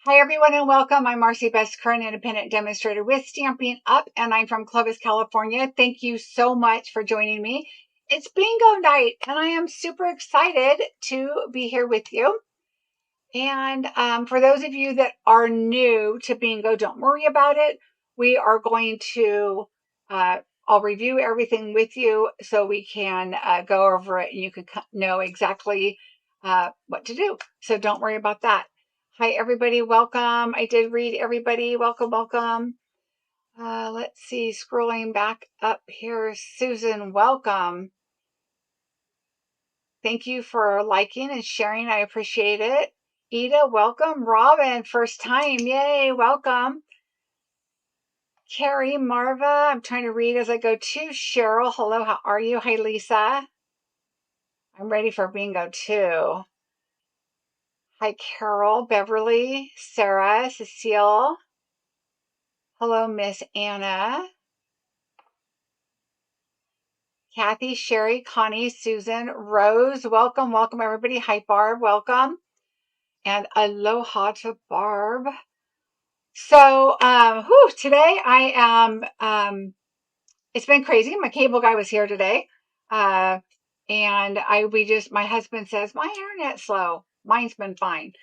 Hi everyone and welcome. I'm Marcie Besecker, an independent demonstrator with Stampin' Up, and I'm from Clovis, California. Thank you so much for joining me. It's bingo night and I am super excited to be here with you. And for those of you that are new to bingo, don't worry about it. We are going to, I'll review everything with you so we can go over it and you can know exactly what to do. So don't worry about that. Hi, everybody. Welcome. I did read everybody. Welcome, welcome. Let's see. Scrolling back up here. Susan, welcome. Thank you for liking and sharing. I appreciate it. Ida, welcome. Robin, first time. Yay, welcome. Carrie, Marva, I'm trying to read as I go too. Cheryl, hello, how are you? Hi, Lisa. I'm ready for bingo too. Hi, Carol, Beverly, Sarah, Cecile. Hello, Miss Anna. Kathy, Sherry, Connie, Susan, Rose, welcome, welcome everybody. Hi, Barb, welcome. And aloha to Barb. So, today I am, it's been crazy. My cable guy was here today. And my husband says, my internet's slow. Mine's been fine.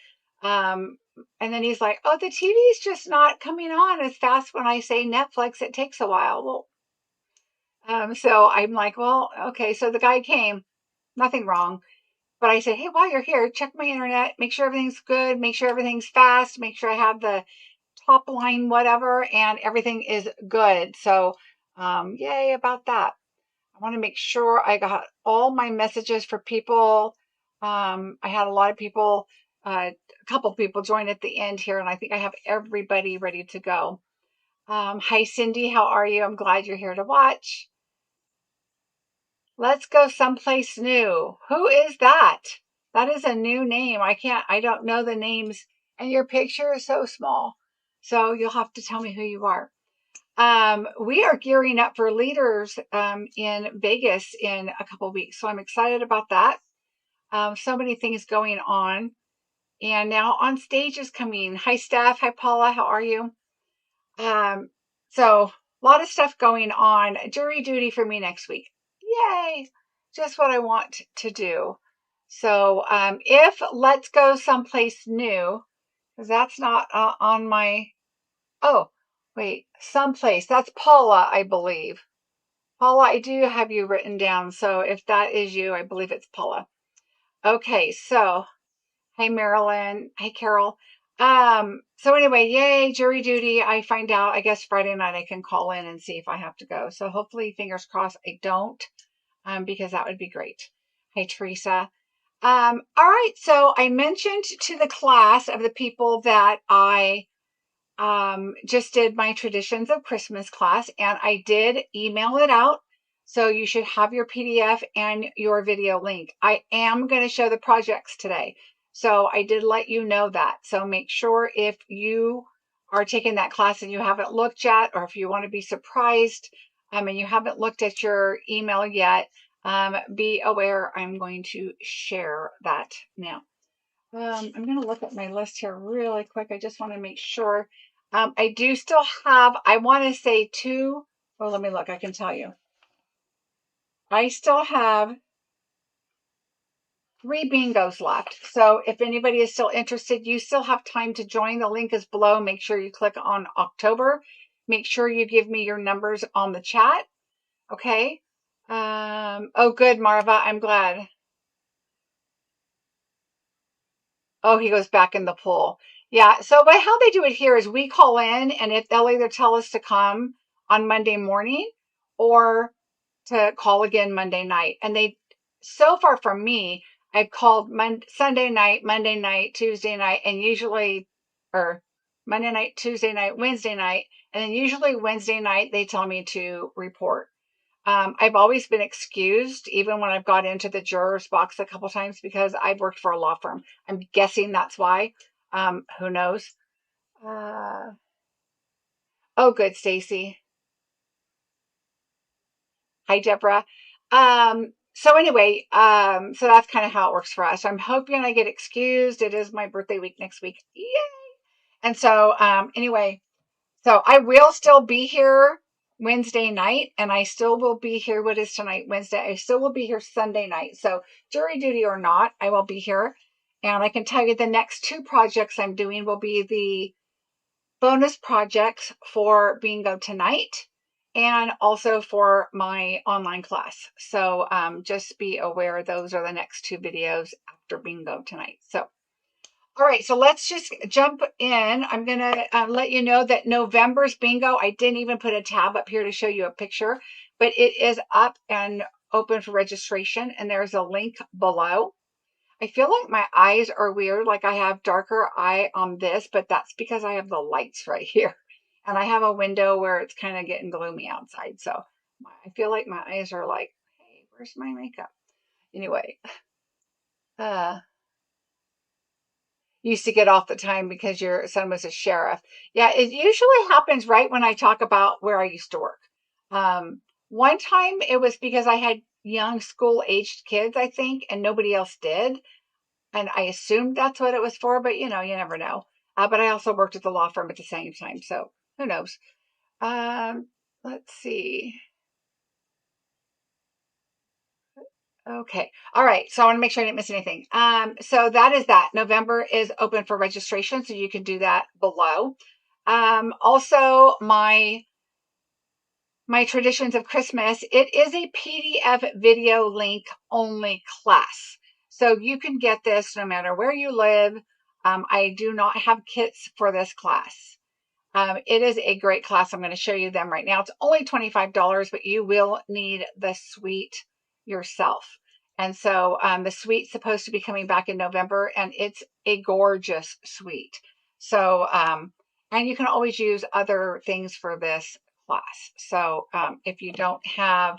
And then he's like, oh, the TV's just not coming on as fast when I say Netflix. It takes a while. Well, so I'm like, well, okay. So the guy came, nothing wrong. But I said, hey, while you're here, check my internet, make sure everything's good, make sure everything's fast, make sure I have the top line, whatever, and everything is good. So, yay about that. I want to make sure I got all my messages for people. I had a lot of people, a couple people join at the end here, and I think I have everybody ready to go. Hi, Cindy. How are you? I'm glad you're here to watch. Let's go someplace new. Who is that? That is a new name. I don't know the names, and your picture is so small. So you'll have to tell me who you are. We are gearing up for leaders in Vegas in a couple of weeks. So I'm excited about that. So many things going on. And now On Stage is coming. Hi, Steph. Hi, Paula. How are you? So a lot of stuff going on. Jury duty for me next week. Yay! Just what I want to do. So if Let's Go Someplace New, because that's not on my, oh, wait, someplace. That's Paula, I believe. Paula, I do have you written down. So if that is you, I believe it's Paula. Okay, so hi, Marilyn. Hi, Carol. So anyway, yay, jury duty. I find out, I guess Friday night I can call in and see if I have to go. So hopefully, fingers crossed, I don't, because that would be great. Hi, Teresa. All right, so I mentioned to the class of the people that I just did my Traditions of Christmas class, and I did email it out. So you should have your PDF and your video link. I am going to show the projects today. So I did let you know that. So make sure if you are taking that class and you haven't looked yet, or if you want to be surprised and you haven't looked at your email yet, be aware I'm going to share that now. I'm going to look at my list here really quick. I just want to make sure. I do still have, I want to say two. Oh, let me look. I can tell you. I still have 3 bingos left. So if anybody is still interested, you still have time to join. The link is below. Make sure you click on October. Make sure you give me your numbers on the chat. Okay. Oh, good, Marva. I'm glad. Oh, he goes back in the pool. Yeah. So, but how they do it here is we call in, and if they'll either tell us to come on Monday morning or to call again Monday night. And they, so far for me, I've called Sunday night, Monday night, Tuesday night, and usually, or Monday night, Tuesday night, Wednesday night, and then usually Wednesday night they tell me to report. I've always been excused, even when I've got into the jurors box a couple times, because I've worked for a law firm. I'm guessing that's why. Who knows? Oh, good, Stacy. Hi, Deborah. So anyway, so that's kind of how it works for us. I'm hoping I get excused. It is my birthday week next week. Yay! And so, anyway, so I will still be here Wednesday night, and I still will be here. What is tonight? Wednesday. I still will be here Sunday night. So jury duty or not, I will be here. And I can tell you the next 2 projects I'm doing will be the bonus projects for bingo tonight and also for my online class. So just be aware those are the next 2 videos after bingo tonight. So all right, so let's just jump in. I'm going to let you know that November's bingo, I didn't even put a tab up here to show you a picture, but it is up and open for registration, and there's a link below. I feel like my eyes are weird, like I have darker eye on this, but that's because I have the lights right here. And I have a window where it's kind of getting gloomy outside. So I feel like my eyes are like, hey, where's my makeup? Anyway, used to get off the time because your son was a sheriff. Yeah, it usually happens right when I talk about where I used to work. One time it was because I had young school-aged kids, I think, and nobody else did. And I assumed that's what it was for, but you never know. But I also worked at the law firm at the same time, so who knows? Let's see. Okay. All right. So I want to make sure I didn't miss anything. So that is that. November is open for registration, so you can do that below. Also, my Traditions of Christmas, it is a PDF video link only class. So you can get this no matter where you live. I do not have kits for this class. It is a great class. I'm going to show you them right now. It's only $25, but you will need the suite yourself. And so the suite's supposed to be coming back in November, and it's a gorgeous suite. So, and you can always use other things for this class. So if you don't have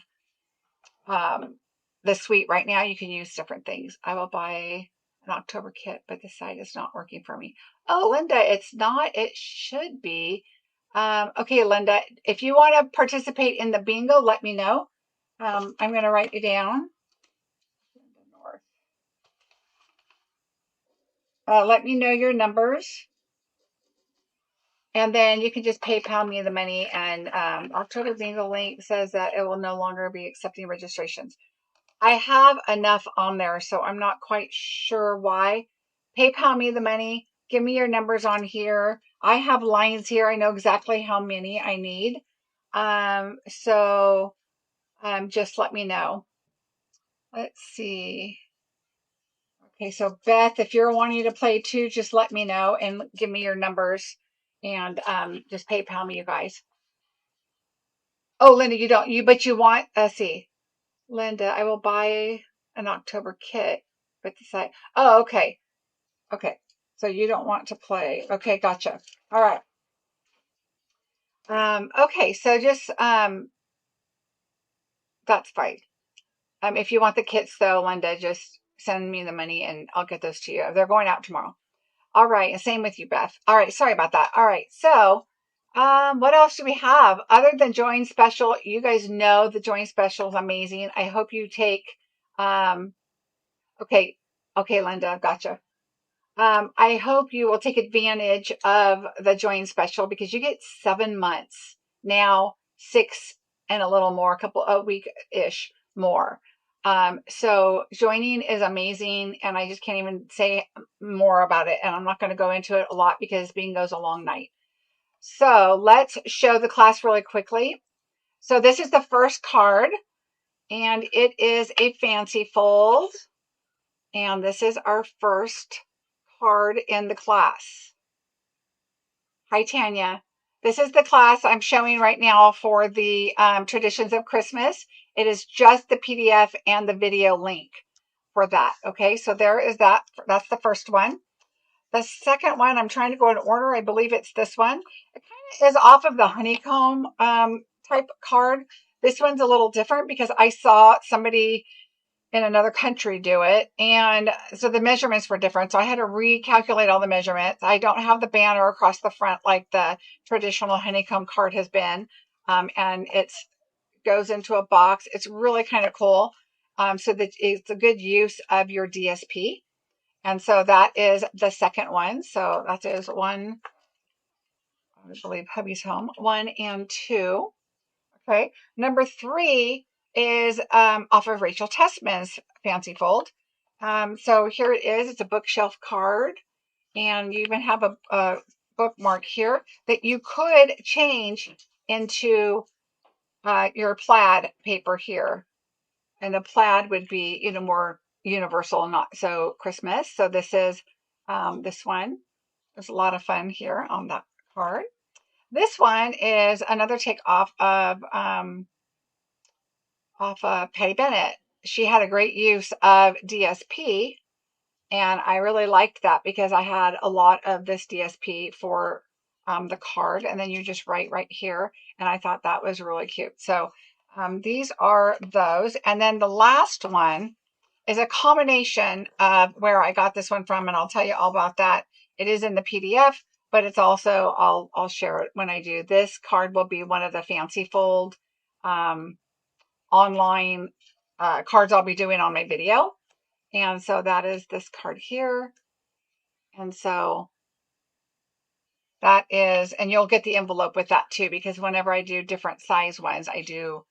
the suite right now, you can use different things. I will buy an October kit, but the site is not working for me. Oh, Linda, it's not. It should be. Okay, Linda, if you want to participate in the bingo, let me know. I'm going to write you down. Let me know your numbers. And then you can just PayPal me the money. And October bingo link says that it will no longer be accepting registrations. I have enough on there, so I'm not quite sure why. PayPal me the money. Give me your numbers on here. I have lines here. I know exactly how many I need. So just let me know. Let's see. Okay, so Beth, if you're wanting to play too, just let me know and give me your numbers and just PayPal me, you guys. Oh, Linda, you don't, but you want, let's see. Linda, I will buy an October kit, but decide. Oh, okay. Okay. So you don't want to play. Okay, gotcha. All right. Okay, so just that's fine. If you want the kits though, Linda, just send me the money and I'll get those to you. They're going out tomorrow. All right, and same with you, Beth. All right, sorry about that. All right, so what else do we have other than Join Special? You guys know the Join Special is amazing. I hope you take okay, Linda, gotcha. I hope you will take advantage of the Join Special because you get 7 months now, 6 and a little more, a week-ish more. So joining is amazing, and I just can't even say more about it, and I'm not going to go into it a lot because bingo's a long night. So let's show the class really quickly. So this is the first card, and it is a fancy fold, and this is our first card in the class. Hi, Tanya. This is the class I'm showing right now for the Traditions of Christmas. It is just the PDF and the video link for that. Okay, so there is that. That's the first one. The second one, I'm trying to go in order. I believe it's this one. It kind of is off of the honeycomb type card. This one's a little different because I saw somebody in another country do it, and so the measurements were different, so I had to recalculate all the measurements. I don't have the banner across the front like the traditional honeycomb card has been, and it goes into a box. It's really kind of cool, so that it's a good use of your DSP. And so that is the second one. So that is 1, I believe hubby's home. 1 and 2. Okay. Number 3 is off of Rachel Tessman's Fancy Fold. So here it is. It's a bookshelf card. And you even have a bookmark here that you could change into your plaid paper here. And the plaid would be, you know, more universal, not so Christmas. So this is this one. There's a lot of fun here on that card. This one is another take off of Patty Bennett. She had a great use of DSP, and I really liked that because I had a lot of this DSP for the card, and then you just write right here, and I thought that was really cute. So these are those. And then the last one is a combination of where I got this one from, and I'll tell you all about that. It is in the PDF, but it's also, I'll share it when I do. This card will be one of the Fancy Fold online cards I'll be doing on my video. And so that is this card here. And so that is, and you'll get the envelope with that too, because whenever I do different size ones, I do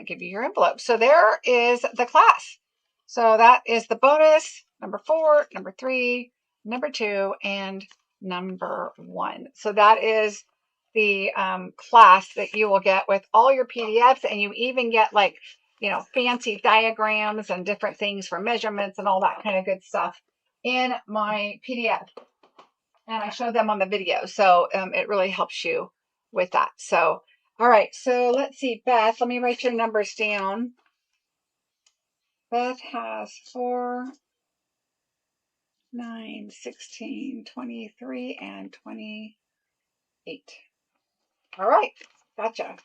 give you your envelope. So there is the class. So that is the bonus, number 4, number 3, number 2, and number 1. So that is the class that you will get with all your PDFs, and you even get, like, you know, fancy diagrams and different things for measurements and all that kind of good stuff in my PDF. And I show them on the video. So it really helps you with that. So, all right. So let's see, Beth, let me write your numbers down. Beth has 4, 9, 16, 23, and 28. All right. Gotcha.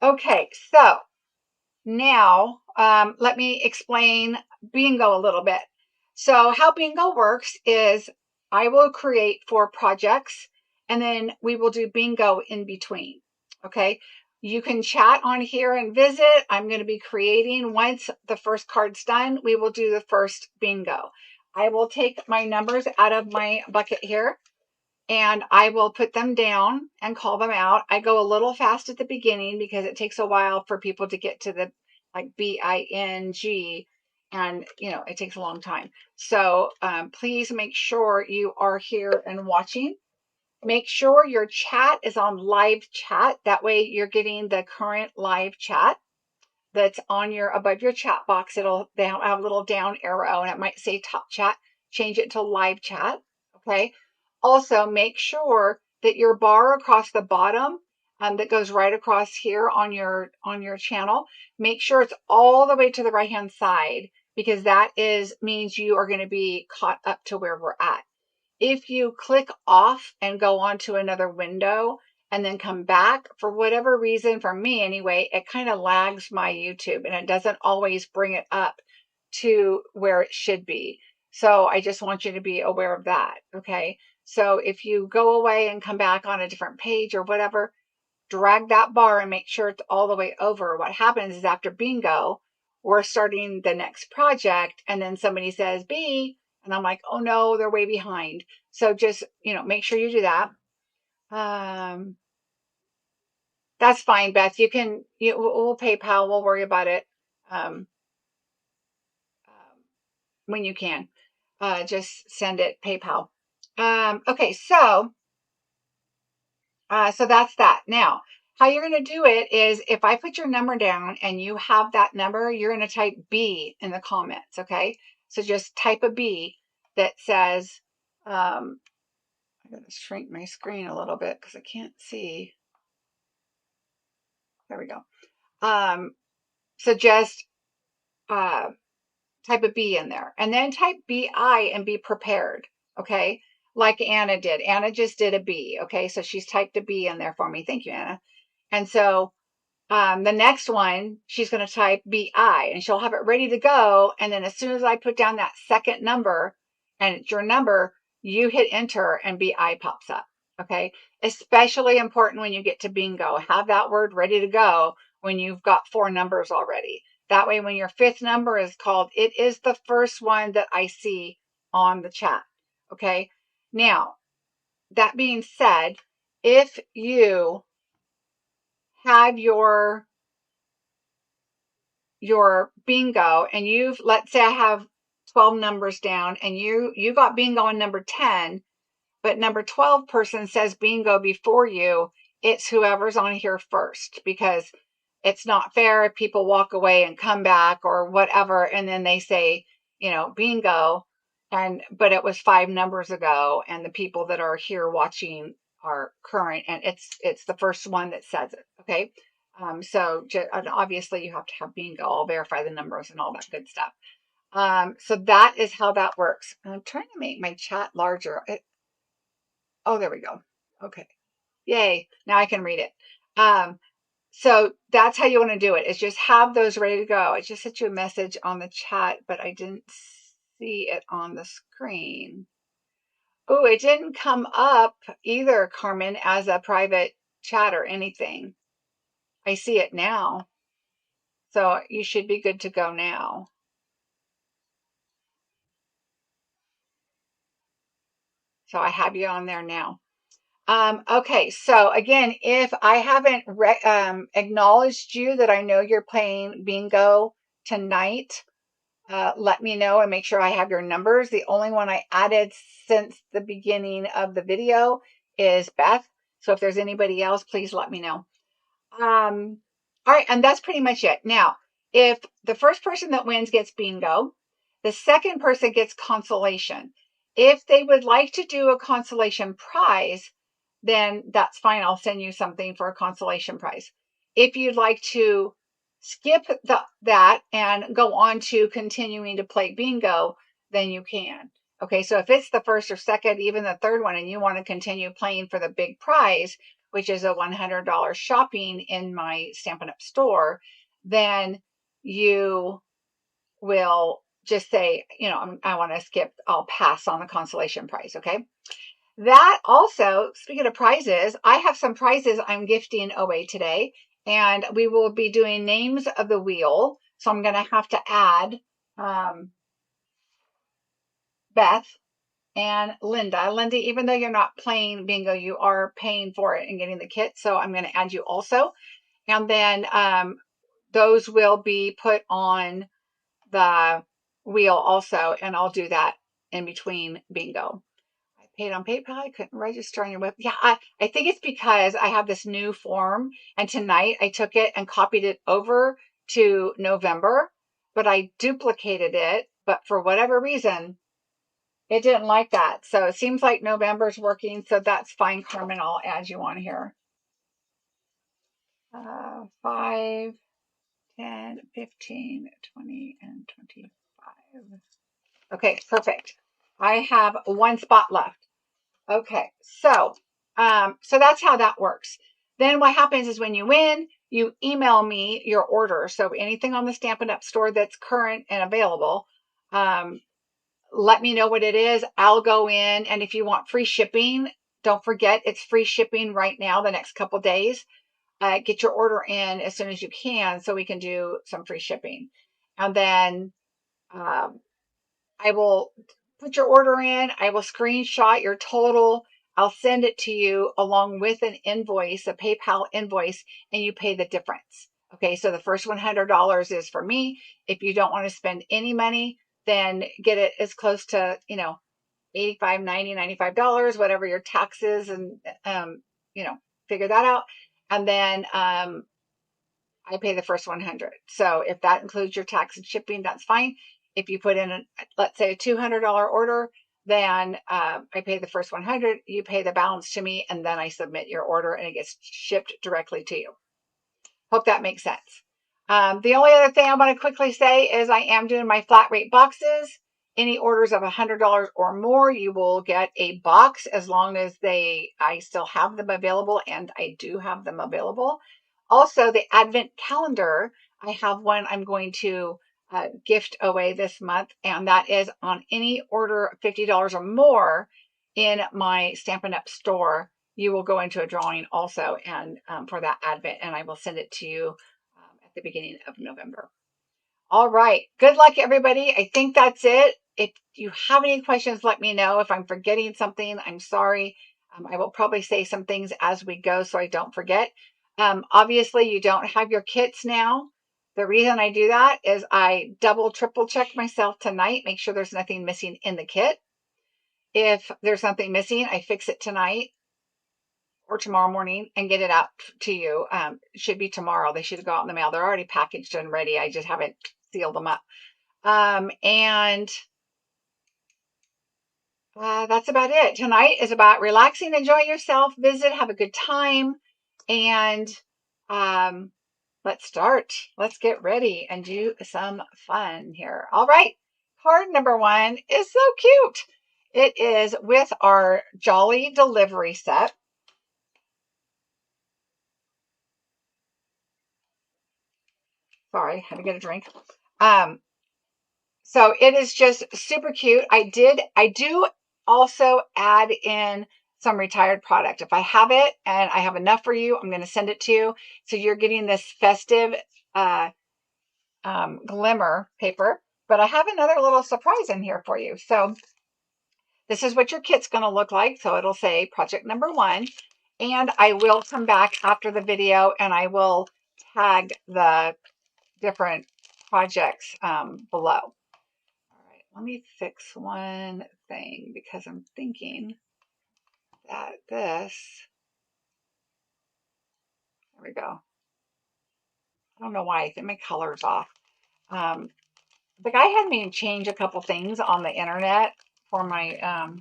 Okay. So now let me explain bingo a little bit. So how bingo works is I will create 4 projects, and then we will do bingo in between. Okay. You can chat on here and visit. I'm going to be creating. Once the first card's done, we will do the first bingo. I will take my numbers out of my bucket here, and I will put them down and call them out. I go a little fast at the beginning because it takes a while for people to get to the, like, B-I-N-G, and, you know, it takes a long time. So please make sure you are here and watching. Make sure your chat is on live chat. That way you're getting the current live chat that's on your, above your chat box. They'll have a little down arrow, and it might say top chat. Change it to live chat. Okay. Also, make sure that your bar across the bottom that goes right across here on your channel, make sure it's all the way to the right hand side, because that means you are going to be caught up to where we're at. If you click off and go on to another window and then come back, for whatever reason, for me anyway, it kind of lags my YouTube, and it doesn't always bring it up to where it should be. So I just want you to be aware of that. Okay. So if you go away and come back on a different page or whatever, drag that bar and make sure it's all the way over. What happens is after bingo, we're starting the next project, and then somebody says B, and I'm like, oh no, they're way behind. So just, you know, make sure you do that. That's fine, Beth. We'll PayPal. We'll worry about it when you can. Just send it PayPal. Okay, so that's that. Now, how you're going to do it is, if I put your number down and you have that number, you're going to type B in the comments. Okay, so just type a B that says, I'm going to shrink my screen a little bit because I can't see. There we go. So just type a B in there, and then type BI and be prepared. Okay. Like Anna did. Anna just did a B. Okay. So she's typed a B in there for me. Thank you, Anna. And so the next one, she's going to type BI, and she'll have it ready to go. And then as soon as I put down that second number and it's your number, you hit enter and BI pops up. Okay. Especially important when you get to bingo. Have that word ready to go when you've got 4 numbers already. That way, when your 5th number is called, it is the first one that I see on the chat. Okay. Now, that being said, if you have your bingo and let's say I have 12 numbers down and you got bingo on number 10, but number 12 person says bingo before you, it's whoever's on here first, because it's not fair if people walk away and come back or whatever, and then they say, bingo, but it was 5 numbers ago, and the people that are here watching are current, and it's the first one that says it. Okay. So obviously you have to have bingo. I'll verify the numbers and all that good stuff. So that is how that works. I'm trying to make my chat larger. Oh, there we go. Okay. Yay. Now I can read it. So that's how you want to do it, is just have those ready to go. I just sent you a message on the chat, but I didn't see it on the screen. Oh, it didn't come up either, Carmen, as a private chat or anything. I see it now. So you should be good to go now. So I have you on there now. Okay, so again, if I haven't acknowledged you that I know you're playing bingo tonight, let me know and make sure I have your numbers. The only one I added since the beginning of the video is Beth. So if there's anybody else, please let me know. All right, and that's pretty much it. Now, if the first person that wins gets bingo, the second person gets consolation. If they would like to do a consolation prize, then that's fine. I'll send you something for a consolation prize. If you'd like to skip that and go on to continuing to play bingo, then you can. Okay, so if it's the first or second, even the third one, and you want to continue playing for the big prize, which is a $100 shopping in my Stampin' Up! Store, then you will just say, I want to skip, I'll pass on the consolation prize, okay? That also, speaking of prizes, I have some prizes I'm gifting away today, and we will be doing names of the wheel. So I'm going to have to add Beth and Linda. Linda, even though you're not playing bingo, you are paying for it and getting the kit. So I'm going to add you also. And then those will be put on the wheel also, and I'll do that in between bingo. I paid on PayPal. I couldn't register on your web. Yeah, I think it's because I have this new form, and tonight I took it and copied it over to November, but I duplicated it. But for whatever reason, it didn't like that. So it seems like November's working, so that's fine, Carmen. I'll add you on here. 5, 10, 15, 20, and 25. Okay, perfect. I have one spot left. Okay, so that's how that works. Then what happens is when you win, you email me your order. So anything on the Stampin' Up! Store that's current and available, let me know what it is. I'll go in, and if you want free shipping, don't forget it's free shipping right now, the next couple days. Get your order in as soon as you can so we can do some free shipping. And then I will put your order in. I will screenshot your total. I'll send it to you along with an invoice, a PayPal invoice, and you pay the difference. Okay, so the first $100 is for me. If you don't want to spend any money, then get it as close to, $85, $90, $95, whatever your taxes, and, figure that out. And then I pay the first 100. So if that includes your tax and shipping, that's fine. If you put in, let's say, a $200 order, then I pay the first 100. You pay the balance to me, and then I submit your order, and it gets shipped directly to you. Hope that makes sense. The only other thing I want to quickly say is I am doing my flat rate boxes. Any orders of $100 or more, you will get a box as long as I still have them available, and I do have them available. Also, the Advent calendar, I have one I'm going to gift away this month, and that is on any order of $50 or more in my Stampin' Up! Store. You will go into a drawing also, and for that Advent, and I will send it to you at the beginning of November. All right. Good luck, everybody. I think that's it. If you have any questions, let me know. If I'm forgetting something, I'm sorry. I will probably say some things as we go so I don't forget. Obviously, you don't have your kits now. The reason I do that is I double, triple check myself tonight, make sure there's nothing missing in the kit. If there's something missing, I fix it tonight or tomorrow morning and get it out to you. It should be tomorrow. They should go out in the mail. They're already packaged and ready. I just haven't sealed them up. And that's about it. Tonight is about relaxing, enjoy yourself, visit, have a good time, and let's start. Let's get ready and do some fun here. All right. Card number 1 is so cute. It is with our Jolly Delivery set. Sorry, had to get a drink. So it is just super cute. I do also add in some retired product. If I have it and I have enough for you, I'm going to send it to you. So you're getting this festive glimmer paper, but I have another little surprise in here for you. So this is what your kit's going to look like. So it'll say project number 1, and I will come back after the video and I will tag the different projects below. All right, let me fix one thing because I'm thinking that this, there we go. I don't know why, I think my color's off. The guy had me change a couple things on the internet for my,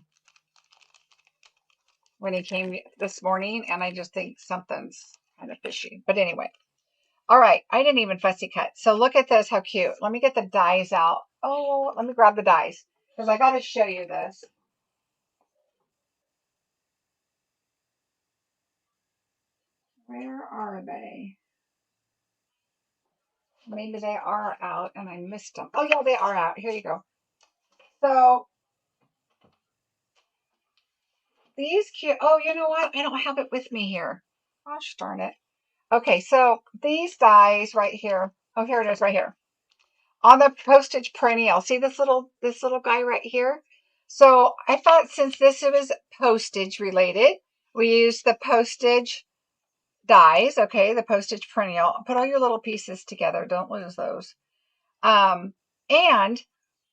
when he came this morning, and I just think something's kind of fishy. But anyway, all right, I didn't even fussy cut. So look at this, how cute. Let me get the dies out. Oh, let me grab the dies because I got to show you this. Where are they? Maybe they are out and I missed them. Oh, yeah, they are out. Here you go. So these cute. Oh, you know what? I don't have it with me here. Gosh darn it. Okay, so these dies right here. Oh, here it is right here. On the postage perennial. See this little guy right here? So I thought since this was postage related, we use the postage dies, okay, the postage perennial. Put all your little pieces together. Don't lose those. And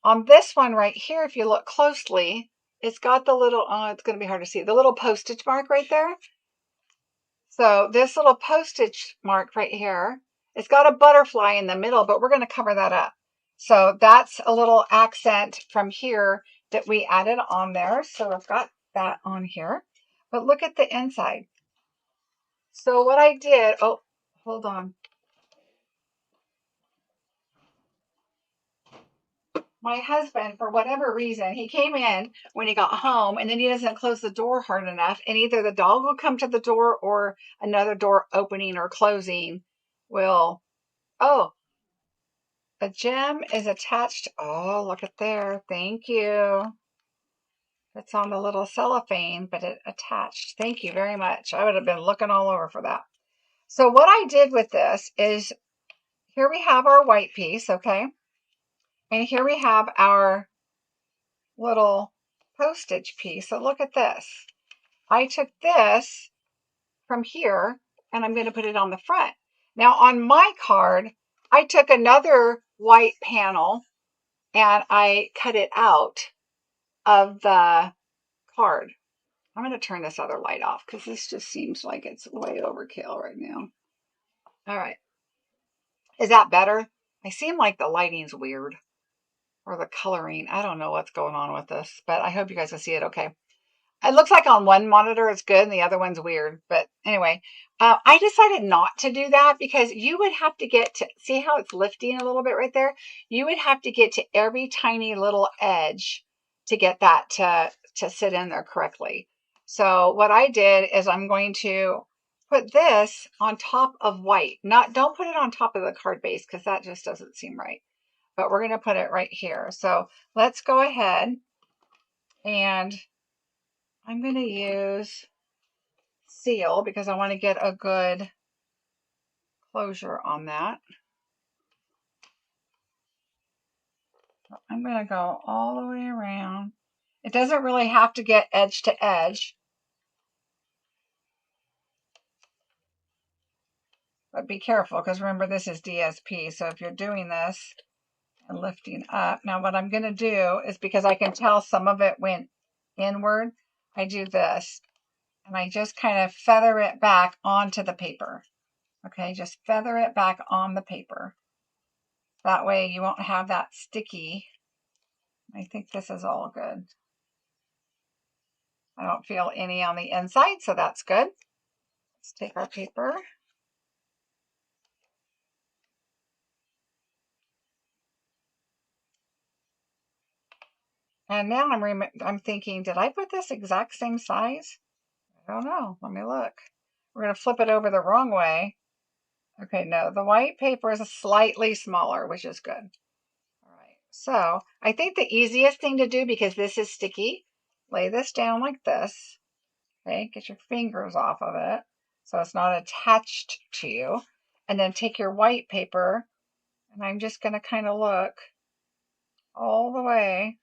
on this one right here, if you look closely, it's got the little, oh, it's going to be hard to see, the little postage mark right there. So this little postage mark right here, it's got a butterfly in the middle, but we're going to cover that up. So that's a little accent from here that we added on there. So I've got that on here. But look at the inside. So what I did, oh, hold on. My husband, for whatever reason, he came in when he got home and then he doesn't close the door hard enough. And either the dog will come to the door or another door opening or closing will, oh, a gem is attached. Oh, look at there. Thank you. It's on the little cellophane, but it attached. Thank you very much. I would have been looking all over for that. So what I did with this is, here we have our white piece, okay? And here we have our little postage piece. So look at this. I took this from here and I'm going to put it on the front. Now on my card, I took another white panel and I cut it out of the card. I'm going to turn this other light off because this just seems like it's way overkill right now. All right. Is that better? I seem like the lighting's weird or the coloring. I don't know what's going on with this, but I hope you guys can see it okay. It looks like on one monitor it's good and the other one's weird. But anyway, I decided not to do that because you would have to get to, see how it's lifting a little bit right there? You would have to get to every tiny little edge to get that to sit in there correctly. So what I did is I'm going to put this on top of white. Don't put it on top of the card base because that just doesn't seem right. But we're going to put it right here. So let's go ahead and I'm going to use seal because I want to get a good closure on that. So I'm going to go all the way around. It doesn't really have to get edge to edge. But be careful, because remember, this is DSP. So if you're doing this and lifting up, now what I'm going to do is, because I can tell some of it went inward, I do this. And I just kind of feather it back onto the paper. Okay, just feather it back on the paper. That way you won't have that sticky. I think this is all good. I don't feel any on the inside, so that's good. Let's take our paper. And now I'm thinking, did I put this exact same size? I don't know. Let me look. We're going to flip it over the wrong way. Okay, no, the white paper is slightly smaller, which is good. All right, so I think the easiest thing to do, because this is sticky, lay this down like this. Okay, get your fingers off of it so it's not attached to you. And then take your white paper, and I'm just going to kind of look all the way.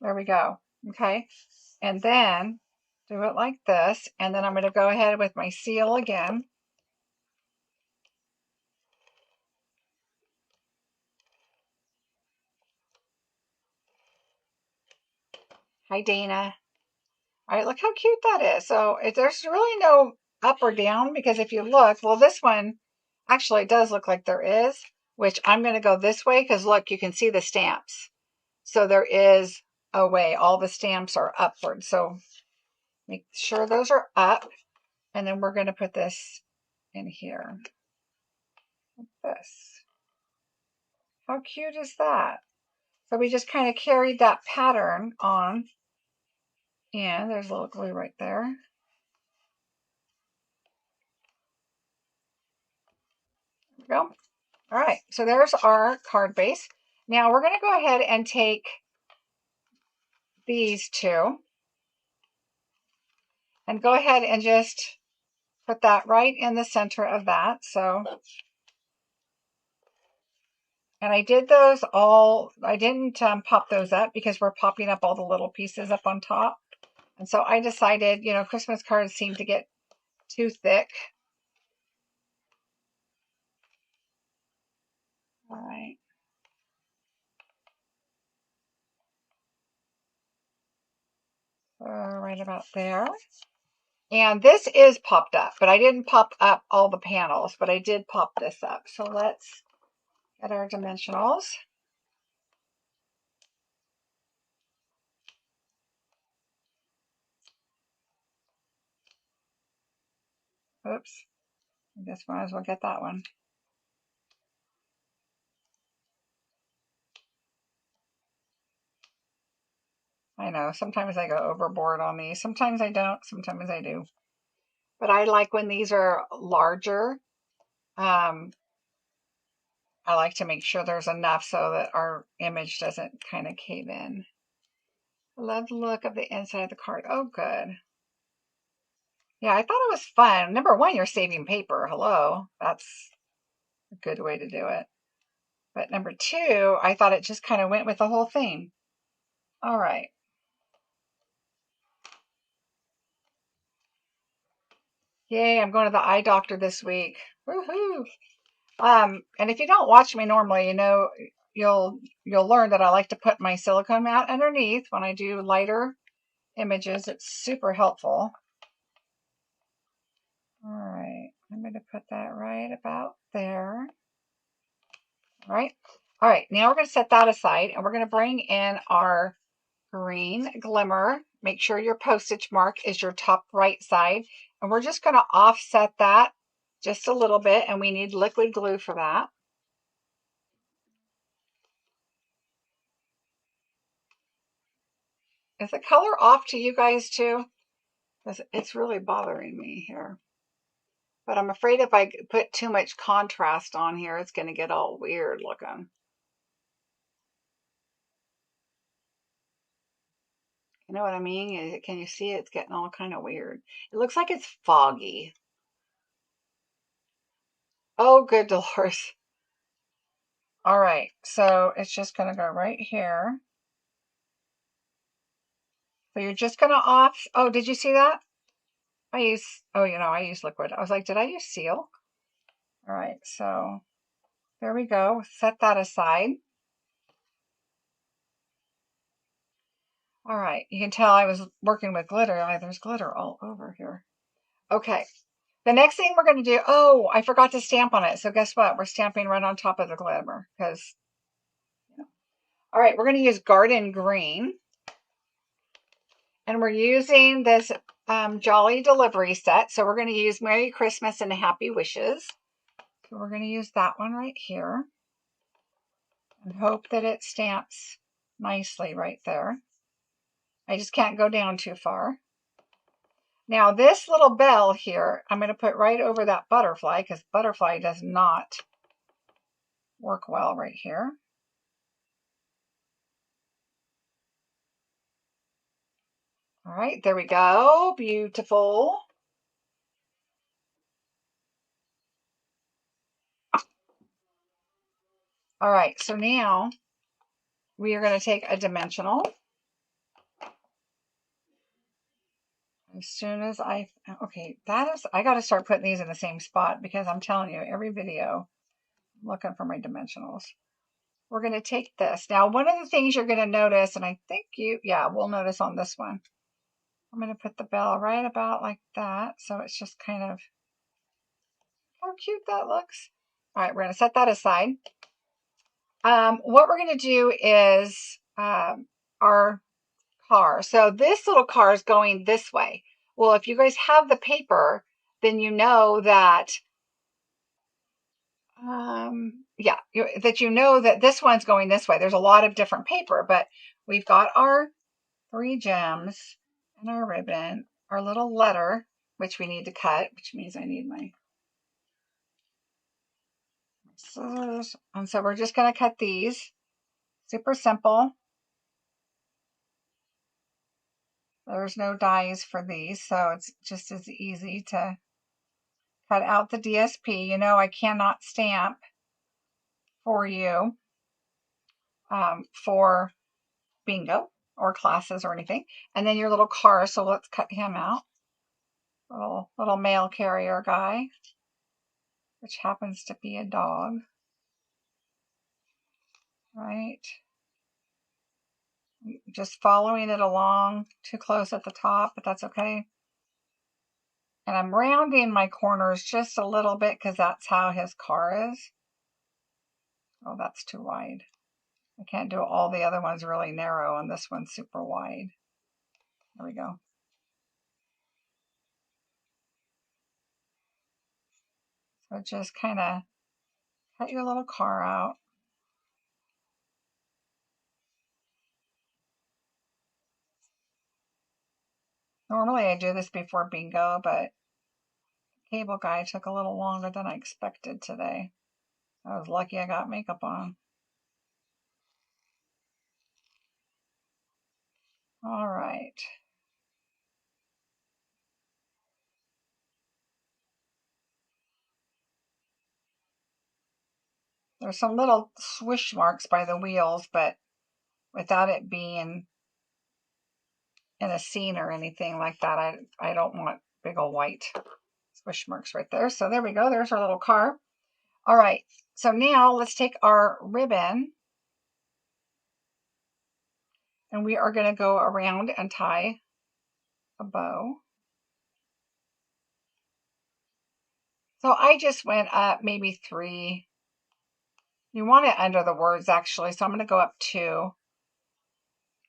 There we go. Okay, and then do it like this, and then I'm going to go ahead with my seal again. Hi, Dana. All right, look how cute that is. So there's really no up or down, because if you look, well, this one actually does look like there is, which I'm going to go this way, because look, you can see the stamps. So there is a way. All the stamps are upward. So make sure those are up. And then we're going to put this in here. Like this. How cute is that? So we just kind of carried that pattern on. And there's a little glue right there. There we go. All right, so there's our card base. Now we're going to go ahead and take these two and go ahead and just put that right in the center of that. So, and I did those all, I didn't pop those up because we're popping up all the little pieces up on top. And so I decided, you know, Christmas cards seem to get too thick. All right. Right about there. And this is popped up, but I didn't pop up all the panels, but I did pop this up. So let's get our dimensionals. Oops. I guess might as well get that one. I know, sometimes I go overboard on these. Sometimes I don't, sometimes I do. But I like when these are larger. I like to make sure there's enough so that our image doesn't kind of cave in. I love the look of the inside of the card. Oh, good. Yeah, I thought it was fun. Number one, you're saving paper. Hello. That's a good way to do it. But number two, I thought it just kind of went with the whole theme. All right. Yay, I'm going to the eye doctor this week. Woohoo! And if you don't watch me normally, you know, you'll learn that I like to put my silicone mat underneath when I do lighter images. It's super helpful. All right, I'm going to put that right about there. All right. All right, now we're going to set that aside, and we're going to bring in our green glimmer. Make sure your postage mark is your top right side, and we're just going to offset that just a little bit, and we need liquid glue for that. Is the color off to you guys too? Because it's really bothering me here. But I'm afraid if I put too much contrast on here, it's going to get all weird looking. You know what I mean? Can you see it? It's getting all kind of weird. It looks like it's foggy. Oh, good Dolores. All right, so it's just going to go right here. So you're just going to off. Oh, did you see that? I use, oh, I use liquid. I was like, did I use seal? All right, so there we go. Set that aside. All right, you can tell I was working with glitter. There's glitter all over here. Okay, the next thing we're going to do, oh, I forgot to stamp on it. So guess what? We're stamping right on top of the glitter because, all right, we're going to use Garden Green. And we're using this Jolly Delivery set. So we're going to use Merry Christmas and Happy Wishes. So we're going to use that one right here. And hope that it stamps nicely right there. I just can't go down too far. Now this little bell here, I'm going to put right over that butterfly because butterfly does not work well right here. All right, there we go. Beautiful. All right, so now we are going to take a dimensional. As soon as okay, I got to start putting these in the same spot because I'm telling you, every video, I'm looking for my dimensionals. We're going to take this. Now, one of the things you're going to notice, and I think we'll notice on this one, I'm going to put the bell right about like that. So it's just kind of, how cute that looks. All right, we're going to set that aside. What we're going to do is our car. So this little car is going this way. Well, if you guys have the paper, then you know that, that you know that this one's going this way. There's a lot of different paper, but we've got our 3 gems and our ribbon, our little letter, which we need to cut, which means I need my scissors. And so we're just going to cut these. Super simple. There's no dies for these, so it's just as easy to cut out the DSP. You know, I cannot stamp for you for bingo or classes or anything. And then your little car, so let's cut him out. Little mail carrier guy, which happens to be a dog. Right? Just following it along, too close at the top, but that's okay. And I'm rounding my corners just a little bit because that's how his car is. Oh, that's too wide. I can't do all the other ones really narrow, and this one's super wide. There we go. So just kind of cut your little car out. Normally I do this before bingo, but the cable guy took a little longer than I expected today. I was lucky I got makeup on. All right. There's some little swish marks by the wheels, but without it being in a scene or anything like that, I don't want big old white swish marks right there. So there we go. There's our little car. All right. So now let's take our ribbon and we are going to go around and tie a bow. So I just went up maybe 3. You want it under the words actually. So I'm going to go up 2.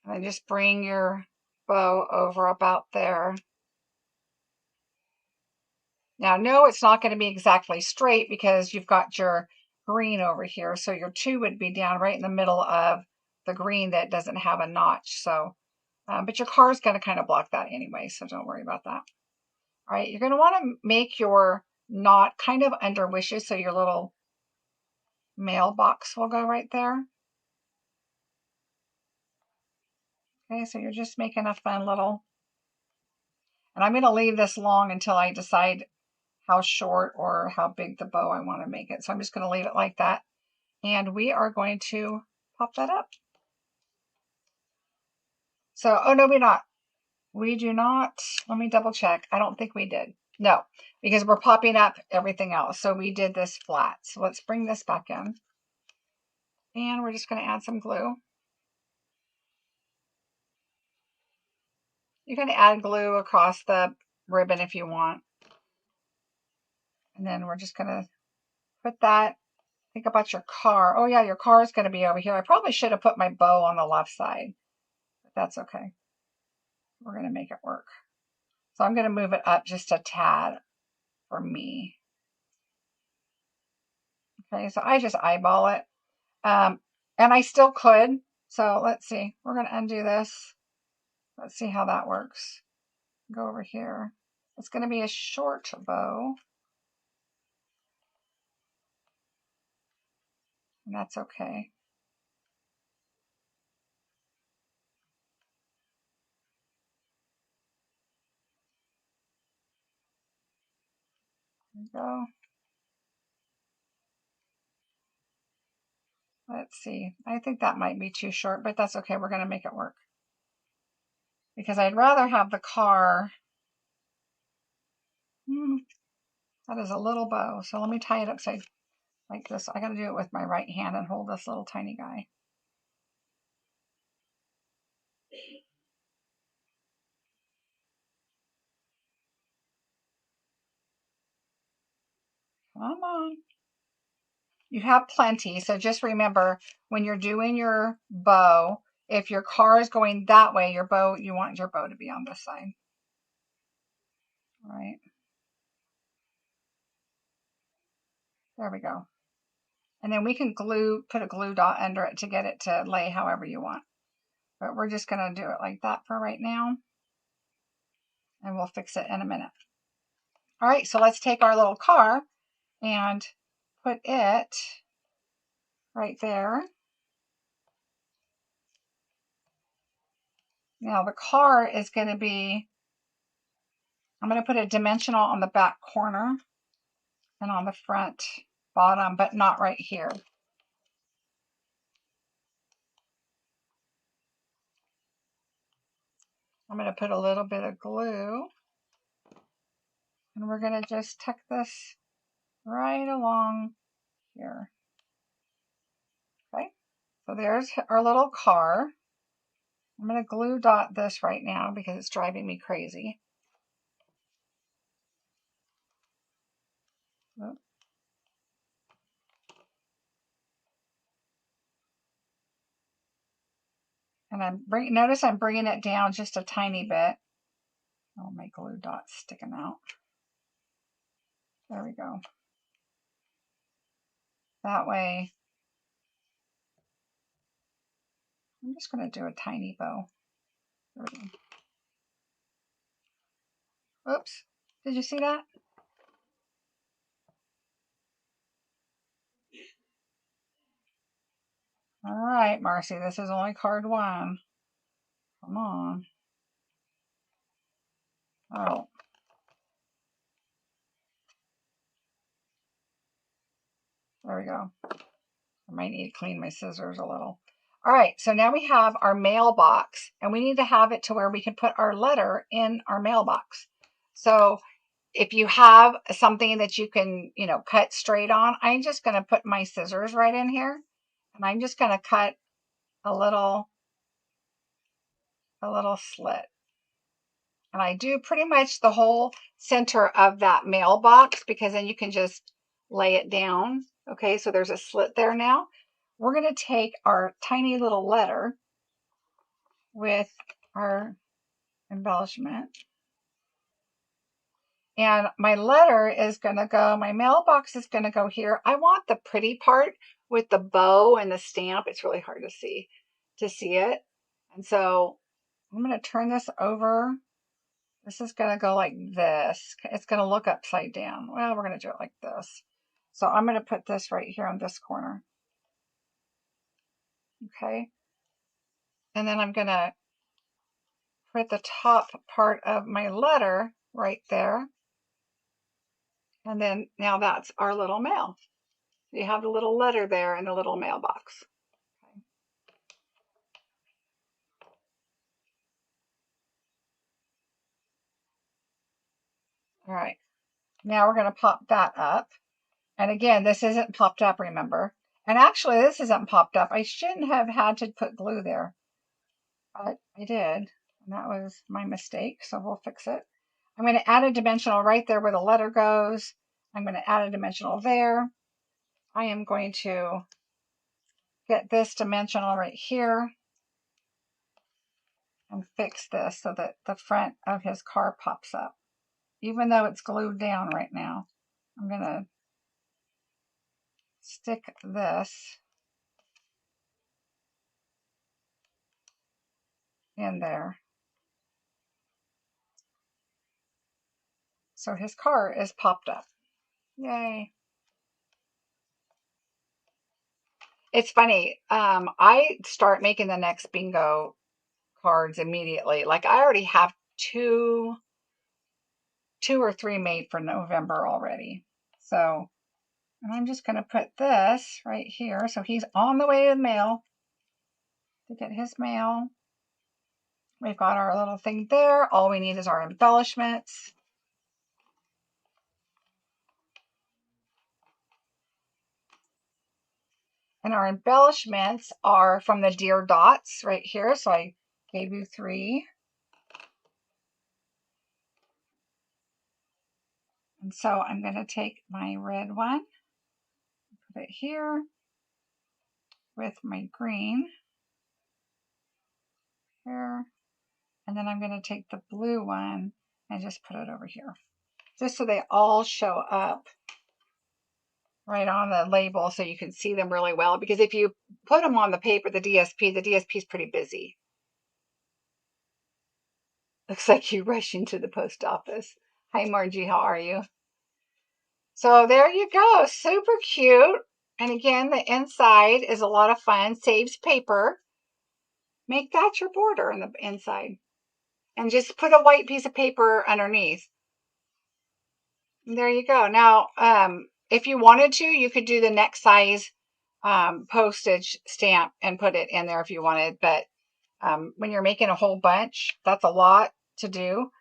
And just bring your bow over about there. Now, no, it's not going to be exactly straight because you've got your green over here. So your 2 would be down right in the middle of the green that doesn't have a notch. So, but your car is going to kind of block that anyway. So don't worry about that. All right, you're going to want to make your knot kind of under wishes. So your little mailbox will go right there. Okay, so you're just making a fun little, and I'm going to leave this long until I decide how short or how big the bow I want to make it. So I'm just going to leave it like that. And we are going to pop that up. So, oh no, we're not. We do not. Let me double check. I don't think we did. No, because we're popping up everything else. So we did this flat. So let's bring this back in. And we're just going to add some glue. You can add glue across the ribbon if you want. And then we're just going to put that. Think about your car. Oh yeah, your car is going to be over here. I probably should have put my bow on the left side, but that's okay. We're going to make it work. So I'm going to move it up just a tad for me. Okay, so I just eyeball it. And I still could. So let's see. We're going to undo this. Let's see how that works. Go over here. It's going to be a short bow. And that's okay. There we go. Let's see. I think that might be too short, but that's okay. We're going to make it work. Because I'd rather have the car. That is a little bow. So let me tie it upside like this. I got to do it with my right hand and hold this little tiny guy. Come on. You have plenty. So just remember when you're doing your bow, if your car is going that way, your bow, you want your bow to be on this side. All right. There we go. And then we can put a glue dot under it to get it to lay however you want. But we're just going to do it like that for right now. And we'll fix it in a minute. All right, so let's take our little car and put it right there. Now the car is going to be, I'm going to put a dimensional on the back corner and on the front bottom, but not right here. I'm going to put a little bit of glue and we're going to just tuck this right along here. Okay, so there's our little car. I'm going to glue dot this right now because it's driving me crazy. Oops. And notice I'm bringing it down just a tiny bit. Oh, my glue dot's sticking out. There we go. That way, I'm just going to do a tiny bow. There we go. Oops. Did you see that? All right, Marcie, this is only card 1. Come on. Oh. There we go. I might need to clean my scissors a little. All right, so now we have our mailbox, and we need to have it to where we can put our letter in our mailbox. So if you have something that you can, cut straight on, I'm just going to put my scissors right in here, and I'm just going to cut a little slit. And I do pretty much the whole center of that mailbox because then you can just lay it down. Okay, so there's a slit there now. We're going to take our tiny little letter with our embellishment. And my letter is going to go, my mailbox is going to go here. I want the pretty part with the bow and the stamp. It's really hard to see it. And so I'm going to turn this over. This is going to go like this. It's going to look upside down. Well, we're going to do it like this. So I'm going to put this right here on this corner. Okay. And then I'm going to put the top part of my letter right there. And then now that's our little mail. You have the little letter there in the little mailbox. Okay. All right. Now we're going to pop that up. And again, this isn't popped up, remember. And actually, this isn't popped up. I shouldn't have had to put glue there, but I did. And that was my mistake, so we'll fix it. I'm going to add a dimensional right there where the letter goes. I'm going to add a dimensional there. I am going to get this dimensional right here and fix this so that the front of his car pops up. Even though it's glued down right now, I'm going to stick this in there. So his car is popped up. Yay. It's funny. I start making the next bingo cards immediately. Like I already have two or three made for November already. So, and I'm just going to put this right here. So he's on the way to the mail to get his mail. We've got our little thing there. All we need is our embellishments. And our embellishments are from the deer dots right here. So I gave you 3. And so I'm going to take my red one, put it here with my green here. And then I'm going to take the blue one and just put it over here. Just so they all show up right on the label so you can see them really well. Because if you put them on the paper, the DSP is pretty busy. Looks like you rushing to the post office. Hi, Margie, how are you? So there you go. Super cute. And again, the inside is a lot of fun. Saves paper. Make that your border on the inside. And just put a white piece of paper underneath. There you go. Now, if you wanted to, you could do the next size postage stamp and put it in there if you wanted. But when you're making a whole bunch, that's a lot to do.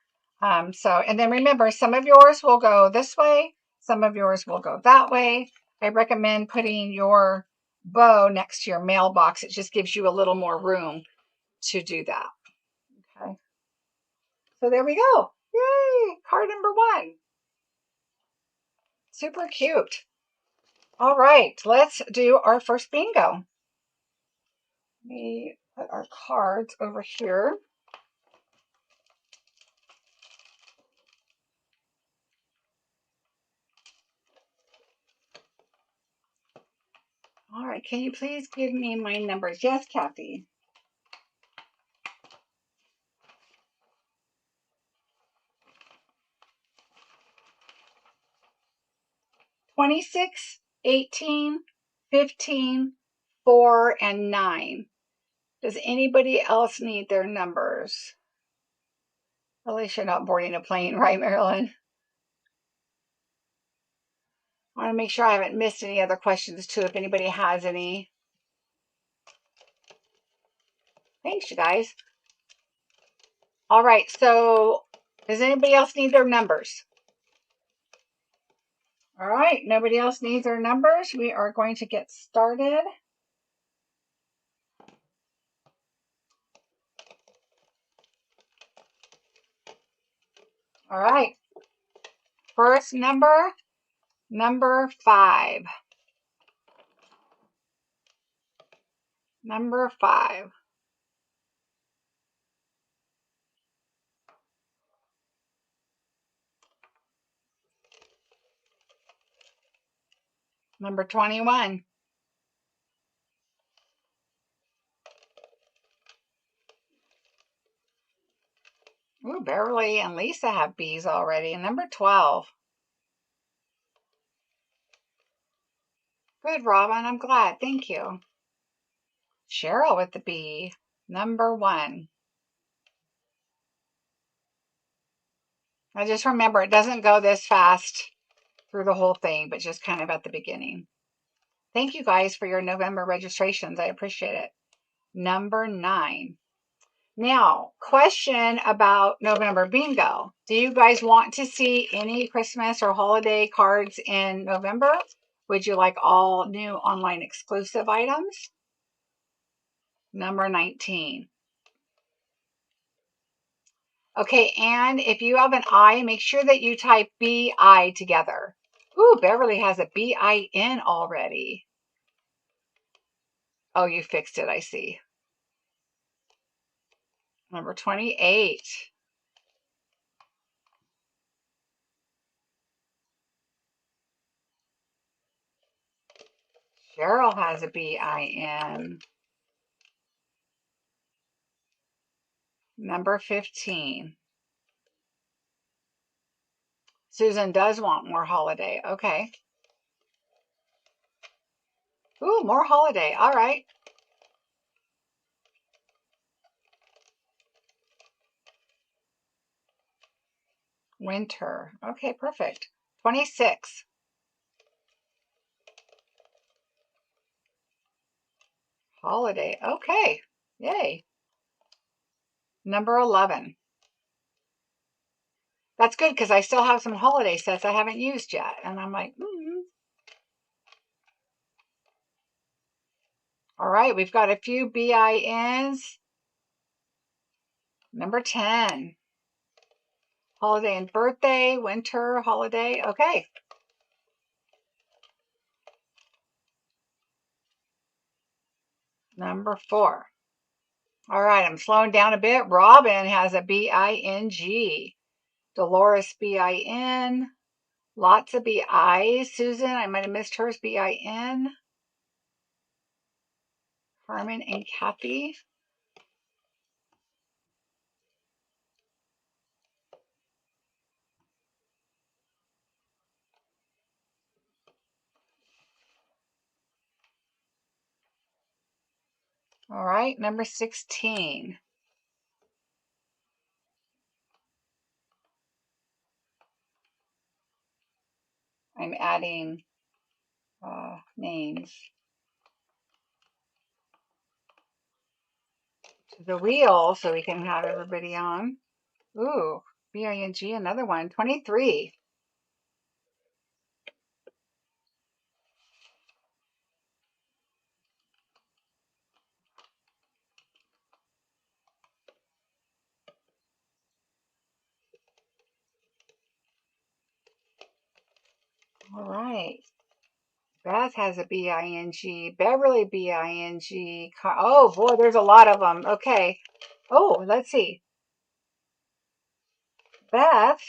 And then remember, some of yours will go this way. Some of yours will go that way. I recommend putting your bow next to your mailbox. It just gives you a little more room to do that. Okay. So there we go. Yay! Card number 1. Super cute. All right, let's do our first bingo. Let me put our cards over here. All right, can you please give me my numbers? Yes, Kathy. 26, 18, 15, 4, and 9. Does anybody else need their numbers? At least you're not boarding a plane, right, Marilyn? I want to make sure I haven't missed any other questions, too, if anybody has any. Thanks, you guys. All right, so does anybody else need their numbers? All right, nobody else needs their numbers. We are going to get started. All right, first number 5. Number 5. Number 21. Ooh, Beverly and Lisa have B's already. Number 12. Good, Robin. I'm glad. Thank you. Cheryl with the B. Number 1. Now just remember, it doesn't go this fast through the whole thing, but just kind of at the beginning. Thank you guys for your November registrations. I appreciate it. Number 9. Now, question about November bingo. Do you guys want to see any Christmas or holiday cards in November? Would you like all new online exclusive items? Number 19. Okay, and if you have an I, make sure that you type B-I together. Ooh, Beverly has a B-I-N already. Oh, you fixed it, I see. Number 28. Cheryl has a B-I-N. Number 15. Susan does want more holiday. Okay. Ooh, more holiday. All right. Winter. Okay, perfect. 26. Holiday. Okay. Yay. Number 11. That's good because I still have some holiday sets I haven't used yet. And I'm like, All right, we've got a few BINs. Number 10. Holiday and birthday, winter, holiday. Okay. Number 4. All right, I'm slowing down a bit. Robin has a BING. Dolores BIN. Lots of BIs. Susan, I might have missed hers, BIN. Carmen and Kathy. All right, number 16. I'm adding names to the wheel so we can have everybody on. Ooh, BING, another one. 23. All right. Beth has a BING. Beverly BING. Oh boy, there's a lot of them. Okay. Oh, let's see. Beth.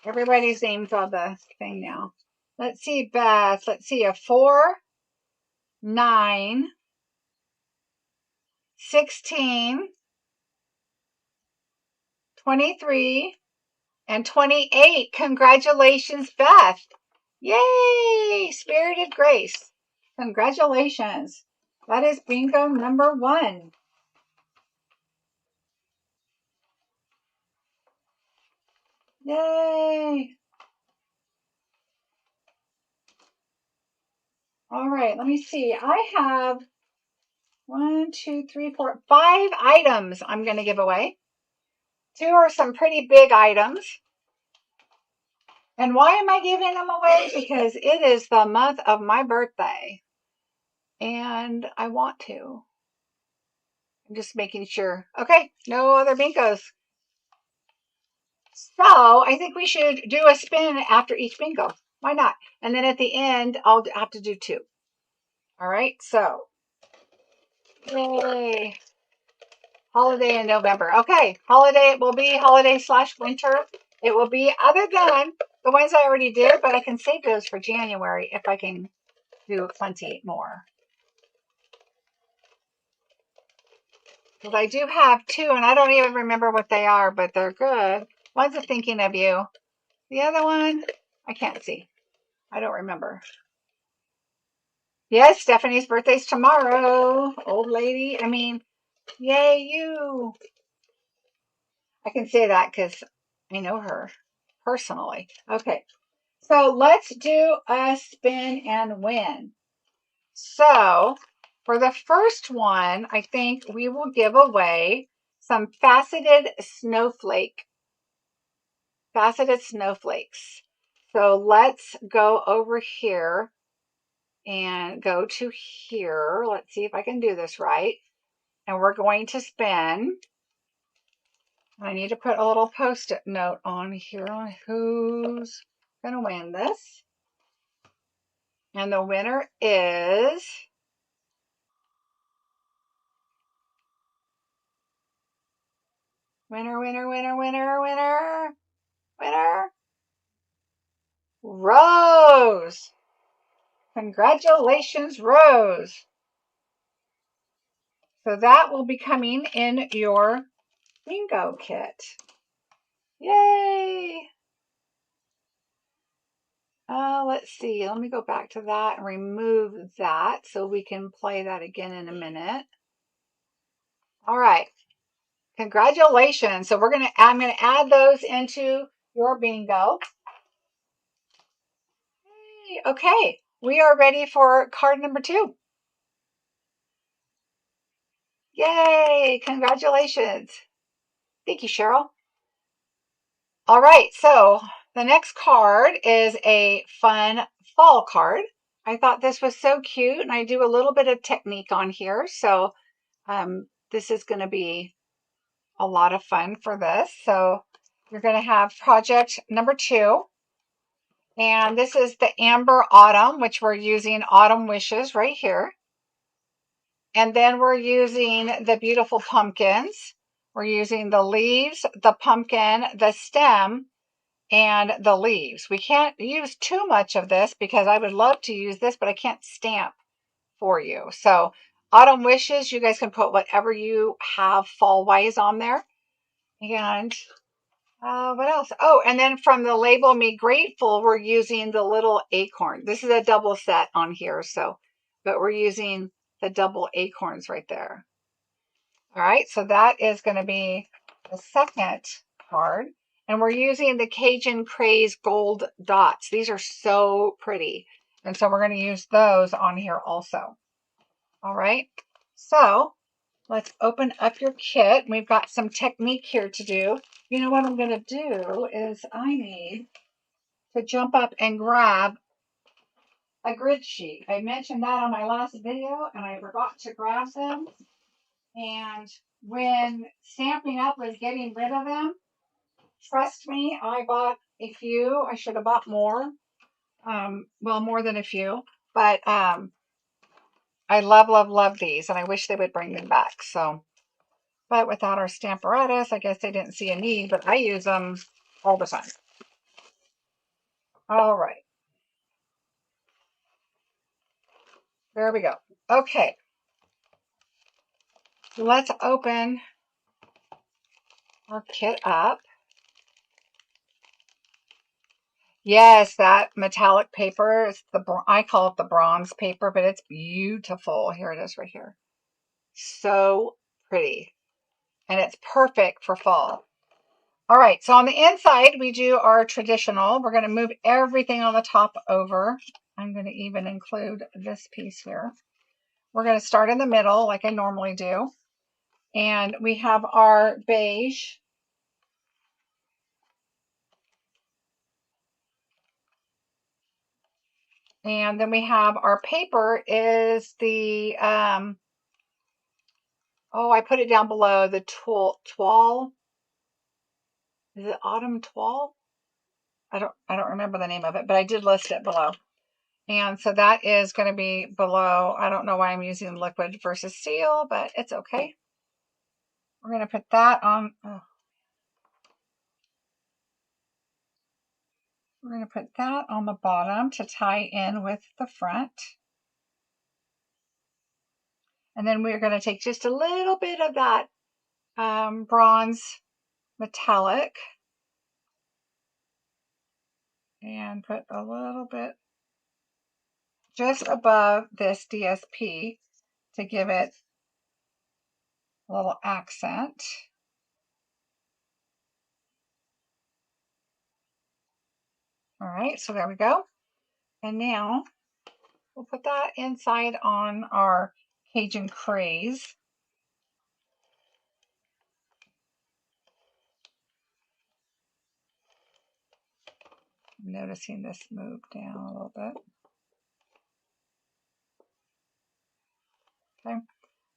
Everybody's name's on the thing now. Let's see, Beth. Let's see, a 4, 9, 16, 23, and 28. Congratulations, Beth. Yay! Spirited Grace. Congratulations. That is bingo number 1. Yay! All right, let me see. I have 1, 2, 3, 4, 5 items I'm going to give away. 2 are some pretty big items. And why am I giving them away? Because it is the month of my birthday. And I want to. I'm just making sure. Okay, no other bingos. So I think we should do a spin after each bingo. Why not? And then at the end, I'll have to do 2. All right, so yay. Holiday in November. Okay, holiday will be holiday/winter. It will be other than the ones I already did, but I can save those for January if I can do plenty more. Because I do have 2, and I don't even remember what they are, but they're good. One's a thinking of you. The other one, I can't see. I don't remember. Yes, Stephanie's birthday's tomorrow. Old lady. I mean, yay, you. I can say that because I know her personally. Okay. So let's do a spin and win. So For the first one, I think we will give away some faceted snowflakes. So let's go over here and go to here. Let's see if I can do this right. And we're going to spin. I need to put a little post-it note on here on who's going to win this. And the winner is winner, Rose. Congratulations, Rose. So that will be coming in your bingo kit. Yay! Let's see. Let me go back to that and remove that so we can play that again in a minute. All right. Congratulations. So I'm gonna add those into your bingo. Yay. Okay, we are ready for card number 2. Yay! Congratulations. Thank you, Cheryl. All right, so the next card is a fun fall card. I thought this was so cute, and I do a little bit of technique on here, so this is going to be a lot of fun for this. So you're going to have project number 2, and this is the Amber Autumn, which we're using Autumn Wishes right here. And then we're using the beautiful pumpkins. We're using the leaves, the pumpkin, the stem, and the leaves. We can't use too much of this because I would love to use this, but I can't stamp for you. So Autumn Wishes, you guys can put whatever you have fall-wise on there. And what else? Oh, and then from the Label Me Grateful, we're using the little acorn. This is a double set on here, but we're using the double acorns right there. All right, so that is going to be the second card. And we're using the Cajun Craze Gold Dots. These are so pretty. And so we're going to use those on here also. All right, so let's open up your kit. We've got some technique here to do. You know what I'm going to do is I need to jump up and grab a grid sheet. I mentioned that on my last video, and I forgot to grab them. And when Stampin' Up! Was getting rid of them, trust me, I bought a few. I should have bought more. Well, more than a few. But I love these, and I wish they would bring them back. So, but without our Stamparatus, I guess they didn't see a need, but I use them all the time. All right. There we go. Okay. Let's open our kit up. Yes, that metallic paper is I call it the bronze paper, but it's beautiful. Here it is right here. So pretty. And it's perfect for fall. All right, so on the inside, we do our traditional. We're going to move everything on the top over. I'm going to even include this piece here. We're going to start in the middle like I normally do. And we have our beige. And then we have our paper is the, I put it down below, the toile. Is it Autumn Toile? I don't remember the name of it, but I did list it below. And so that is going to be below. I don't know why I'm using liquid versus seal, but it's okay. We're going to put that on. We're going to put that on the bottom to tie in with the front. And then we're going to take just a little bit of that bronze metallic and put a little bit just above this DSP to give it a little accent. All right, so there we go. And now we'll put that inside on our Cajun Craze. I'm noticing this move down a little bit. Okay,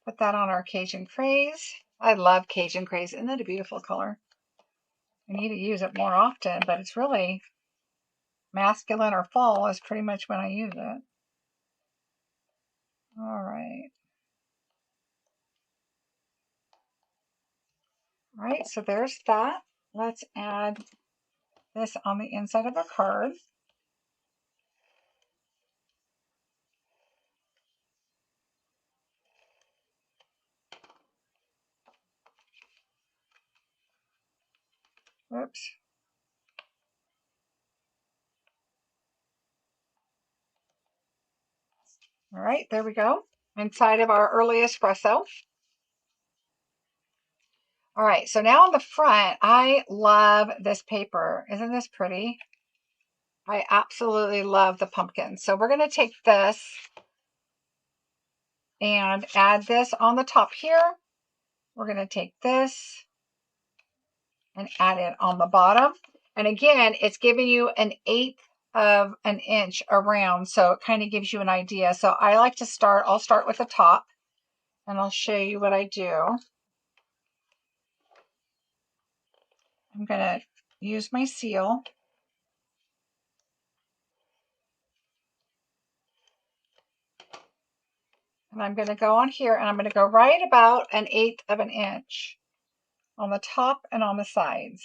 put that on our Cajun Craze. I love Cajun Craze. Isn't that a beautiful color? I need to use it more often, but it's really masculine or fall is pretty much when I use it. All right. All right, so there's that. Let's add this on the inside of a card. Whoops. All right, there we go. Inside of our early espresso. All right, so now on the front, I love this paper. Isn't this pretty? I absolutely love the pumpkin. So we're going to take this and add this on the top here. We're going to take this and add it on the bottom. And again, it's giving you an 1/8 of an inch around, so it kind of gives you an idea. So I like to start, I'll start with the top and I'll show you what I do. I'm going to use my seal. And I'm going to go on here and I'm going to go right about an 1/8 of an inch on the top and on the sides.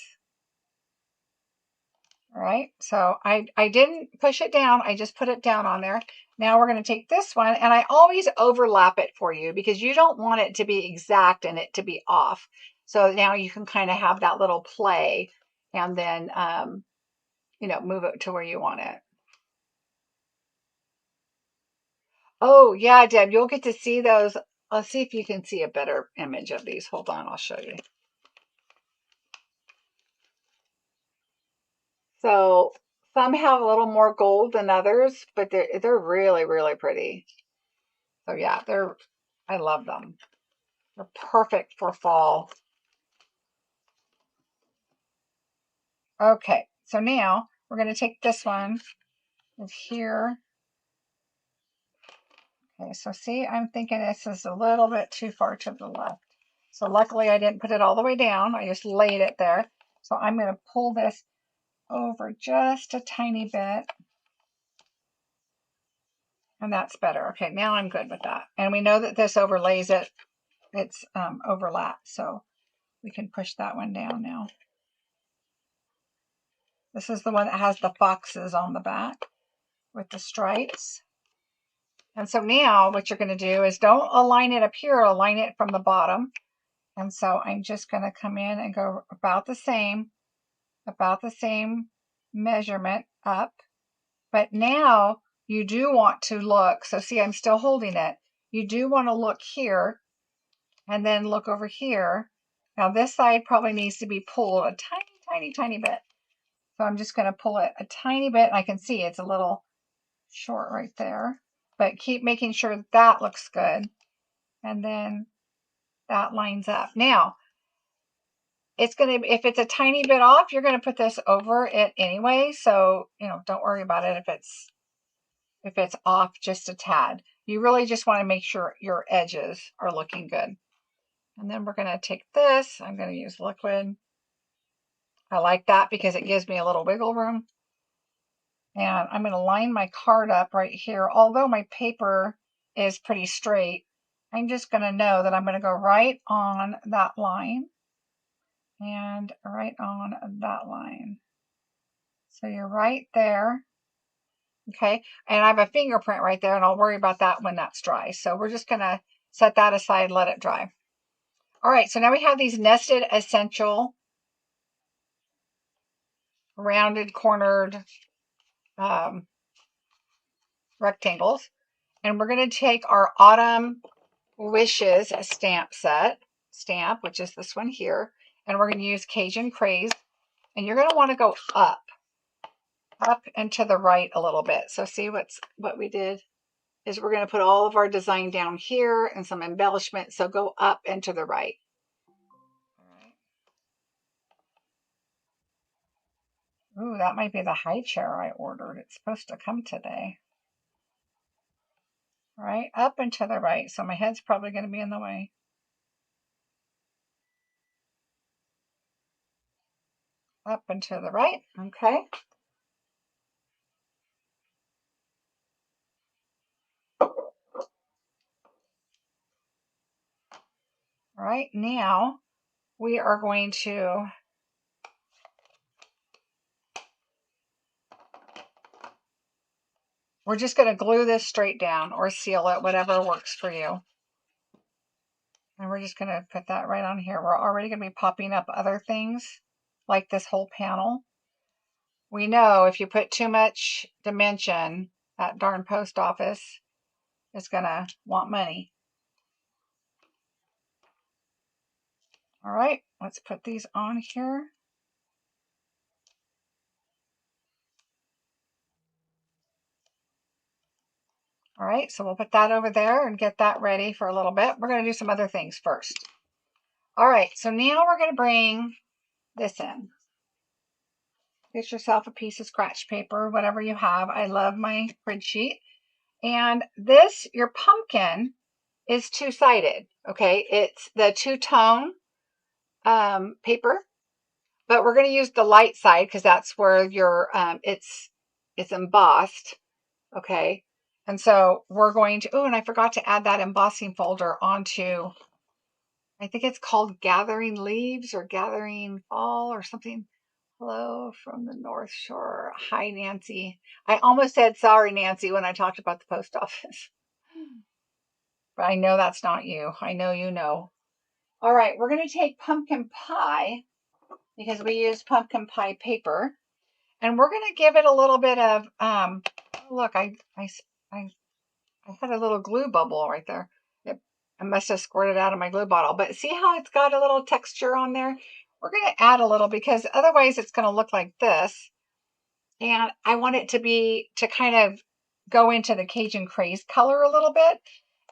All right, so I didn't push it down. I just put it down on there. Now we're going to take this one, and I always overlap it for you because you don't want it to be exact and it to be off. So now you can kind of have that little play and then, you know, move it to where you want it. Oh, yeah, Deb, you'll get to see those. Let's see if you can see a better image of these. Hold on, I'll show you. So some have a little more gold than others, but they're really, really pretty. So yeah, I love them. They're perfect for fall. Okay, so now we're going to take this one here. Okay, so see, I'm thinking this is a little bit too far to the left. So luckily I didn't put it all the way down. I just laid it there. So I'm going to pull this over just a tiny bit. And that's better. Okay, now I'm good with that. And we know that this overlays it. It's overlapped, so we can push that one down now. This is the one that has the foxes on the back with the stripes. And so now what you're going to do is don't align it up here, align it from the bottom. And so I'm just going to come in and go about the same measurement up. But now you do want to look, so see, I'm still holding it. You do want to look here and then look over here. Now this side probably needs to be pulled a tiny bit. So I'm just going to pull it a tiny bit. I can see it's a little short right there, but keep making sure that looks good. And then that lines up. Now, it's going to, if it's a tiny bit off, you're going to put this over it anyway. So, you know, don't worry about it if it's off just a tad. You really just want to make sure your edges are looking good. And then we're going to take this. I'm going to use liquid. I like that because it gives me a little wiggle room. And I'm going to line my card up right here. Although my paper is pretty straight, I'm just going to know that I'm going to go right on that line and right on that line. So you're right there. Okay. And I have a fingerprint right there, and I'll worry about that when that's dry. So we're just going to set that aside, let it dry. All right. So now we have these nested essential rounded cornered rectangles. And we're going to take our Autumn Wishes stamp, which is this one here. And we're going to use Cajun Craze. And you're going to want to go up and to the right a little bit. So see what we did? is we're going to put all of our design down here and some embellishment. So go up and to the right. Ooh, that might be the high chair I ordered. It's supposed to come today. All right, up and to the right. So my head's probably going to be in the way. Up and to the right. Okay. All right, now we are going to we're just going to glue this straight down or seal it, whatever works for you. And we're just going to put that right on here. We're already going to be popping up other things like this whole panel. We know if you put too much dimension, that darn post office is going to want money. All right, let's put these on here. All right, so we'll put that over there and get that ready for a little bit. We're going to do some other things first. All right, so now we're going to bring this in. Get yourself a piece of scratch paper, whatever you have. I love my grid sheet. And this, your pumpkin, is two-sided, okay? It's the two-tone paper, but we're going to use the light side because that's where your it's embossed, okay? And so we're going to, oh, and I forgot to add that embossing folder onto, I think it's called Gathering Leaves or Gathering Fall or something. Hello from the North Shore. Hi, Nancy. I almost said sorry, Nancy, when I talked about the post office. But I know that's not you. I know you know. All right, we're going to take pumpkin pie because we use pumpkin pie paper. And we're going to give it a little bit of, oh, look, I had a little glue bubble right there. I must have squirted out of my glue bottle. But see how it's got a little texture on there? We're going to add a little because otherwise it's going to look like this. And I want it to kind of go into the Cajun Craze color a little bit.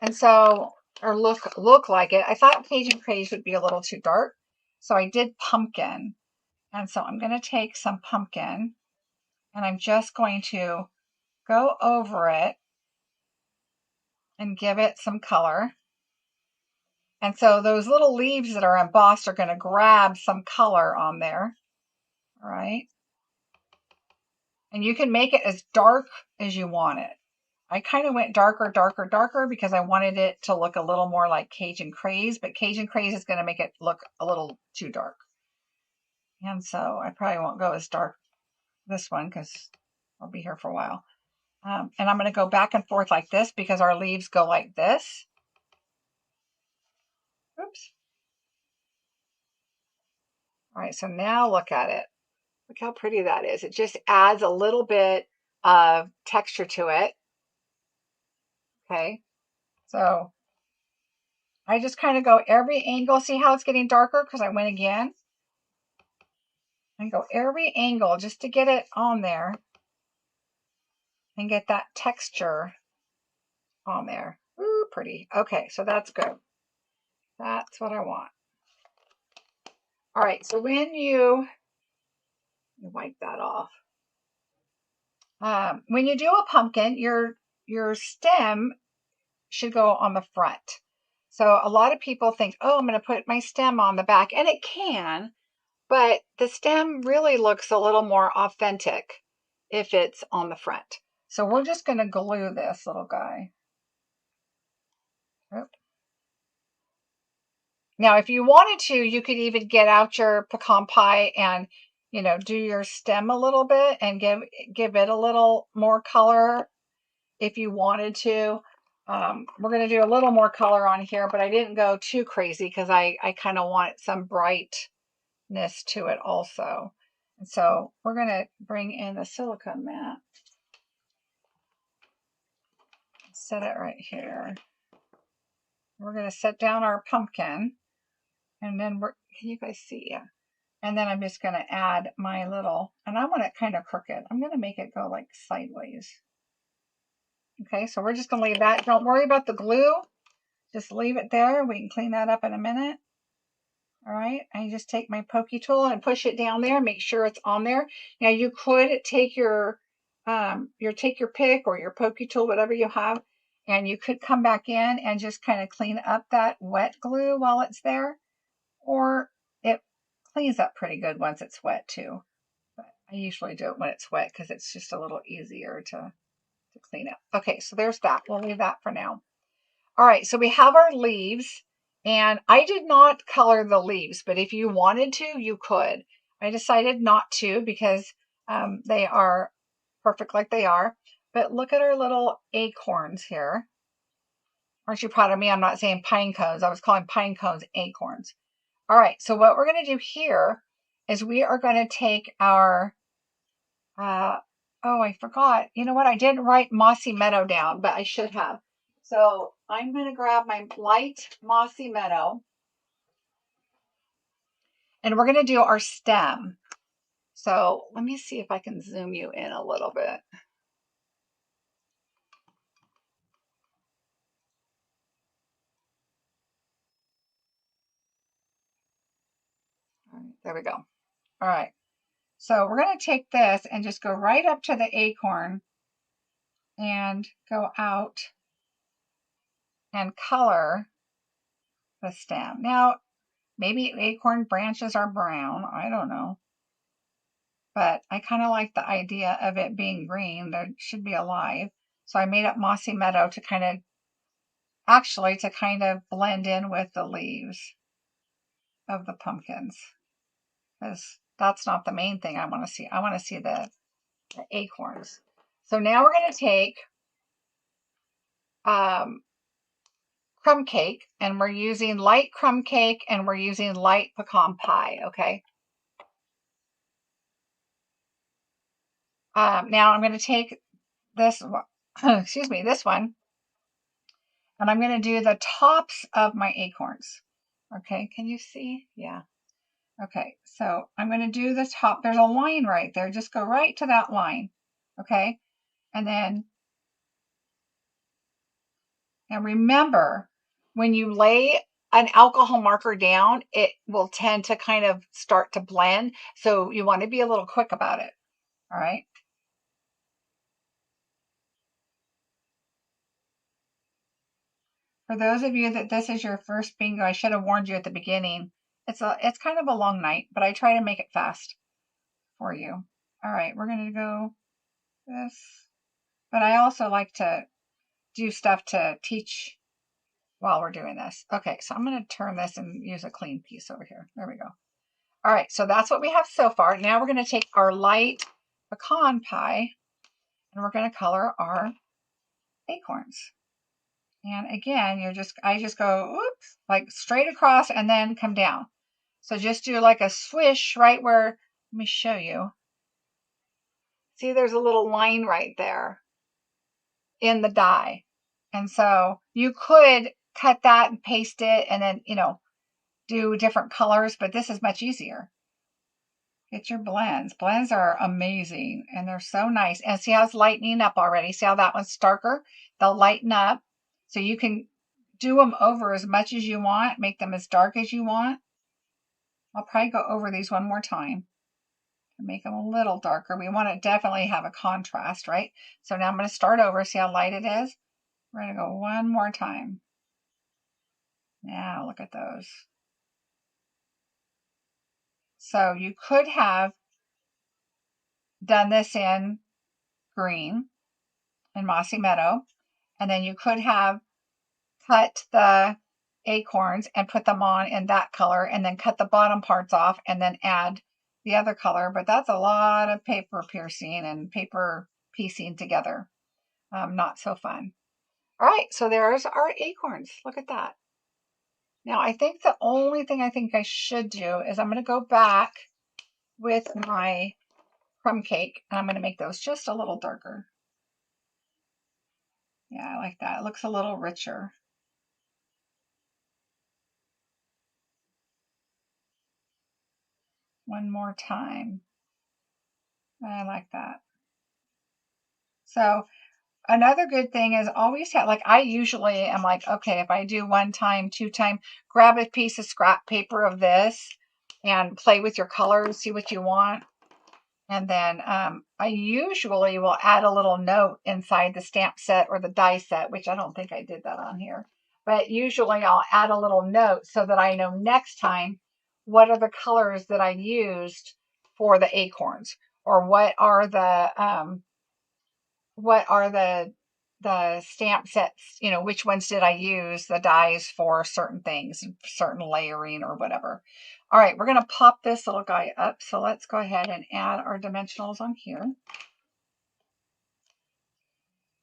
And so, or look like it. I thought Cajun Craze would be a little too dark. So I did pumpkin. And so I'm going to take some pumpkin and I'm just going to go over it and give it some color. And so those little leaves that are embossed are going to grab some color on there. All right. And you can make it as dark as you want it. I kind of went darker because I wanted it to look a little more like Cajun Craze, but Cajun Craze is going to make it look a little too dark. And so I probably won't go as dark this one because I'll be here for a while. And I'm going to go back and forth like this because our leaves go like this. Oops. All right, so now look at it. Look how pretty that is. It just adds a little bit of texture to it. Okay, so I just kind of go every angle. See how it's getting darker because I went again? And go every angle just to get it on there and get that texture on there. Ooh, pretty. Okay, so that's good. That's what I want. All right, so when you wipe that off. When you do a pumpkin, your stem should go on the front. So a lot of people think, oh, I'm going to put my stem on the back, and it can, but the stem really looks a little more authentic if it's on the front. So we're just going to glue this little guy. Oop. Now, if you wanted to, you could even get out your pecan pie and, do your stem a little bit and give it a little more color if you wanted to. We're going to do a little more color on here, but I didn't go too crazy because I kind of want some brightness to it also. And so we're going to bring in the silicone mat. Set it right here. We're going to set down our pumpkin. And then can you guys see? Yeah. And then I'm just going to add my little, and I want it kind of crooked. I'm going to make it go like sideways. Okay, so we're just going to leave that. Don't worry about the glue. Just leave it there. We can clean that up in a minute. All right, I just take my pokey tool and push it down there. Make sure it's on there. Now you could take your pick or your pokey tool, whatever you have, and you could come back in and just kind of clean up that wet glue while it's there, or it cleans up pretty good once it's wet too. But I usually do it when it's wet because it's just a little easier to clean up. Okay, so there's that. We'll leave that for now. All right, so we have our leaves, and I did not color the leaves, but if you wanted to, you could. I decided not to because they are perfect like they are. But look at our little acorns here. Aren't you proud of me? I'm not saying pine cones. I was calling pine cones acorns. All right, so what we're going to do here is we are going to take our, oh, I forgot. You know what? I didn't write Mossy Meadow down, but I should have. So I'm going to grab my light Mossy Meadow, and we're going to do our stem. So let me see if I can zoom you in a little bit. All right, there we go. All right. So we're going to take this and just go right up to the acorn and go out and color the stem. Now, maybe acorn branches are brown. I don't know. But I kind of like the idea of it being green. There should be alive. So I made up Mossy Meadow to kind of blend in with the leaves of the pumpkins. Because that's not the main thing I want to see. I want to see the acorns. So now we're going to take crumb cake, and we're using light crumb cake, and we're using light pecan pie, okay? Now I'm going to take this, excuse me, this one, and I'm going to do the tops of my acorns. Okay, can you see? Yeah. Okay, so I'm going to do the top. There's a line right there. Just go right to that line. Okay, and then, and remember, when you lay an alcohol marker down, it will tend to kind of start to blend. So you want to be a little quick about it. All right. For those of you that this is your first bingo, I should have warned you at the beginning. It's kind of a long night, but I try to make it fast for you. All right, we're going to go this. But I also like to do stuff to teach while we're doing this. Okay, so I'm going to turn this and use a clean piece over here. There we go. All right, so that's what we have so far. Now we're going to take our light pecan pie and we're going to color our acorns. And again, I just go, oops, like straight across and then come down. So just do like a swish right where, let me show you. See, there's a little line right there in the die. And so you could cut that and paste it and then, do different colors, but this is much easier. Get your blends. Blends are amazing and they're so nice. And see how it's lightening up already? See how that one's darker? They'll lighten up. So you can do them over as much as you want, make them as dark as you want. I'll probably go over these one more time to make them a little darker. We want to definitely have a contrast, right? So now I'm going to start over. See how light it is? We're going to go one more time. Now look at those. So you could have done this in green and Mossy Meadow, and then you could have cut the acorns and put them on in that color and then cut the bottom parts off and then add the other color, but that's a lot of paper piercing and paper piecing together. Not so fun. All right, so there's our acorns. Look at that. Now I think the only thing I think I should do is I'm going to go back with my crumb cake and I'm going to make those just a little darker. Yeah, I like that. It looks a little richer. One more time. I like that. So another good thing is always have, like, I usually am like, okay, if I do 1 time, 2 time, grab a piece of scrap paper of this and play with your colors, see what you want. And then I usually will add a little note inside the stamp set or the die set, which I don't think I did that on here. But usually I'll add a little note so that I know next time what are the colors that I used for the acorns, or what are the stamp sets, you know, which ones did I use the dies for certain things, certain layering or whatever. All right, we're going to pop this little guy up. So let's go ahead and add our dimensionals on here.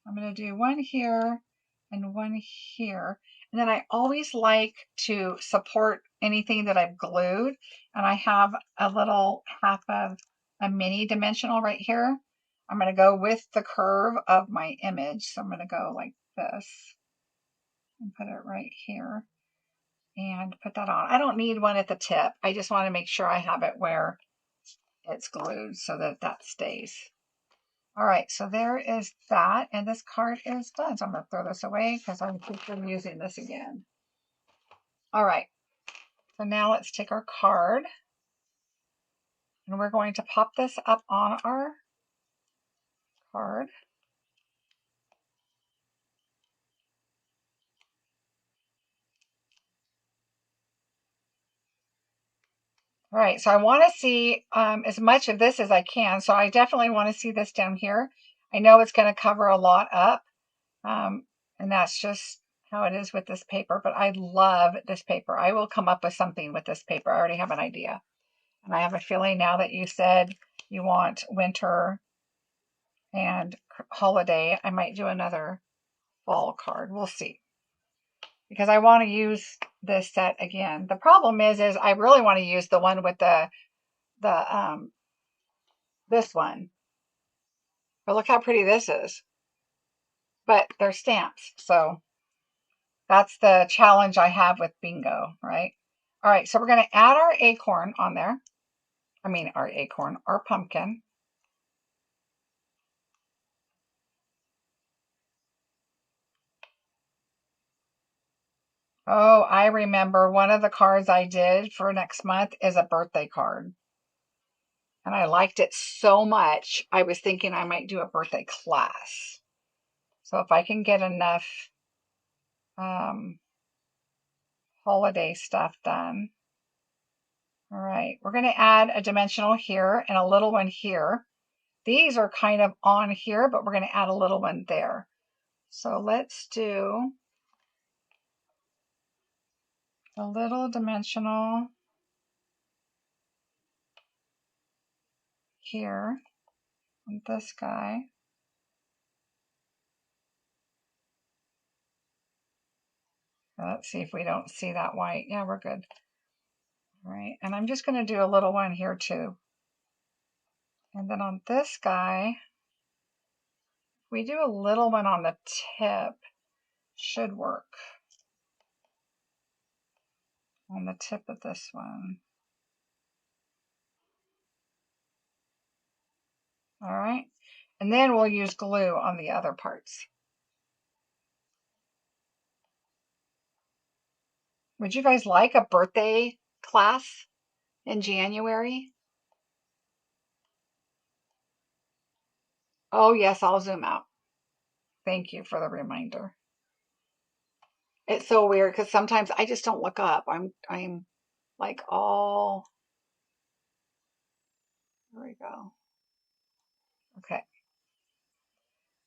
I'm going to do one here and one here. And then I always like to support anything that I've glued. And I have a little half of a mini dimensional right here. I'm going to go with the curve of my image. So I'm going to go like this and put it right here and put that on. I don't need one at the tip. I just want to make sure I have it where it's glued so that that stays. All right, so there is that, and this card is done. So I'm going to throw this away because I'm using this again. All right, so now let's take our card, and we're going to pop this up on our card. All right, so I want to see as much of this as I can. So I definitely want to see this down here. I know it's going to cover a lot up, and that's just how it is with this paper, but I love this paper. I will come up with something with this paper. I already have an idea. And I have a feeling now that you said you want winter and holiday, I might do another fall card. We'll see. Because I want to use this set again. The problem is I really want to use the one with this one. But look how pretty this is. But they're stamps, so that's the challenge I have with bingo, right? All right, so we're going to add our acorn on there. I mean, our pumpkin. Oh, I remember one of the cards I did for next month is a birthday card. And I liked it so much, I was thinking I might do a birthday class. So if I can get enough holiday stuff done. All right, we're going to add a dimensional here and a little one here. These are kind of on here, but we're going to add a little one there. So let's do a little dimensional here on this guy. Let's see if we don't see that white. Yeah, we're good. All right, and I'm just going to do a little one here too. And then on this guy, we do a little one on the tip, should work. On the tip of this one. All right, and then we'll use glue on the other parts. Would you guys like a birthday class in January? Oh yes, I'll zoom out. Thank you for the reminder. It's so weird because sometimes I just don't look up. I'm like all, there we go. Okay.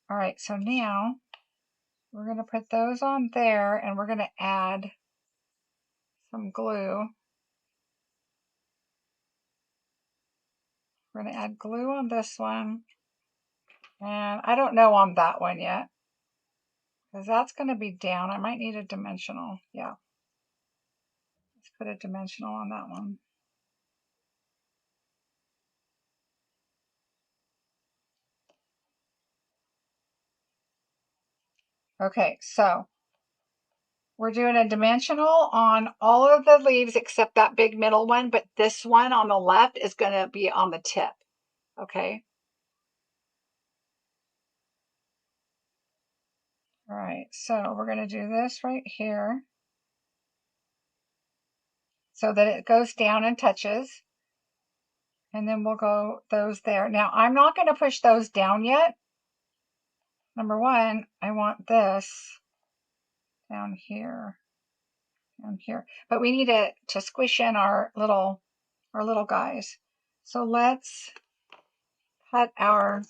All right, so now we're going to put those on there and we're going to add some glue. We're going to add glue on this one. And I don't know on that one yet, because that's going to be down. I might need a dimensional. Yeah. Let's put a dimensional on that one. Okay, so we're doing a dimensional on all of the leaves except that big middle one, but this one on the left is going to be on the tip. Okay. All right, so we're going to do this right here so that it goes down and touches. And then we'll go those there. Now, I'm not going to push those down yet. Number one, I want this down here, but we need it to squish in our little guys. So let's cut our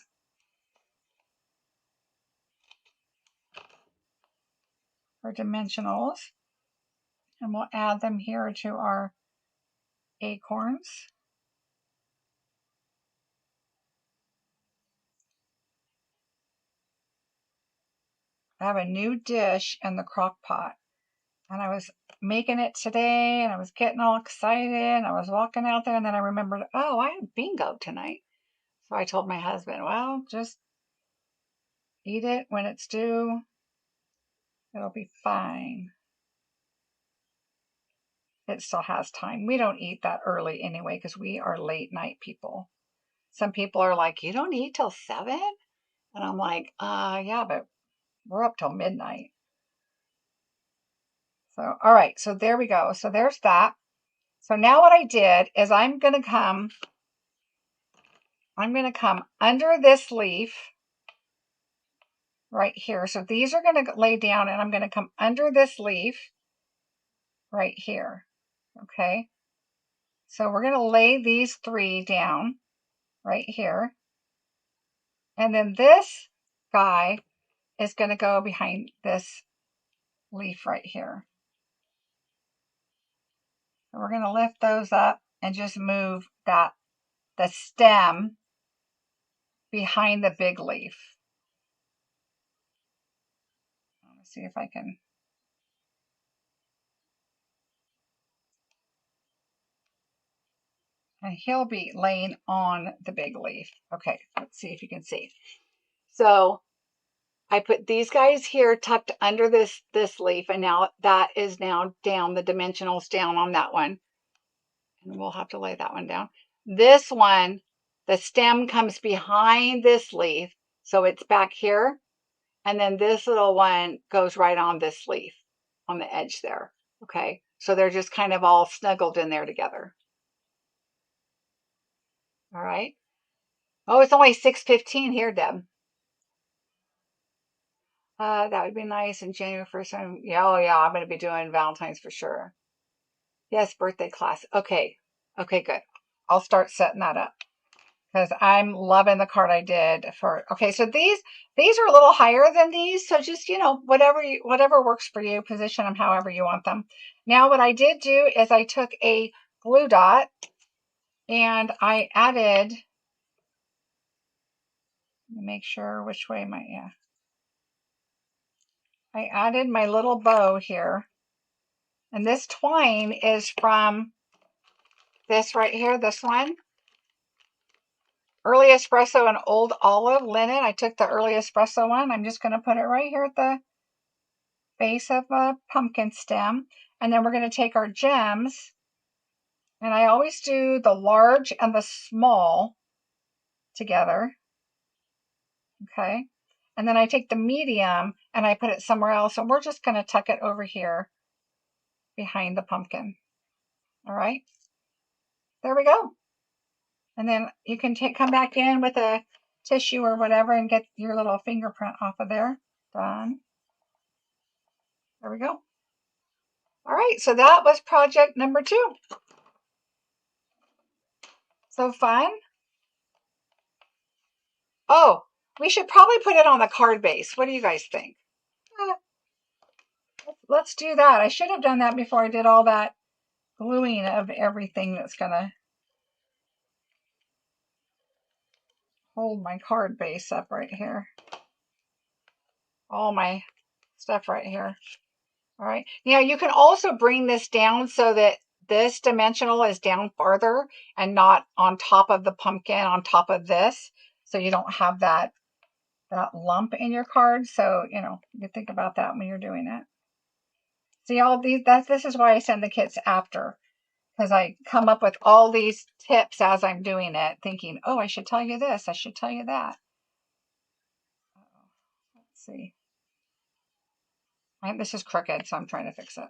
dimensionals, and we'll add them here to our acorns. I have a new dish in the crock pot, and I was making it today, and I was getting all excited, and I was walking out there, and then I remembered, oh, I have bingo tonight. So I told my husband, well, just eat it when it's due. It'll be fine. It still has time. We don't eat that early anyway because we are late night people. Some people are like, you don't eat till 7? And I'm like, yeah, but we're up till midnight. So, all right, so there we go. So there's that. So now what I did is I'm going to come under this leaf right here. So these are going to lay down, and I'm going to come under this leaf right here. Okay. So we're going to lay these 3 down right here. And then this guy is going to go behind this leaf right here. So we're going to lift those up and just move the stem behind the big leaf. Let's see if I can. And he'll be laying on the big leaf. Okay, let's see if you can see. So I put these guys here tucked under this leaf, and now that is now down, the dimensionals down on that one. And we'll have to lay that one down. This one, the stem comes behind this leaf, so it's back here. And then this little one goes right on this leaf on the edge there. Okay, so they're just kind of all snuggled in there together. All right. Oh, it's only 6:15 here, Deb. That would be nice. In January 1st, oh yeah, I'm going to be doing Valentine's for sure. Yes, birthday class. Okay, good. I'll start setting that up because I'm loving the card I did for. Okay, so these are a little higher than these, so just whatever works for you, position them however you want them. Now, what I did do is I took a glue dot and I added. Make sure which way I added my little bow here. And this twine is from this right here, this one. Early Espresso and Old Olive Linen. I took the Early Espresso one. I'm just going to put it right here at the base of a pumpkin stem. And then we're going to take our gems. And I always do the large and the small together. Okay. And then I take the medium and I put it somewhere else. And we're just going to tuck it over here behind the pumpkin. All right. There we go. And then you can come back in with a tissue or whatever and get your little fingerprint off of there. Done. There we go. All right, so that was project number 2. So fun. Oh, we should probably put it on the card base. What do you guys think? Let's do that. I should have done that before I did all that gluing of everything that's going to hold my card base up right here. All my stuff right here. All right. Now you can also bring this down so that this dimensional is down farther and not on top of the pumpkin, on top of this. So you don't have that lump in your card. So, you think about that when you're doing it. See, all these, this is why I send the kits after, because I come up with all these tips as I'm doing it, thinking, oh, I should tell you this, I should tell you that. Let's see. This is crooked, so I'm trying to fix it.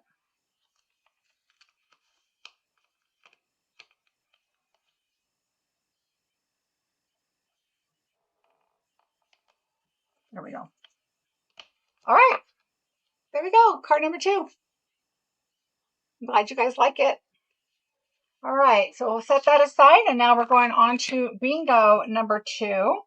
There we go. All right. There we go. Card number 2. I'm glad you guys like it. All right. So we'll set that aside. And now we're going on to bingo number 2.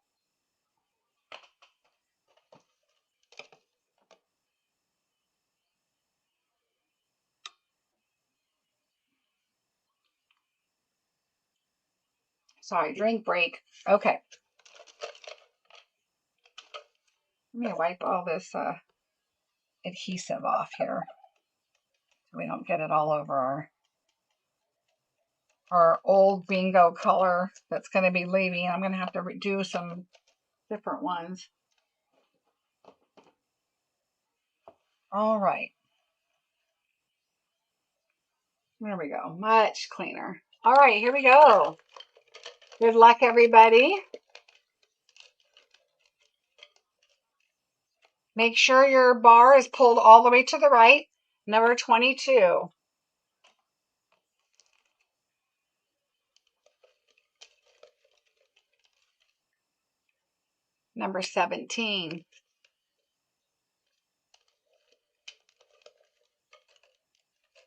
Sorry, drink break. Okay. Let me wipe all this adhesive off here so we don't get it all over our old bingo color that's going to be leaving. I'm going to have to do some different ones. All right. There we go. Much cleaner. All right, here we go. Good luck, everybody. Make sure your bar is pulled all the way to the right. Number 22. Number 17.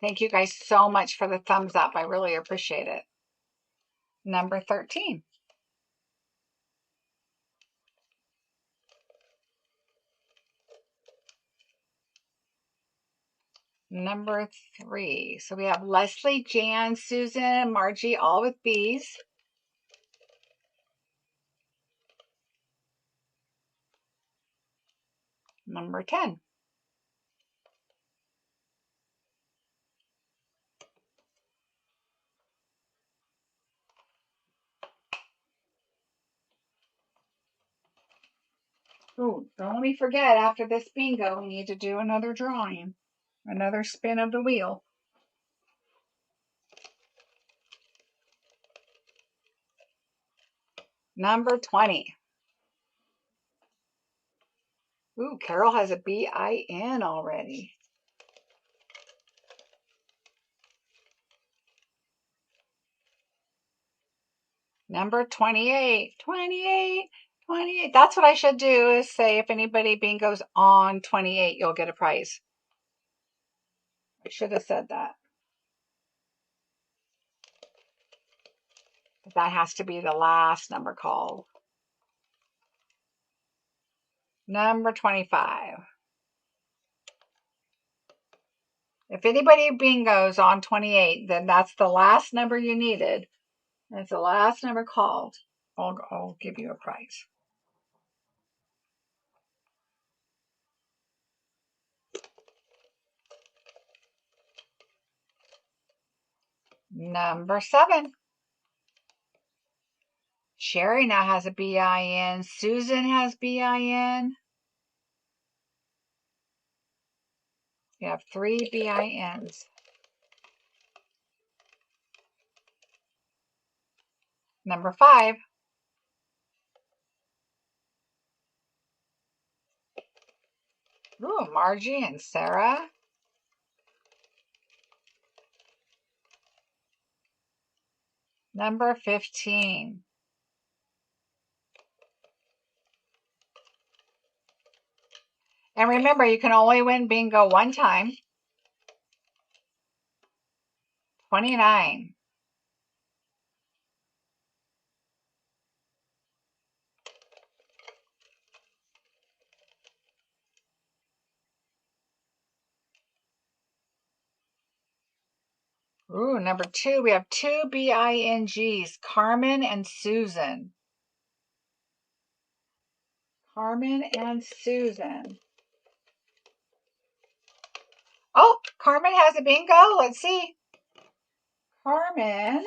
Thank you guys so much for the thumbs up. I really appreciate it. Number 13. Number 3. So we have Leslie, Jan, Susan, and Margie, all with B's. Number 10. Oh, don't let me forget, after this bingo, we need to do another drawing. Another spin of the wheel. Number 20. Ooh, Carol has a B-I-N already. Number 28. 28. 28. That's what I should do, is say if anybody bingo's on 28, you'll get a prize. I should have said that. That has to be the last number called. Number 25. If anybody bingo's on 28, then that's the last number you needed. That's the last number called. I'll give you a prize. Number 7. Sherry now has a B-I-N. Susan has B-I-N. You have 3 B-I-Ns. Number 5. Ooh, Margie and Sarah. Number 15. And remember, you can only win bingo one time. 29. Ooh, number 2. We have 2 B-I-N-Gs, Carmen and Susan. Carmen and Susan. Oh, Carmen has a bingo. Let's see. Carmen.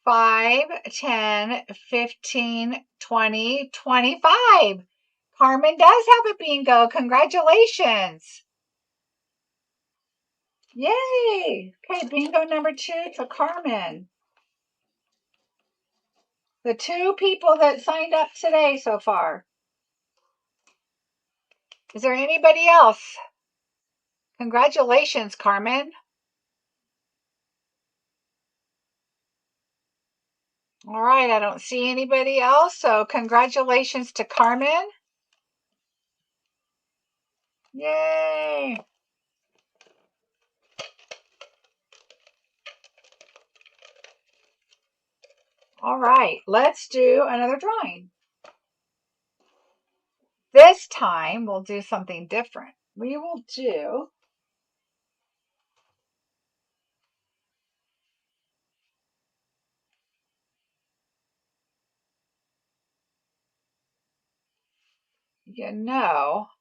5, 10, 15, 20, 25. Carmen does have a bingo. Congratulations. Yay. Okay, bingo number 2 to Carmen. The 2 people that signed up today so far. Is there anybody else? Congratulations, Carmen. All right, I don't see anybody else, so congratulations to Carmen. Yay! All right, let's do another drawing. This time we'll do something different. We will do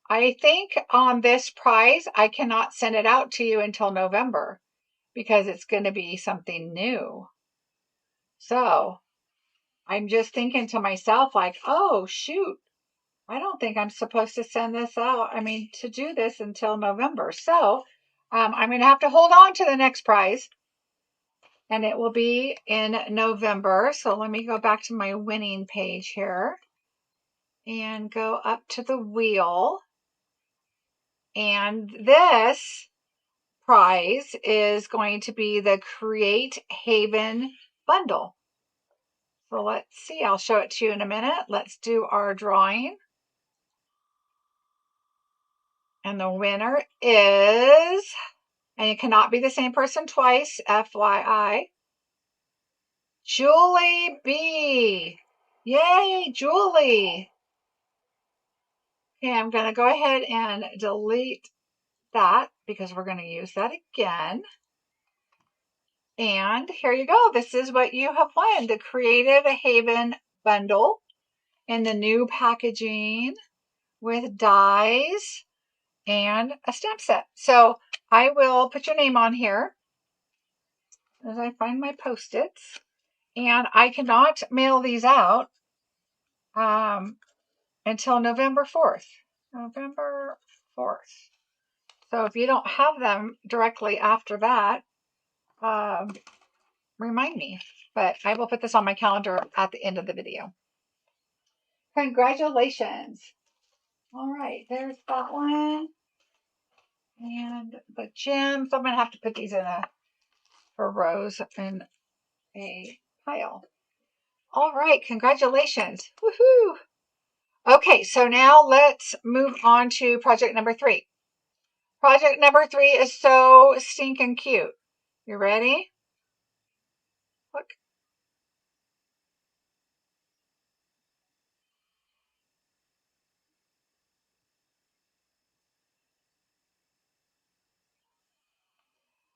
I think on this prize, I cannot send it out to you until November because it's going to be something new. So I'm just thinking to myself, like, oh, shoot, I don't think I'm supposed to send this out. I mean, to do this until November. So I'm going to have to hold on to the next prize, and it will be in November. So let me go back to my winning page here and go up to the wheel. And this prize is going to be the Create Haven bundle. So let's see, I'll show it to you in a minute. Let's do our drawing. And the winner is, and it cannot be the same person twice, FYI, Julie B. Yay, Julie. Okay, I'm going to go ahead and delete that because we're going to use that again. And here you go. This is what you have won, the Creative Haven bundle in the new packaging with dies and a stamp set. So I will put your name on here as I find my Post-its. And I cannot mail these out until November 4th. November 4th. So if you don't have them directly after that, remind me. But I will put this on my calendar at the end of the video. Congratulations. All right, there's that one. And the gems, I'm going to have to put these in for rows in a pile. All right, congratulations. Woohoo! Okay, so now let's move on to project number 3. Project number 3 is so stinking cute. You ready? Look.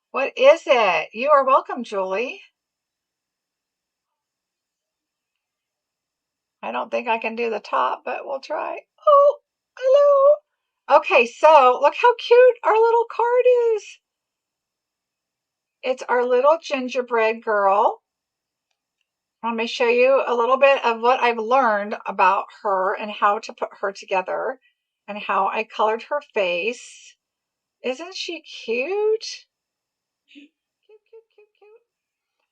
What is it? You are welcome, Julie. I don't think I can do the top, but we'll try. Oh, hello. Okay, so look how cute our little card is. It's our little gingerbread girl. Let me show you a little bit of what I've learned about her and how to put her together and how I colored her face. Isn't she cute? Cute, cute, cute, cute.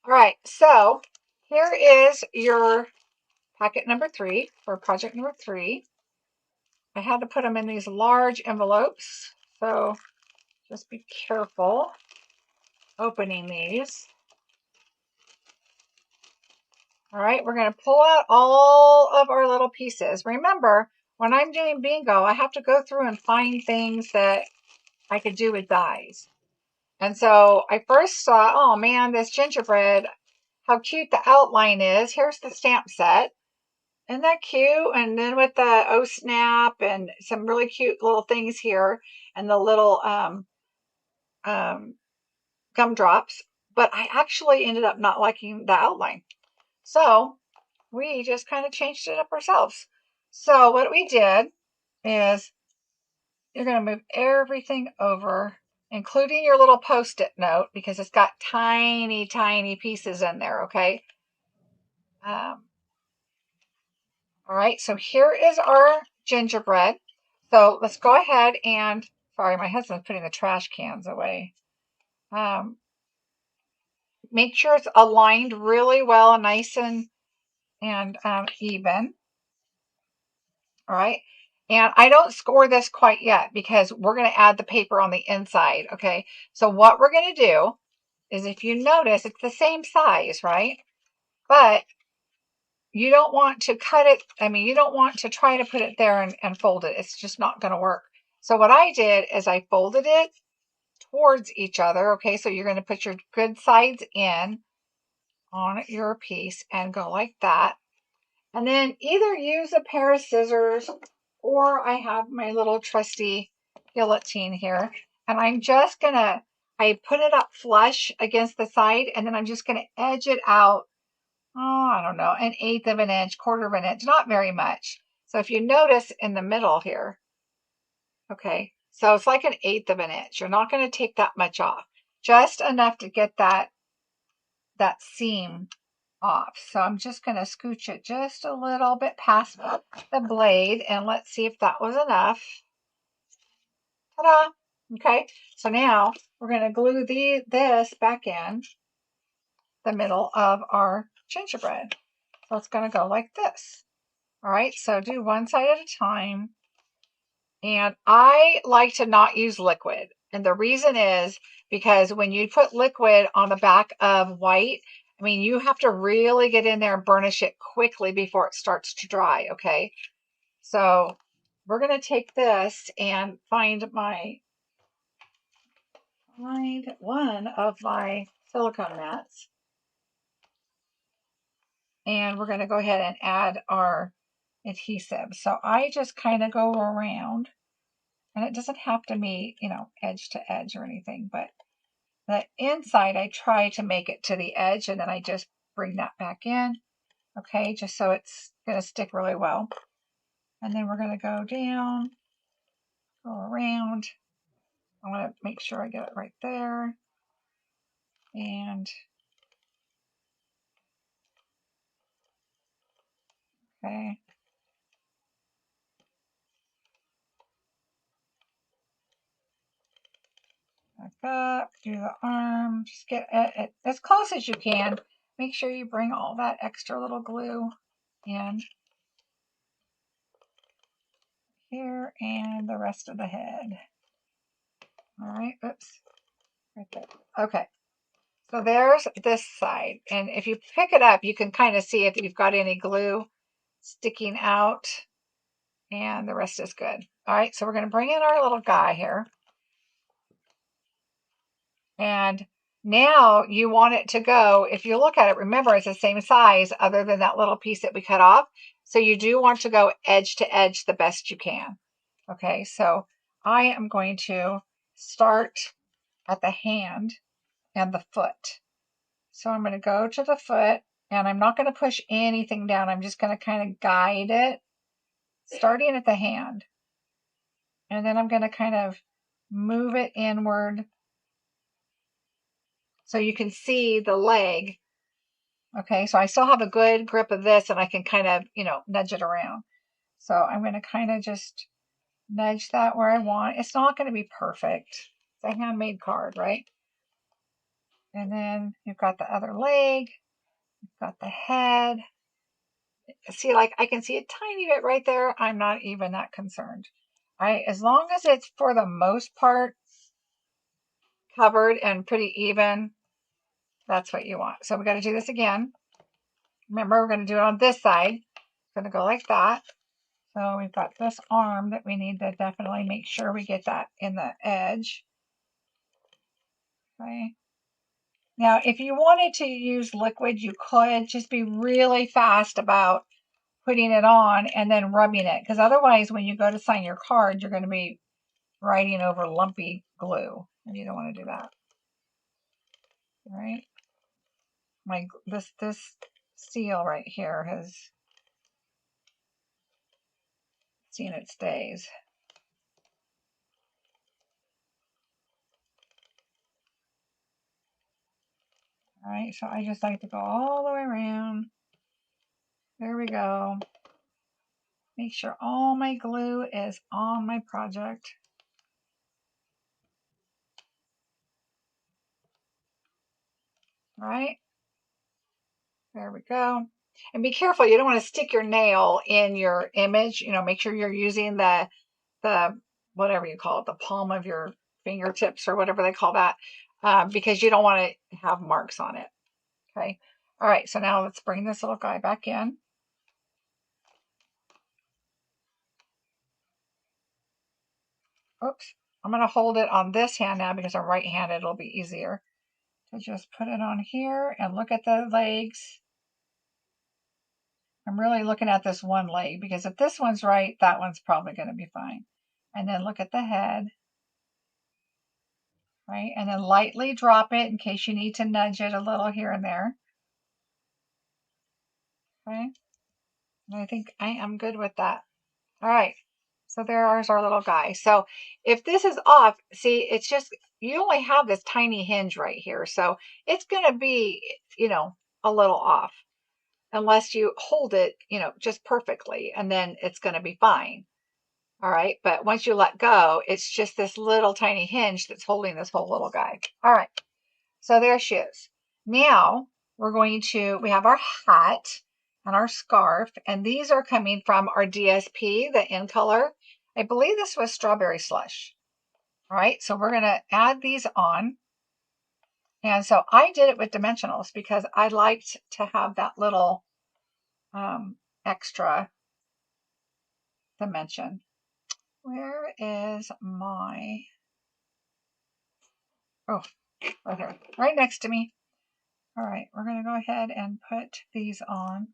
All right, so here is your packet number 3 for project number 3. I had to put them in these large envelopes, so just be careful opening these. All right, we're going to pull out all of our little pieces. Remember, when I'm doing bingo, I have to go through and find things that I could do with dies. And so I first saw, oh man, this gingerbread, how cute the outline is. Here's the stamp set. Isn't that cute? And then with the oh snap and some really cute little things here and the little gumdrops. But I actually ended up not liking the outline. So we just kind of changed it up ourselves. So what we did is you're going to move everything over, including your little Post-it note, because it's got tiny, tiny pieces in there, okay? All right, so here is our gingerbread. So let's go ahead and, sorry, my husband's putting the trash cans away. Make sure it's aligned really well, nice and even. All right. And I don't score this quite yet because we're going to add the paper on the inside. Okay. So what we're going to do is, if you notice, it's the same size, right? But you don't want to cut it. I mean, you don't want to try to put it there and fold it. It's just not going to work. So what I did is I folded it towards each other. Okay. So you're going to put your good sides in on your piece and go like that. And then either use a pair of scissors, or I have my little trusty guillotine here. And I'm just going to, I put it up flush against the side, and then I'm just going to edge it out. Oh, I don't know, 1/8 of an inch, 1/4 of an inch, not very much. So if you notice in the middle here, okay, so it's like 1/8 of an inch. You're not going to take that much off, just enough to get that seam off. So I'm just going to scooch it just a little bit past the blade, and let's see if that was enough. Ta-da! Okay, so now we're going to glue this back in the middle of our gingerbread. So it's going to go like this. All right, so do one side at a time. And I like to not use liquid. And the reason is because when you put liquid on the back of white, I mean, you have to really get in there and burnish it quickly before it starts to dry, okay? So we're going to take this and find one of my silicone mats. And we're going to go ahead and add our adhesive. So I just kind of go around, and it doesn't have to be, edge to edge or anything, but the inside, I try to make it to the edge, and then I just bring that back in, okay, just so it's going to stick really well. And then we're going to go down, go around. I want to make sure I get it right there. And, okay. Back up, do the arm, just get it as close as you can. Make sure you bring all that extra little glue in here and the rest of the head. All right, oops, right there. Okay, so there's this side. And if you pick it up, you can kind of see if you've got any glue sticking out, and the rest is good. All right, so we're going to bring in our little guy here. And now you want it to go, if you look at it, remember it's the same size other than that little piece that we cut off. So you do want to go edge to edge the best you can. Okay, so I am going to start at the hand and the foot. So I'm going to go to the foot, and I'm not going to push anything down. I'm just going to kind of guide it, starting at the hand. And then I'm going to kind of move it inward so you can see the leg. Okay, so I still have a good grip of this, and I can kind of, nudge it around. So I'm going to kind of just nudge that where I want. It's not going to be perfect. It's a handmade card, right? And then you've got the other leg, you've got the head. See, like I can see a tiny bit right there. I'm not even that concerned. As long as it's for the most part covered and pretty even, that's what you want. So we got to do this again. Remember, we're going to do it on this side. It's going to go like that. So we've got this arm that we need to definitely make sure we get that in the edge. Okay. Now, if you wanted to use liquid, you could just be really fast about putting it on and then rubbing it. Because otherwise, when you go to sign your card, you're going to be writing over lumpy glue. And you don't want to do that. All right. This seal right here has seen its days. All right, so I just like to go all the way around. There we go. Make sure all my glue is on my project. All right, there we go. And be careful, you don't want to stick your nail in your image. You know, make sure you're using the whatever you call it, the palm of your fingertips or whatever they call that, because you don't want to have marks on it. Okay. All right. So now let's bring this little guy back in. Oops. I'm going to hold it on this hand now because I'm right-handed. It'll be easier. So just put it on here and look at the legs. I'm really looking at this one leg because if this one's right, that one's probably going to be fine. And then look at the head. Right? And then lightly drop it in case you need to nudge it a little here and there. Okay. And I think I am good with that. All right. So there's our little guy. So if this is off, see, it's just, you only have this tiny hinge right here. So it's going to be, you know, a little off unless you hold it, you know, just perfectly, and then it's going to be fine. All right. But once you let go, it's just this little tiny hinge that's holding this whole little guy. All right. So there she is. Now we have our hat and our scarf, and these are coming from our DSP, the in color. I believe this was Strawberry Slush. All right, so we're going to add these on. And so I did it with dimensionals because I liked to have that little extra dimension. Where is my, oh, right here, right next to me. All right, we're going to go ahead and put these on.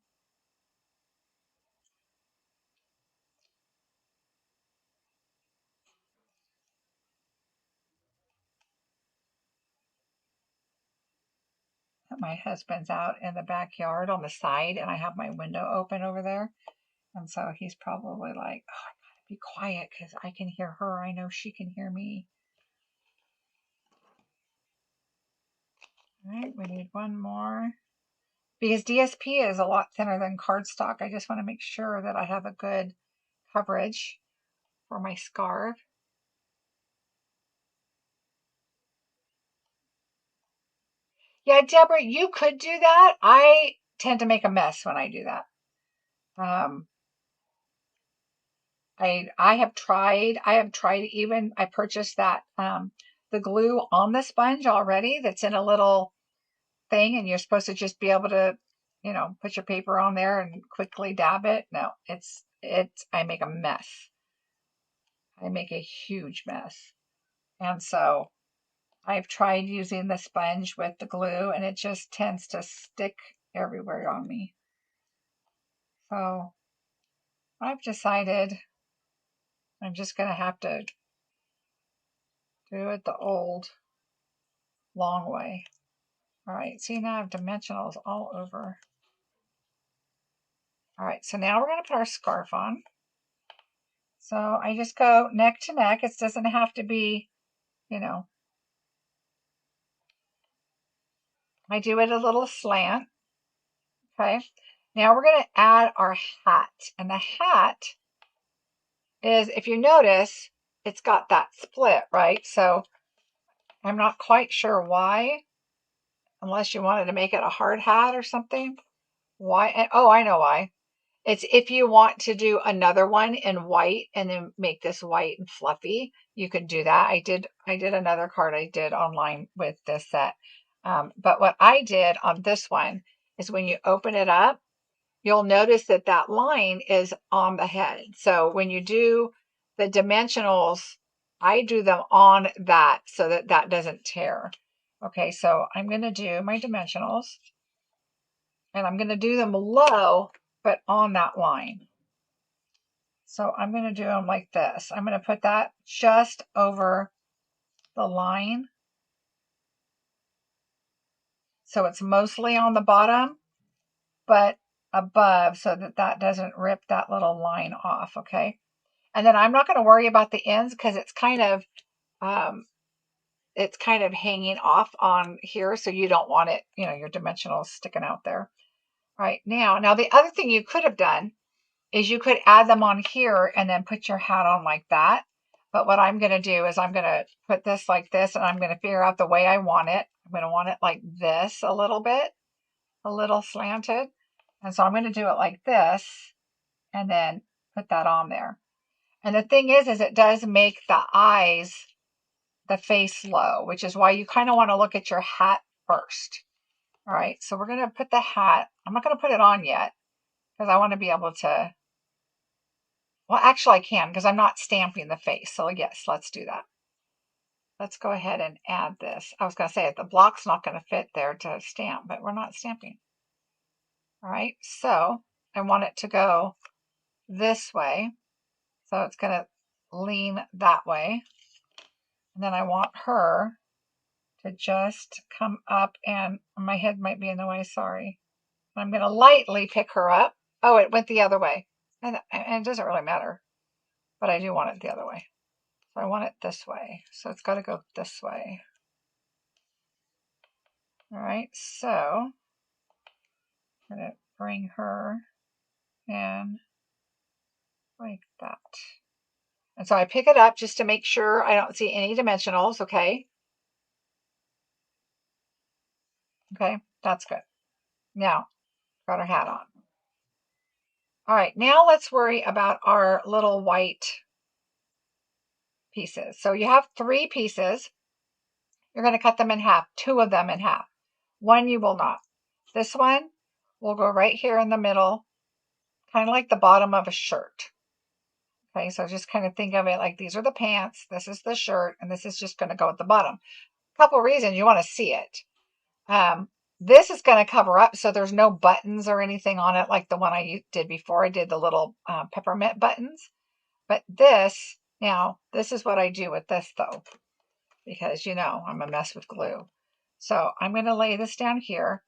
My husband's out in the backyard on the side, and I have my window open over there. And so he's probably like, oh, I gotta be quiet because I can hear her. I know she can hear me. All right, we need one more. Because DSP is a lot thinner than cardstock, I just want to make sure that I have a good coverage for my scarf. Yeah, Deborah, you could do that. I tend to make a mess when I do that. I have tried even, I purchased that, the glue on the sponge already that's in a little thing, and you're supposed to just be able to, you know, put your paper on there and quickly dab it. No, I make a mess. I make a huge mess. And so I've tried using the sponge with the glue, and it just tends to stick everywhere on me. So I've decided I'm just going to have to do it the old, long way. All right, see, now I have dimensionals all over. All right, so now we're going to put our scarf on. So I just go neck to neck. It doesn't have to be, you know, I do it a little slant. Okay, now we're going to add our hat. And the hat is, if you notice, it's got that split, right? So I'm not quite sure why, unless you wanted to make it a hard hat or something. Why? Oh, I know why. It's if you want to do another one in white and then make this white and fluffy, you can do that. I did another card I did online with this set. But what I did on this one is when you open it up, you'll notice that that line is on the head. So when you do the dimensionals, I do them on that so that that doesn't tear. Okay, so I'm going to do my dimensionals, and I'm going to do them low, but on that line. So I'm going to do them like this. I'm going to put that just over the line. So it's mostly on the bottom, but above, so that that doesn't rip that little line off, okay? And then I'm not going to worry about the ends because it's kind of hanging off on here, so you don't want it, you know, your dimensionals sticking out there. All right, now the other thing you could have done is you could add them on here and then put your hat on like that. But what I'm going to do is I'm going to put this like this, and I'm going to figure out the way I want it. I'm going to want it like this a little bit, a little slanted. And so I'm going to do it like this and then put that on there. And the thing is it does make the eyes, the face low, which is why you kind of want to look at your hat first. All right, so we're going to put the hat. I'm not going to put it on yet because I want to be able to, well, actually I can because I'm not stamping the face. So yes, let's do that. Let's go ahead and add this. I was going to say the block's not going to fit there to stamp, but we're not stamping. All right, so I want it to go this way. So it's going to lean that way. And then I want her to just come up, and my head might be in the way, sorry. I'm going to lightly pick her up. Oh, it went the other way. And it doesn't really matter, but I do want it the other way. So I want it this way. So it's got to go this way. All right, so I'm going to bring her in like that. And so I pick it up just to make sure I don't see any dimensionals, okay? Okay, that's good. Now, got our hat on. All right, now let's worry about our little white pieces. So you have 3 pieces. You're going to cut them in half, 2 of them in half. One you will not. This one will go right here in the middle, kind of like the bottom of a shirt. Okay, so just kind of think of it like these are the pants, this is the shirt, and this is just going to go at the bottom. A couple reasons you want to see it. This is going to cover up so there's no buttons or anything on it like the one I did before. I did the little peppermint buttons. But this, now, this is what I do with this though, because you know I'm a mess with glue. So I'm going to lay this down here,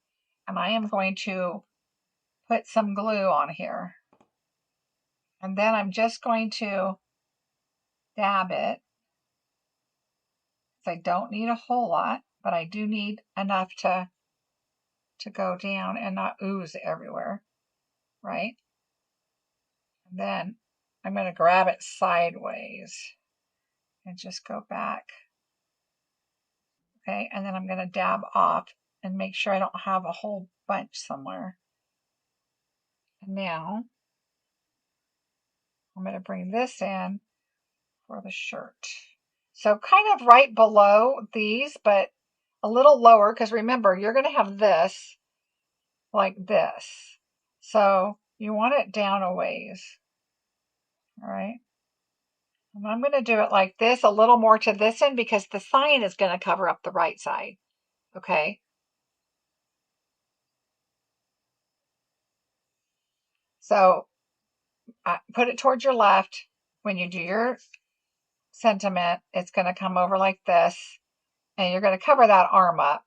and I am going to put some glue on here. And then I'm just going to dab it. I don't need a whole lot, but I do need enough to go down and not ooze everywhere, right? And then I'm going to grab it sideways and just go back. Okay, and then I'm going to dab off and make sure I don't have a whole bunch somewhere. And now I'm going to bring this in for the shirt. So kind of right below these, but a little lower, because remember, you're going to have this like this. So you want it down a ways. All right. And I'm going to do it like this, a little more to this end, because the sign is going to cover up the right side. Okay. So put it towards your left. When you do your sentiment, it's going to come over like this, and you're going to cover that arm up.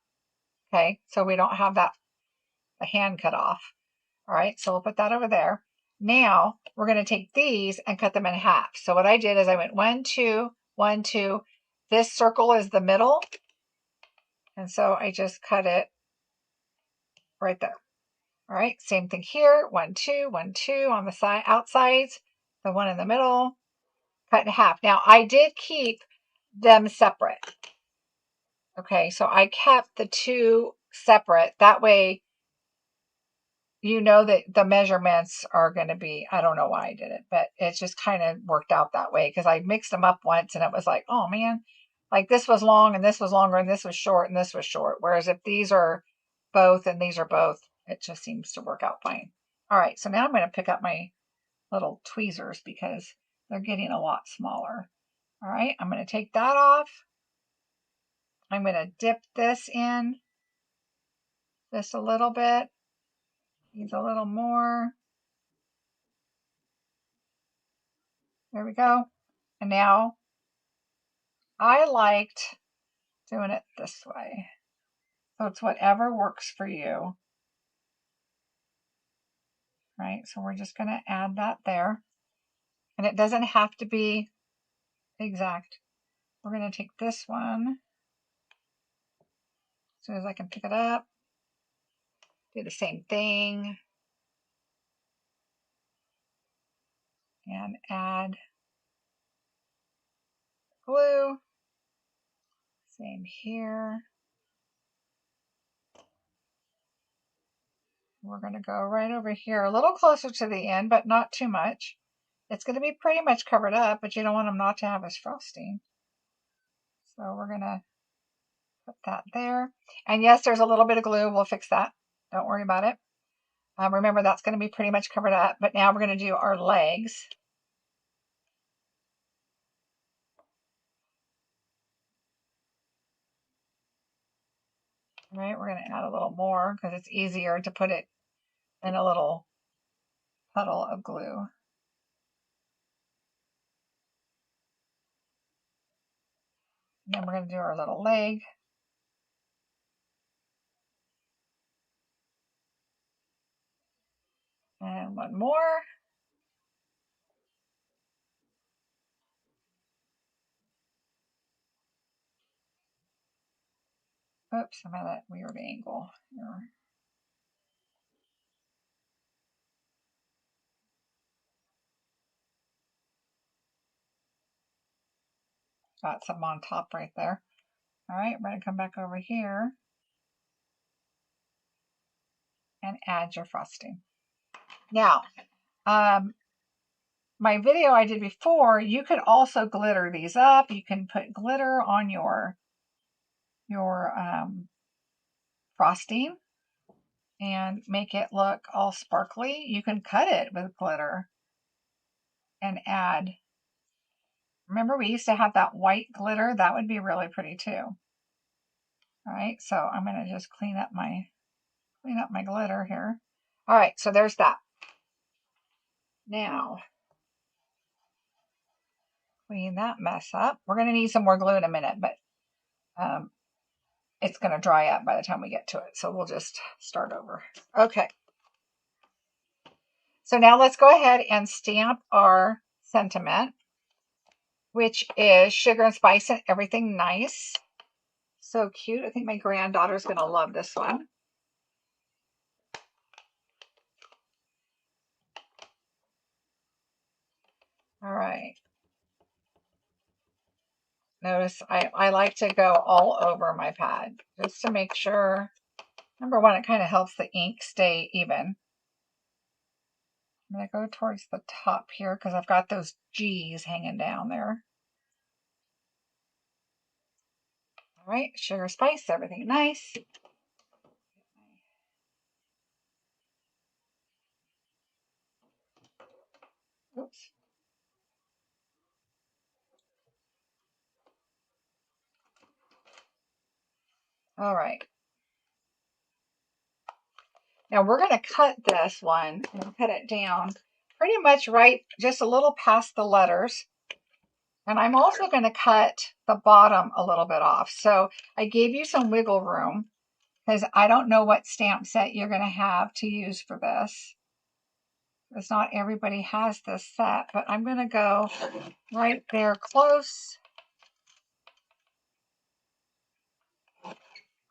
Okay. So we don't have the hand cut off. All right. So we'll put that over there. Now we're going to take these and cut them in half. So what I did is I went 1, 2, 1, 2. This circle is the middle. And so I just cut it right there. All right, same thing here. 1, 2, 1, 2 on the side outsides. The one in the middle, cut in half. Now I did keep them separate. Okay, so I kept the 2 separate. That way you know that the measurements are going to be, I don't know why I did it, but it just kind of worked out that way because I mixed them up once and it was like, oh man, like this was long and this was longer and this was short and this was short. Whereas if these are both and these are both, it just seems to work out fine. All right, so now I'm going to pick up my little tweezers because they're getting a lot smaller. All right, I'm going to take that off. I'm going to dip this in just a little bit. Needs a little more. There we go. And now I liked doing it this way. So it's whatever works for you. Right, so we're just going to add that there. And it doesn't have to be exact. We're going to take this one. As soon as I can pick it up. Do the same thing. And add glue. Same here. We're going to go right over here, a little closer to the end, but not too much. It's going to be pretty much covered up, but you don't want them not to have his frosting. So we're going to put that there. And yes, there's a little bit of glue. We'll fix that. Don't worry about it. Remember, that's going to be pretty much covered up. But now we're going to do our legs. All right, we're going to add a little more because it's easier to put it in a little puddle of glue. And then we're going to do our little leg. And one more. Oops, I'm at that weird angle here. Got some on top right there. All right, we're going to come back over here and add your frosting. Now, my video I did before, you could also glitter these up. You can put glitter on your frosting and make it look all sparkly. You can cut it with glitter and add. Remember, we used to have that white glitter. That would be really pretty too. All right, so I'm going to just clean up my glitter here. All right, so there's that. Now, clean that mess up. We're going to need some more glue in a minute, but it's going to dry up by the time we get to it. So we'll just start over. Okay. So now let's go ahead and stamp our sentiment, which is sugar and spice and everything nice. So cute. I think my granddaughter's going to love this one. All right. Notice I like to go all over my pad just to make sure. Number one, it kind of helps the ink stay even. I'm going to go towards the top here because I've got those G's hanging down there. All right, sugar, spice, everything nice. Oops. All right. Now we're going to cut this one and cut it down pretty much right, just a little past the letters. And I'm also going to cut the bottom a little bit off. So I gave you some wiggle room because I don't know what stamp set you're going to have to use for this. Because not everybody has this set, but I'm going to go right there close.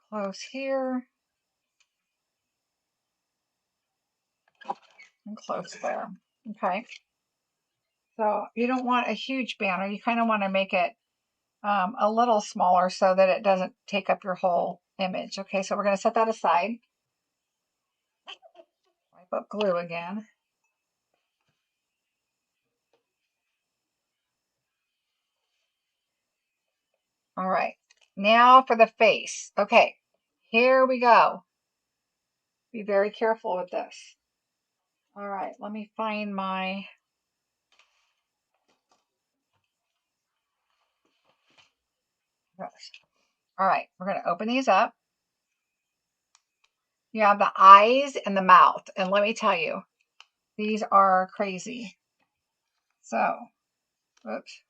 Close here. And close there. Okay. So you don't want a huge banner. You kind of want to make it a little smaller so that it doesn't take up your whole image. Okay, so we're going to set that aside. Wipe up glue again. All right, now for the face. Okay, here we go. Be very careful with this. All right, let me find my... All right, we're going to open these up. You have the eyes and the mouth. And let me tell you, these are crazy. So, whoops,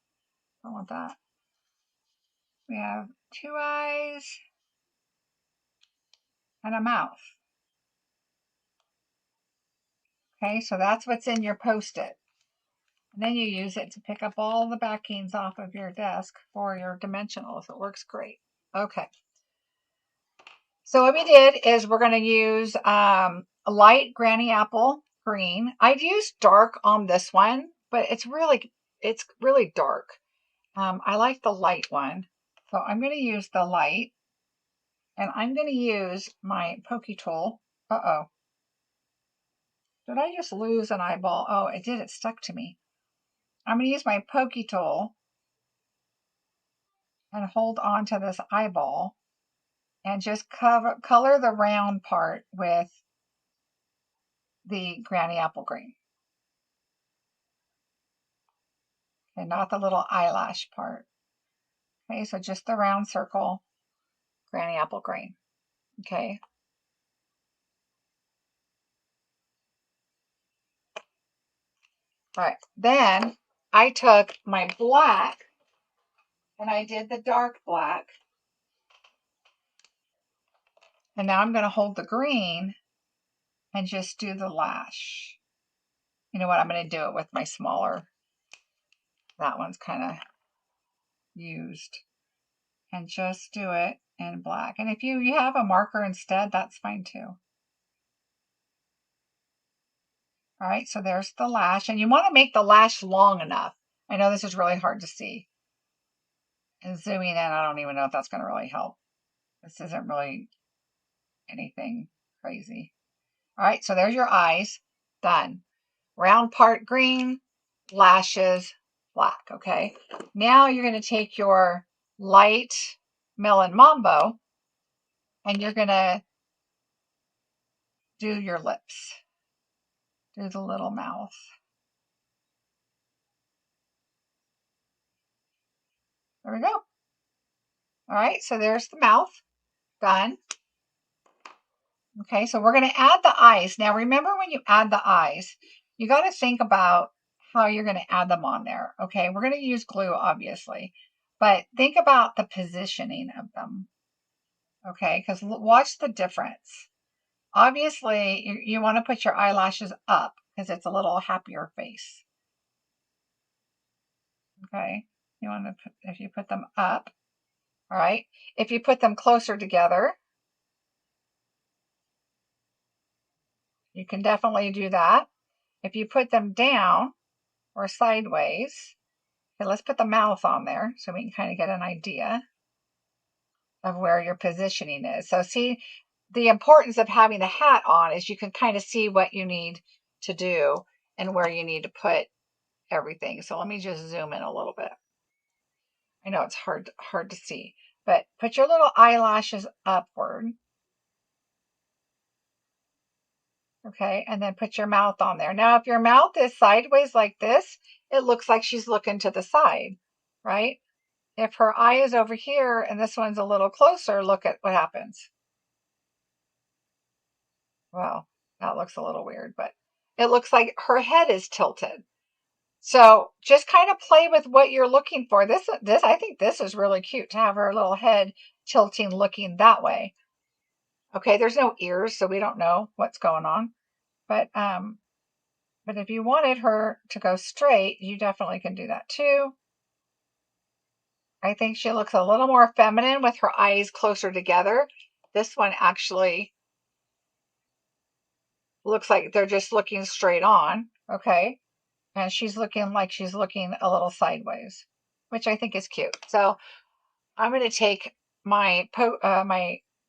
I don't want that. We have 2 eyes and a mouth. Okay, so that's what's in your Post-it. And then you use it to pick up all the backings off of your desk for your dimensionals. It works great. Okay. So what we did is we're going to use a light granny apple green. I'd use dark on this one, but it's really dark. I like the light one. So I'm going to use the light. And I'm going to use my pokey tool. Uh-oh. Did I just lose an eyeball? Oh, it did. It stuck to me. I'm going to use my pokey tool and hold on to this eyeball and just color the round part with the granny apple green. Okay, not the little eyelash part. Okay, so just the round circle, granny apple green. Okay. All right, then I took my black and I did the dark black. And now I'm going to hold the green and just do the lash. You know what? I'm going to do it with my smaller. That one's kind of used. And just do it in black. And if you have a marker instead, that's fine too. All right, so there's the lash. And you want to make the lash long enough. I know this is really hard to see. And zooming in, I don't even know if that's going to really help. This isn't really anything crazy. All right, so there's your eyes. Done. Round part green, lashes black, okay? Now you're going to take your light Melon Mambo and you're going to do your lips. Do the little mouth. There we go. All right, so there's the mouth. Done. Okay, so we're going to add the eyes. Now remember, when you add the eyes, you got to think about how you're going to add them on there. Okay, we're going to use glue, obviously, but think about the positioning of them. Okay, because watch the difference. Obviously, you want to put your eyelashes up because it's a little happier face. Okay, you want to put, if you put them up, all right. If you put them closer together, you can definitely do that. If you put them down or sideways, okay, let's put the mouth on there so we can kind of get an idea of where your positioning is. So see, the importance of having a hat on is you can kind of see what you need to do and where you need to put everything. So let me just zoom in a little bit. I know it's hard to see, but put your little eyelashes upward. Okay, and then put your mouth on there. Now, if your mouth is sideways like this, it looks like she's looking to the side, right? If her eye is over here and this one's a little closer, look at what happens. Well, that looks a little weird, but it looks like her head is tilted. So just kind of play with what you're looking for. This I think this is really cute to have her little head tilting, looking that way. Okay, there's no ears, so we don't know what's going on. But if you wanted her to go straight, you definitely can do that too. I think she looks a little more feminine with her eyes closer together. This one actually looks like they're just looking straight on. Okay. And she's looking like she's looking a little sideways, which I think is cute. So I'm going to take my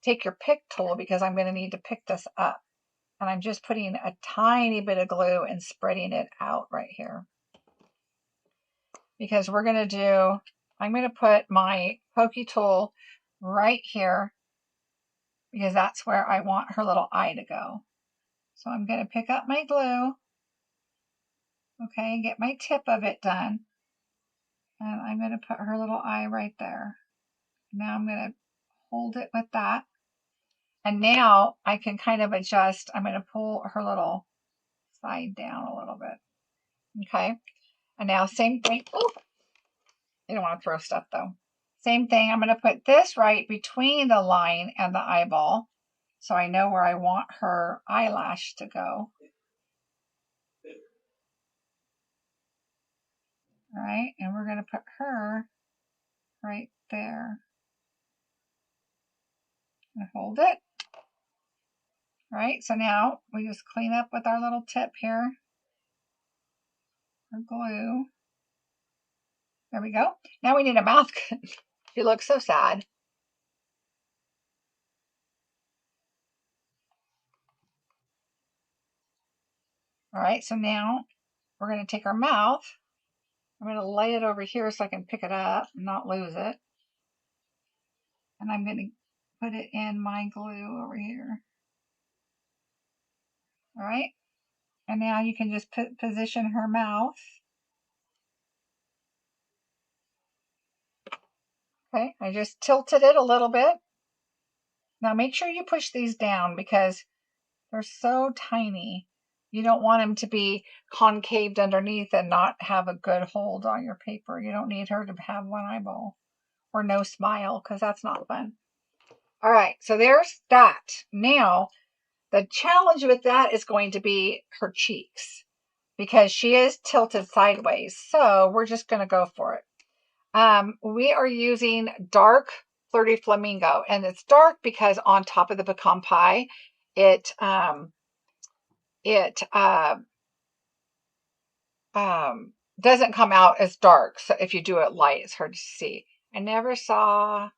take your pick tool because I'm going to need to pick this up. And I'm just putting a tiny bit of glue and spreading it out right here. Because we're going to do, I'm going to put my pokey tool right here because that's where I want her little eye to go. So I'm going to pick up my glue. Okay, get my tip of it done. And I'm going to put her little eye right there. Now I'm going to hold it with that. And now I can kind of adjust. I'm going to pull her little side down a little bit. Okay. And now same thing. Oh, you don't want to throw stuff though. Same thing. I'm going to put this right between the line and the eyeball. So I know where I want her eyelash to go. All right. And we're going to put her right there. And hold it. All right. So now we just clean up with our little tip here. Our glue. There we go. Now we need a mouth. She looks so sad. All right, so now we're going to take our mouth. I'm going to lay it over here so I can pick it up and not lose it. And I'm going to put it in my glue over here. All right. And now you can just position her mouth. Okay, I just tilted it a little bit. Now make sure you push these down because they're so tiny. You don't want them to be concaved underneath and not have a good hold on your paper. You don't need her to have one eyeball or no smile because that's not fun. All right, so there's that. Now, the challenge with that is going to be her cheeks because she is tilted sideways. So we're just going to go for it. We are using dark Flirty Flamingo, and it's dark because on top of the pecan pie, it doesn't come out as dark. So if you do it light, it's hard to see. I never saw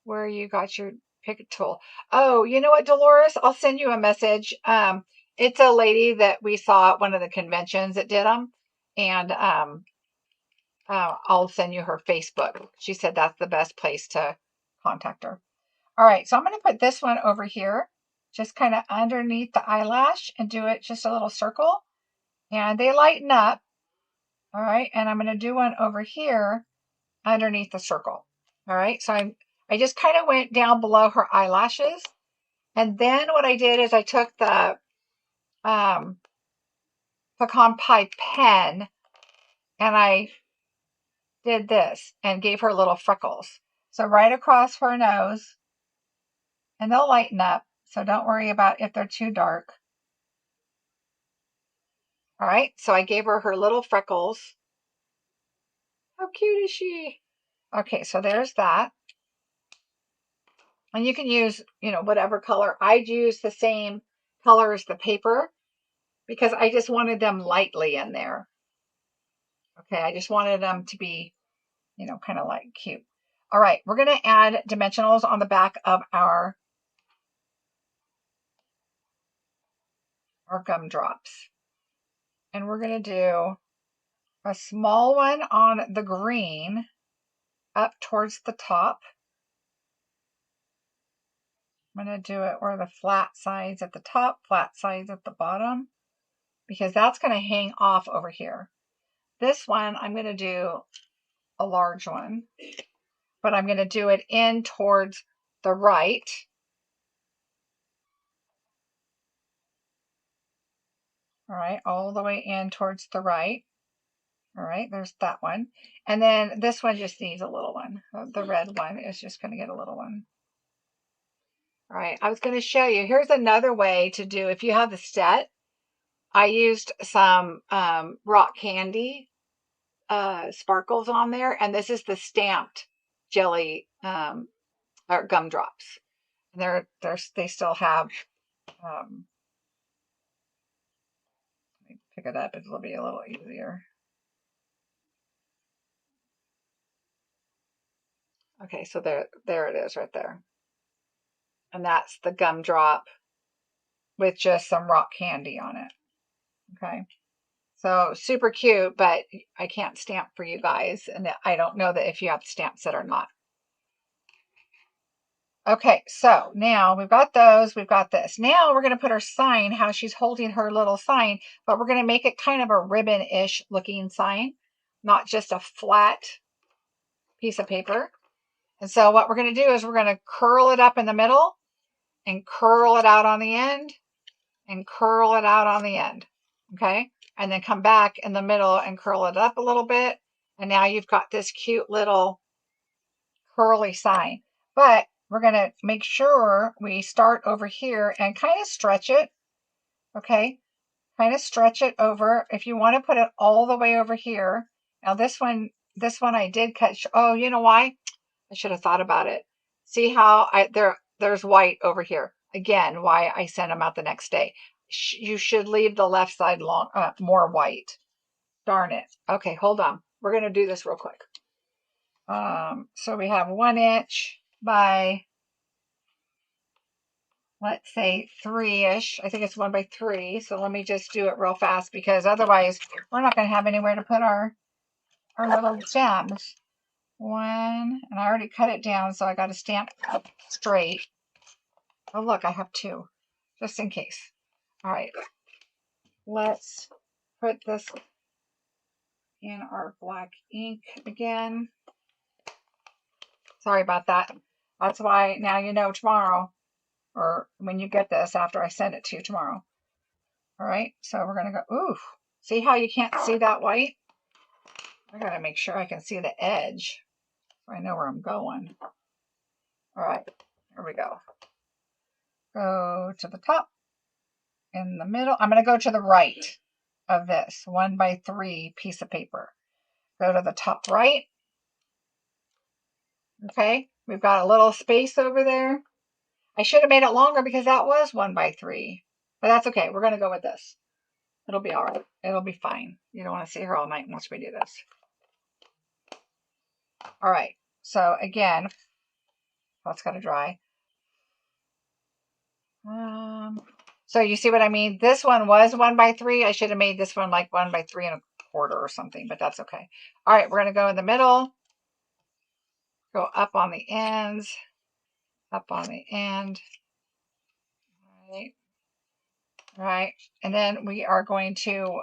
where you got your pick tool. Oh, you know what, Dolores? I'll send you a message. It's a lady that we saw at one of the conventions that did them, and I'll send you her Facebook. She said that's the best place to contact her. All right, so I'm going to put this one over here, just kind of underneath the eyelash and do it just a little circle. And they lighten up. All right, and I'm going to do one over here underneath the circle. All right, so I just kind of went down below her eyelashes. And then what I did is I took the pecan pie pen and I did this and gave her little freckles. So right across her nose, and they'll lighten up. So don't worry about if they're too dark. All right, so I gave her her little freckles. How cute is she? Okay, so there's that. And you can use, whatever color. I'd use the same color as the paper because I just wanted them lightly in there. Okay, I just wanted them to be, kind of like cute. All right, we're going to add dimensionals on the back of our gumdrops. And we're going to do a small one on the green up towards the top. I'm going to do it where the flat sides at the top, flat sides at the bottom, because that's going to hang off over here. This one, I'm going to do a large one, but I'm going to do it in towards the right. All right, all the way in towards the right. All right, there's that one. And then this one just needs a little one. The red one is just going to get a little one. All right, I was going to show you. Here's another way to do, if you have the set, I used some rock candy sparkles on there, and this is the stamped jelly or gumdrops. And they still have, let me pick it up, it'll be a little easier. Okay, so there it is right there. And that's the gumdrop with just some rock candy on it. Okay. So super cute, but I can't stamp for you guys. And I don't know that if you have the stamp set or not. Okay, so now we've got those, we've got this. Now we're going to put her sign, how she's holding her little sign, but we're going to make it kind of a ribbon-ish looking sign, not just a flat piece of paper. And so what we're going to do is we're going to curl it up in the middle and curl it out on the end and curl it out on the end. Okay, and then come back in the middle and curl it up a little bit. And now you've got this cute little curly sign. But we're going to make sure we start over here and kind of stretch it. Okay, kind of stretch it over. If you want to put it all the way over here. Now this one I did cut. Oh, you know why? I should have thought about it. See how there's white over here. Again, why I sent them out the next day. You should leave the left side more white. Darn it. Okay, hold on. We're going to do this real quick. So we have 1 inch by let's say 3-ish. I think it's 1 by 3. So let me just do it real fast because otherwise we're not going to have anywhere to put our little gems. 1, and I already cut it down, so I got to stamp straight. Oh, look, I have 2, just in case. All right, let's put this in our black ink again. Sorry about that. That's why now you know tomorrow, or when you get this after I send it to you tomorrow. All right, so we're going to go, ooh, see how you can't see that white? I got to make sure I can see the edge so I know where I'm going. All right, here we go. Go to the top, in the middle. I'm going to go to the right of this 1 by 3 piece of paper. Go to the top right. Okay, we've got a little space over there. I should have made it longer because that was 1 by 3, but that's okay. We're going to go with this. It'll be all right. It'll be fine. You don't want to sit here all night once we do this. All right, so again, that's got to dry. So you see what I mean? This one was 1 by 3. I should have made this one like 1 by 3 1/4 or something, but that's okay. All right, we're going to go in the middle, go up on the ends, up on the end. All right. And then we are going to,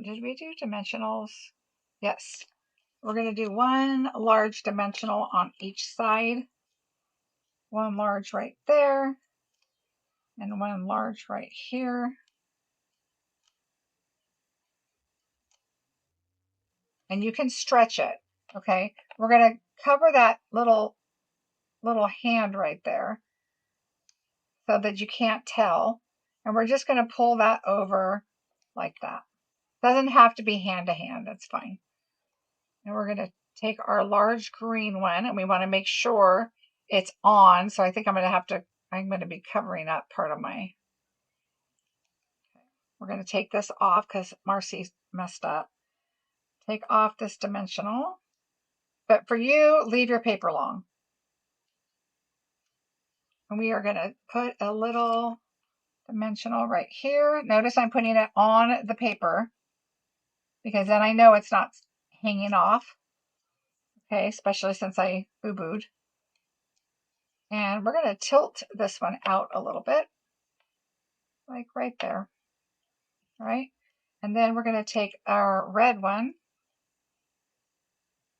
did we do dimensionals? Yes. We're going to do 1 large dimensional on each side. 1 large right there. And 1 large right here. And you can stretch it, okay? We're going to cover that little hand right there so that you can't tell. And we're just going to pull that over like that. Doesn't have to be hand to hand, that's fine. And we're going to take our large green one, and we want to make sure it's on. So I think I'm going to be covering up part of my, we're going to take this off because Marcie messed up. Take off this dimensional. But for you, leave your paper long. And we are going to put a little dimensional right here. Notice I'm putting it on the paper because then I know it's not hanging off. Okay, especially since I boo-booed. And we're going to tilt this one out a little bit, like right there. All right. And then we're going to take our red one.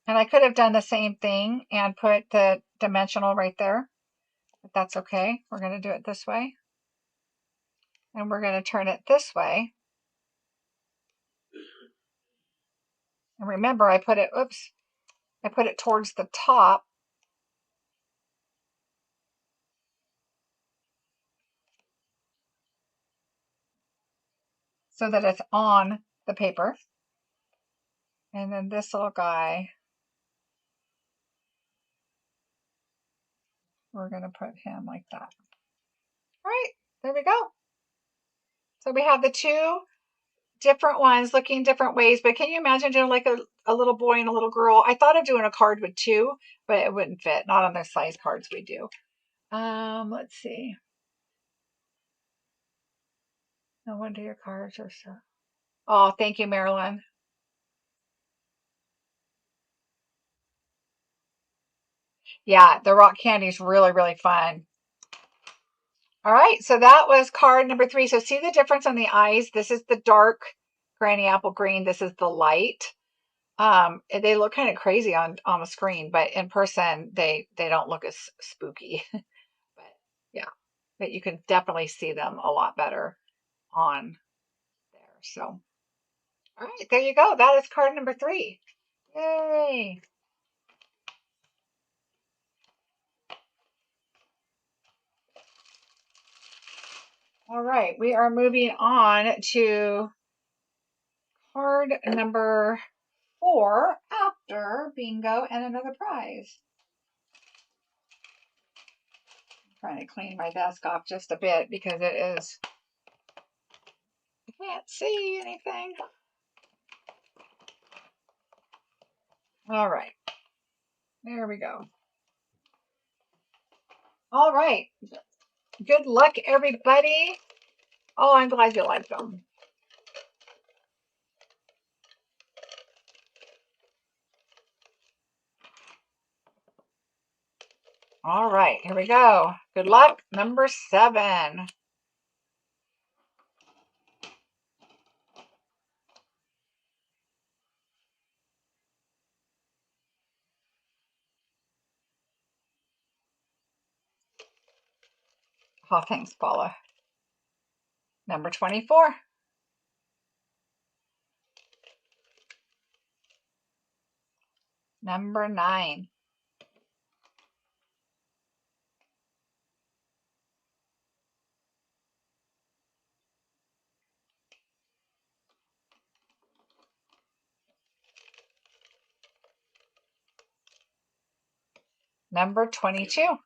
And I could have done the same thing and put the dimensional right there, but that's okay. We're going to do it this way. And we're going to turn it this way. And remember, I put it towards the top. So that it's on the paper. And then this little guy, we're going to put him like that. All right, there we go. So we have the 2 different ones looking different ways, but can you imagine doing like a little boy and a little girl? I thought of doing a card with 2, but it wouldn't fit, not on the size cards we do. Let's see. No wonder your cards are so. Oh, thank you, Marilyn. Yeah, the rock candy is really, really fun. All right, so that was card number 3. So see the difference on the eyes? This is the dark granny apple green. This is the light. They look kind of crazy on the screen, but in person, they don't look as spooky. But yeah, but you can definitely see them a lot better on there. So, all right, there you go. That is card number 3. Yay. All right, we are moving on to card number 4 after bingo and another prize. I'm trying to clean my desk off just a bit because it is, I can't see anything. All right, there we go. All right, Good luck, everybody. Oh, I'm glad you like them. All right, here we go. Good luck, number 7. Oh, thanks, Paula. Number 24. Number 9. Number 22.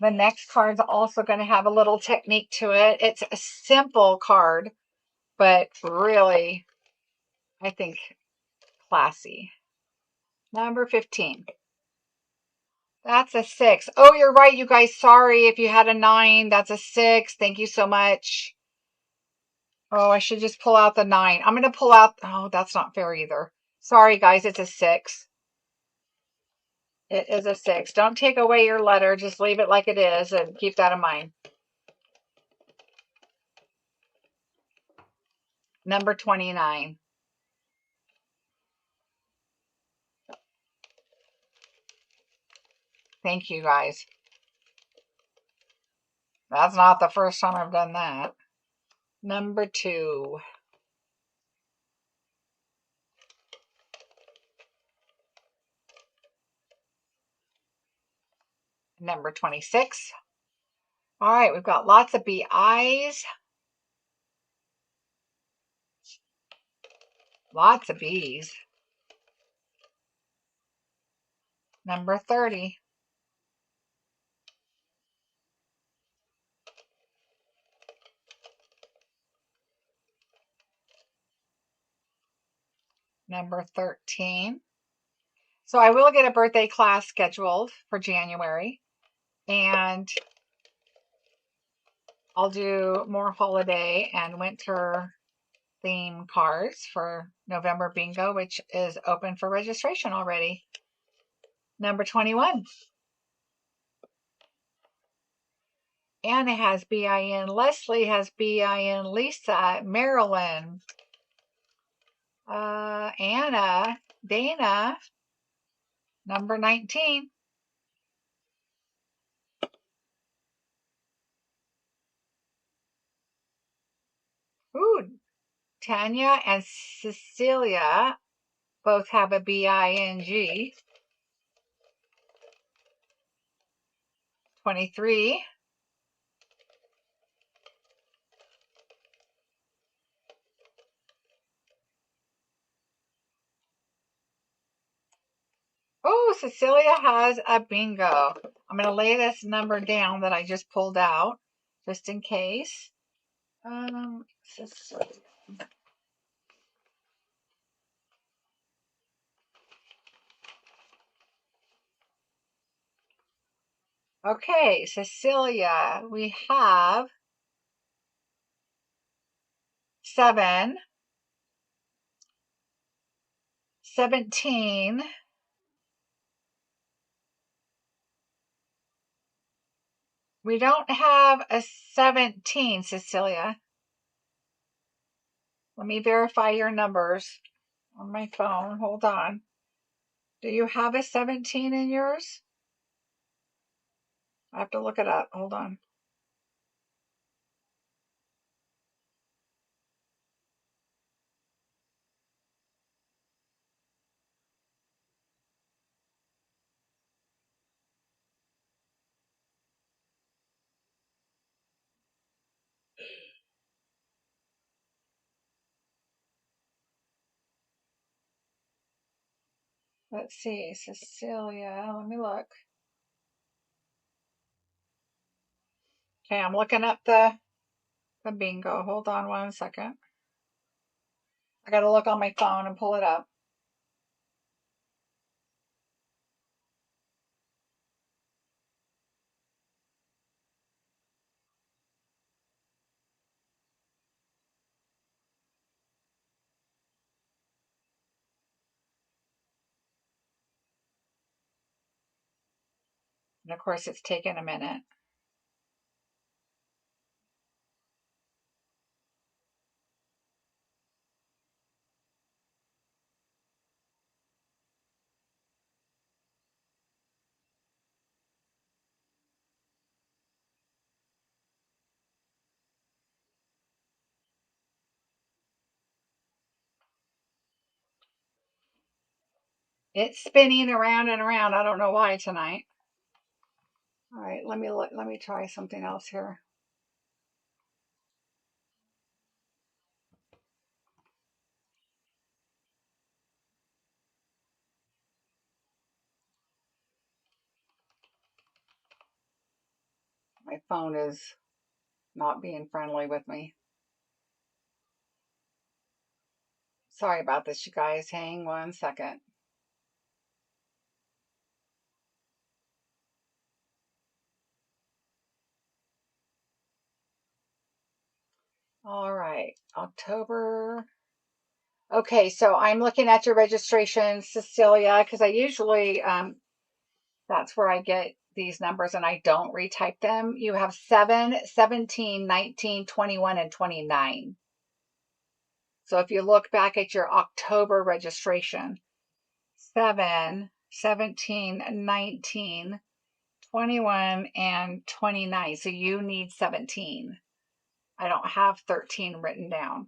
The next card's also going to have a little technique to it. It's a simple card, but really, I think, classy. Number 15. That's a 6. Oh, you're right, you guys. Sorry if you had a 9. That's a 6. Thank you so much. Oh, I should just pull out the 9. I'm going to pull out. Oh, that's not fair either. Sorry, guys. It's a 6. It is a 6. Don't take away your letter. Just leave it like it is and keep that in mind. Number 29. Thank you, guys. That's not the first time I've done that. Number 2. Number 26. All right, we've got lots of BIs. Lots of B's. Number 30. Number 13. So I will get a birthday class scheduled for January, and I'll do more holiday and winter theme cards for November bingo, which is open for registration already. Number 21. Anna has BIN. Leslie has BIN. Lisa, Marilyn, Anna, Dana. Number 19. Ooh, Tanya and Cecilia both have a BING. 23. Oh, Cecilia has a bingo. I'm going to lay this number down that I just pulled out, just in case. Cecilia. Okay, Cecilia, we have 7, 17, 'We don't have a 17, Cecilia. Let me verify your numbers on my phone. Hold on. Do you have a 17 in yours? I have to look it up. Hold on. Let's see, Cecilia. Let me look. Okay, I'm looking up the bingo. Hold on 1 second. I got to look on my phone and pull it up. And of course, it's taken a minute. It's spinning around and around. I don't know why tonight. All right, let me try something else here. My phone is not being friendly with me. Sorry about this, you guys. Hang one second. All right, October. Okay, so I'm looking at your registration, Cecilia, because I usually, that's where I get these numbers and I don't retype them. You have 7, 17, 19, 21, and 29. So if you look back at your October registration, 7, 17, 19, 21, and 29. So you need 17. I don't have 13 written down.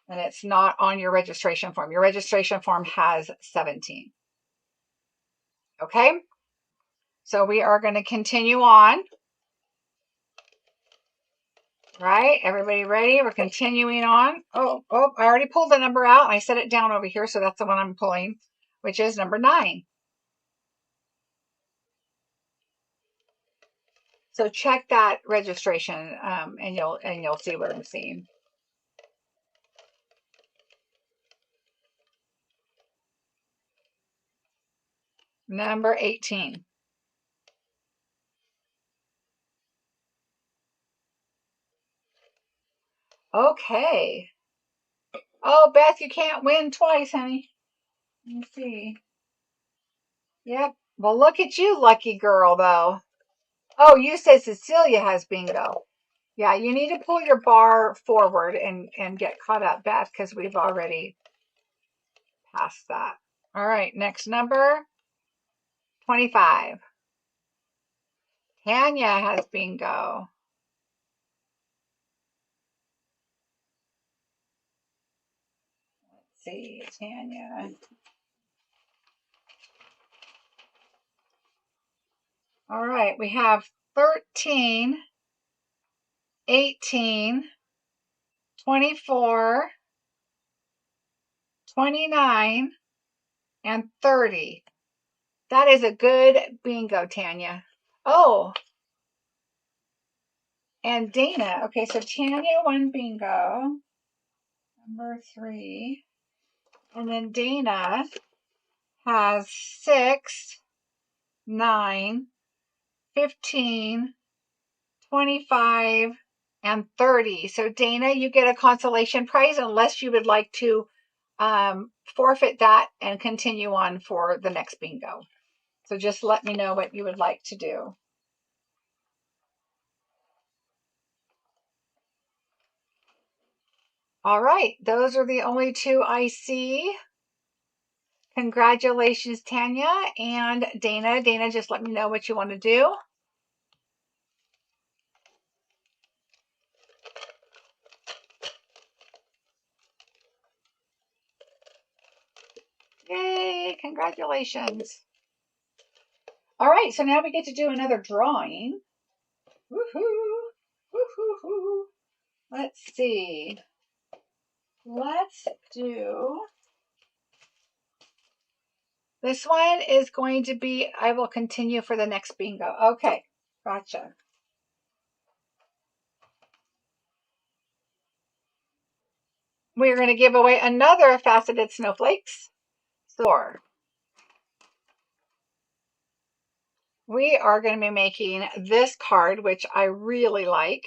And it's not on your registration form. Your registration form has 17. Okay? So we are going to continue on. Right? Everybody ready? We're continuing on. Oh, I already pulled the number out. I set it down over here, so that's the one I'm pulling, which is number 9. So check that registration, and you'll see what I'm seeing. Number 18. Okay. Oh, Beth, you can't win twice, honey. Let me see. Yep. Well, look at you, lucky girl, though. Oh, you said Cecilia has bingo. Yeah, you need to pull your bar forward and get caught up, Beth, because we've already passed that. All right, next number, 25. Tanya has bingo. Let's see, Tanya. All right, we have 13, 18, 24, 29, and 30. That is a good bingo, Tanya. Oh, and Dana. Okay, so Tanya won bingo. Number 3. And then Dana has 6, 9, 15, 25, and 30. So Dana, you get a consolation prize unless you would like to forfeit that and continue on for the next bingo. So just let me know what you would like to do. All right, those are the only 2 I see. Congratulations, Tanya and Dana. Dana, just let me know what you want to do. Yay, congratulations. All right, so now we get to do another drawing. Woohoo! Woohoo! Let's see. Let's do. This one is going to be, I will continue for the next bingo. Okay, gotcha. We're going to give away another faceted snowflakes. So we are going to be making this card, which I really like.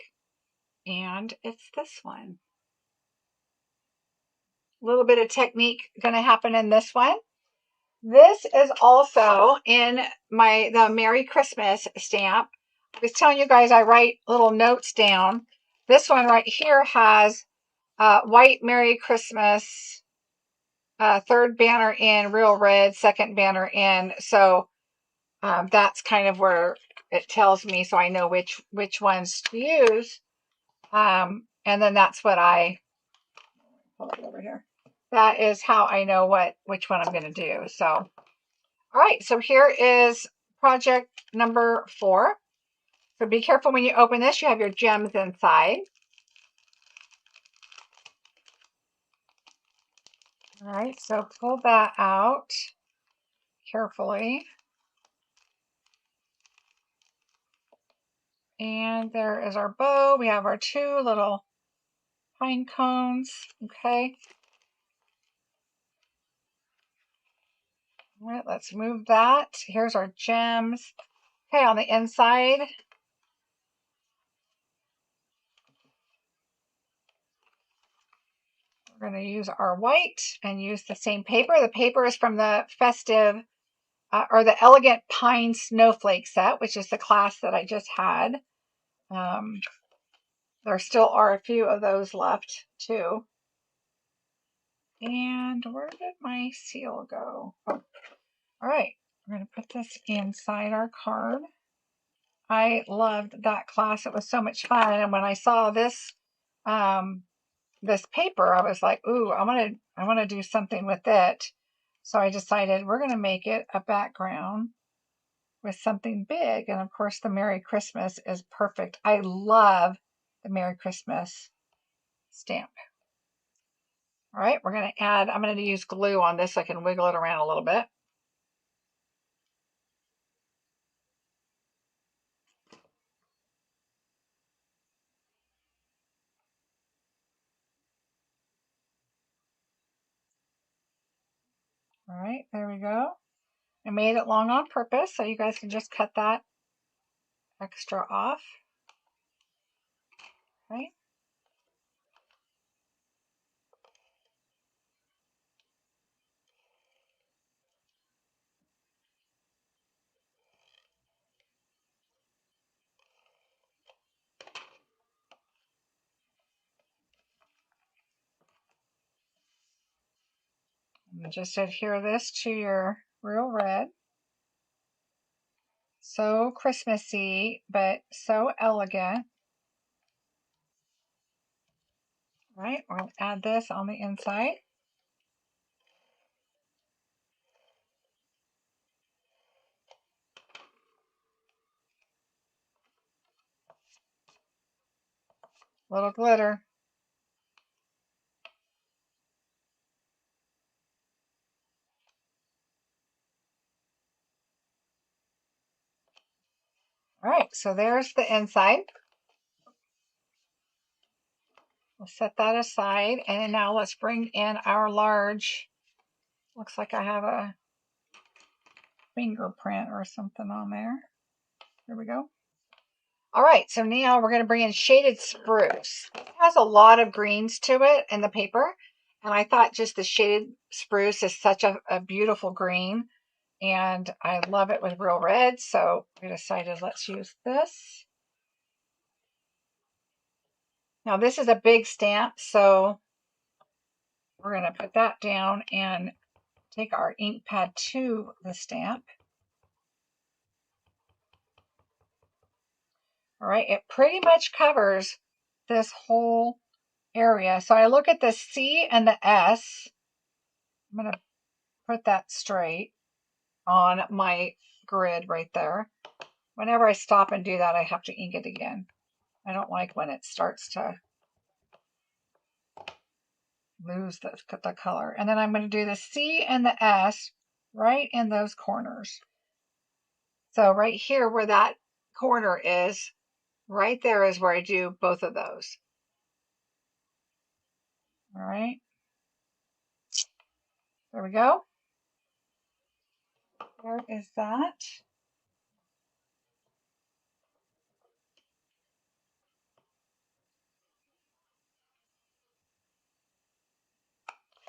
And it's this one. A little bit of technique going to happen in this one. This is also in the Merry Christmas stamp. I was telling you guys I write little notes down. This one right here has white Merry Christmas, third banner in real red, second banner in. So that's kind of where it tells me, so I know which ones to use. And then that's what I hold it over here. That is how I know which one I'm going to do. So, all right. So here is project number 4. So be careful when you open this. You have your gems inside. All right. So pull that out carefully. And there is our bow. We have our 2 little pine cones. Okay. All right, let's move that. Here's our gems. Okay, on the inside, we're going to use our white and use the same paper. The paper is from the festive or the Elegant Pine Snowflake set, which is the class that I just had. There still are a few of those left too. And where did my seal go? Oh. All right, we're going to put this inside our card. I loved that class. It was so much fun. And when I saw this this paper, I was like, ooh, I want to do something with it. So I decided we're going to make it a background with something big. And of course, the Merry Christmas is perfect. I love the Merry Christmas stamp. All right, we're going to add, I'm going to use glue on this so I can wiggle it around a little bit. All right, there we go. I made it long on purpose, so you guys can just cut that extra off. Right? And just adhere this to your real red. So Christmassy, but so elegant. All right, we're going to add this on the inside. Little glitter. All right, so there's the inside. We'll set that aside, and now let's bring in our large. Looks like I have a fingerprint or something on there. There we go. All right, so now we're going to bring in shaded spruce. It has a lot of greens to it in the paper, and I thought just the shaded spruce is such a beautiful green, and I love it with real red, so we decided let's use this. Now this is a big stamp, so we're going to put that down and take our ink pad to the stamp. All right, it pretty much covers this whole area. So I look at the C and the S. I'm going to put that straight on my grid right there. Whenever I stop and do that, I have to ink it again. I don't like when it starts to lose the color. And then I'm going to do the C and the S right in those corners. So right here where that corner is, right there is where I do both of those. All right. There we go. There is that.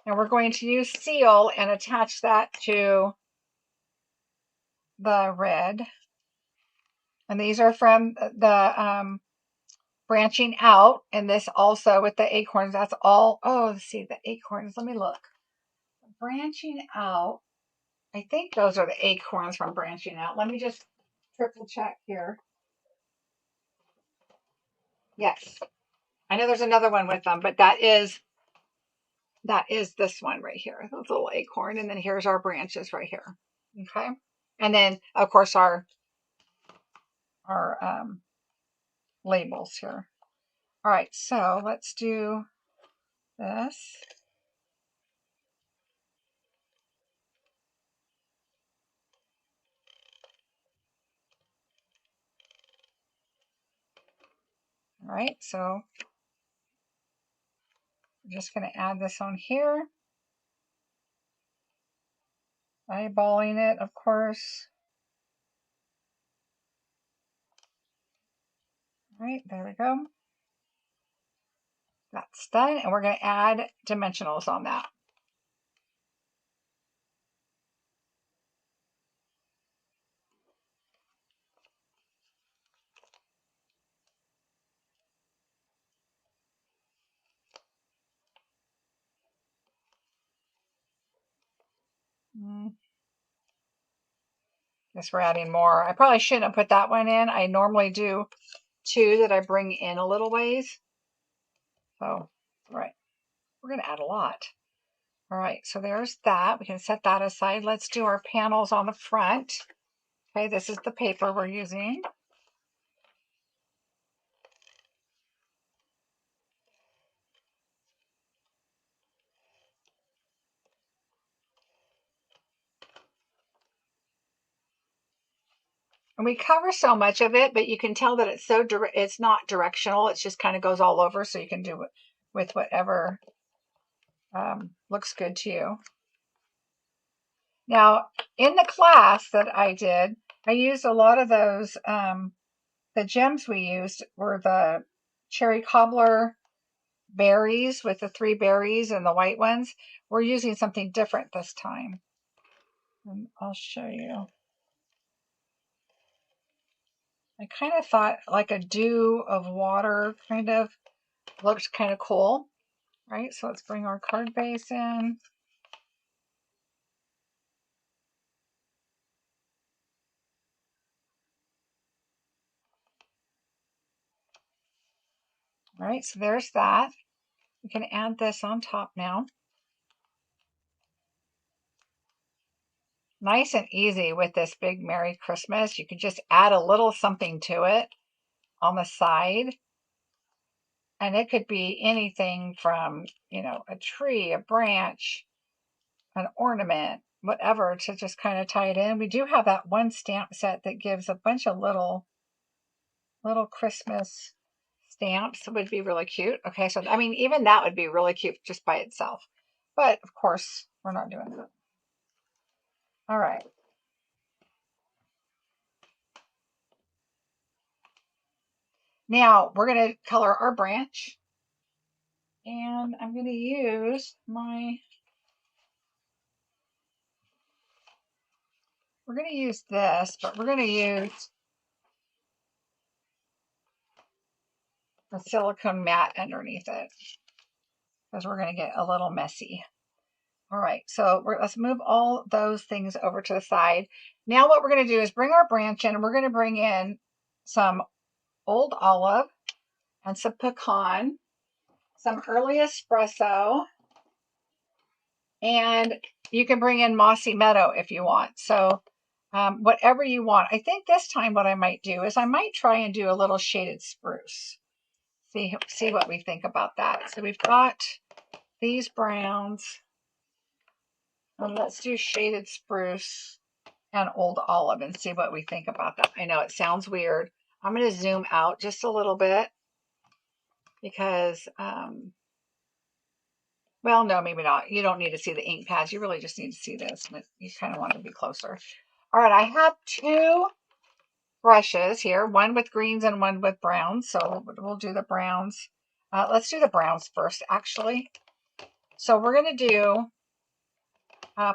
And we're going to use seal and attach that to the red. And these are from the branching out. And this also with the acorns, that's all. Oh, let's see, the acorns. Let me look. Branching out. I think those are the acorns from branching out. Let me just triple check here. Yes. I know there's another one with them, but that is this one right here. This little acorn. And then here's our branches right here. Okay. And then of course our labels here. All right, so let's do this. All right, so I'm just going to add this on here. Eyeballing it, of course. All right, there we go. That's done, and we're going to add dimensionals on that. Guess we're adding more. I probably shouldn't have put that one in. I normally do 2 that I bring in a little ways. So, all right, we're going to add a lot. All right, so there's that. We can set that aside. Let's do our panels on the front. Okay, this is the paper we're using. And we cover so much of it, but you can tell that it's it's not directional. It just kind of goes all over, so you can do it with whatever looks good to you. Now, in the class that I did, I used a lot of those. The gems we used were the cherry cobbler berries with the 3 berries and the white ones. We're using something different this time. And I'll show you. I kind of thought like a dew of water kind of looks kind of cool, right? So let's bring our card base in. All right, so there's that. We can add this on top now. Nice and easy with this big Merry Christmas. You can just add a little something to it on the side. And it could be anything from, you know, a tree, a branch, an ornament, whatever, to just kind of tie it in. We do have that one stamp set that gives a bunch of little Christmas stamps. Would be really cute. Okay, so I mean, even that would be really cute just by itself. But of course, we're not doing that. All right. Now we're going to color our branch. And I'm going to use we're going to use this, but we're going to use a silicone mat underneath it because we're going to get a little messy. All right, so let's move all those things over to the side. Now what we're going to do is bring our branch in, and we're going to bring in some old olive and some pecan, some early espresso, and you can bring in mossy meadow if you want. So whatever you want. I think this time what I might do is I might try and do a little shaded spruce. See what we think about that. So we've got these browns. Let's do shaded spruce and old olive and see what we think about that. I know it sounds weird. I'm going to zoom out just a little bit because, well, no, maybe not. You don't need to see the ink pads. You really just need to see this. You kind of want to be closer. All right, I have 2 brushes here, one with greens and one with browns. So we'll do the browns. Let's do the browns first, actually. So we're going to do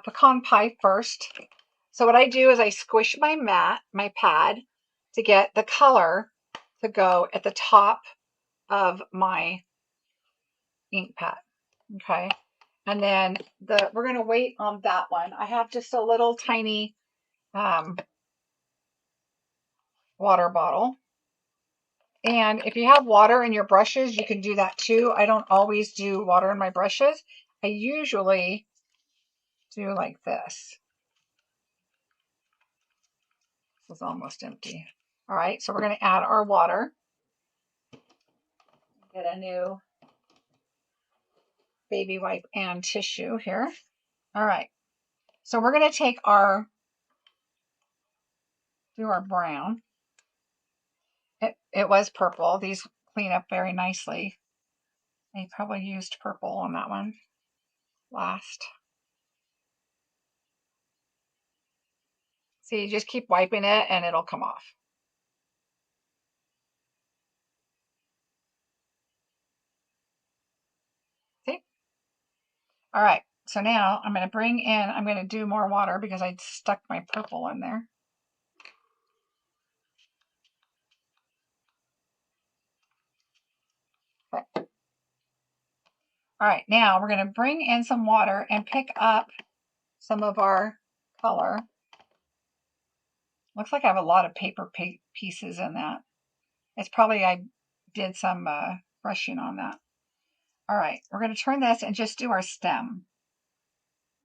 pecan pie first. So what I do is I squish my pad to get the color to go at the top of my ink pad. Okay. And then we're going to wait on that one. I have just a little tiny water bottle. And if you have water in your brushes, you can do that too. I don't always do water in my brushes. I usually do like this. This is almost empty. All right, so we're going to add our water. Get a new baby wipe and tissue here. All right, so we're going to take do our brown. It was purple. These clean up very nicely. I probably used purple on that one last. So you just keep wiping it and it'll come off. See? All right, so now I'm going to do more water because I stuck my purple in there. Okay. All right, now we're going to bring in some water and pick up some of our color. Looks like I have a lot of paper pieces in that. It's probably I did some brushing on that. All right, we're going to turn this and just do our stem.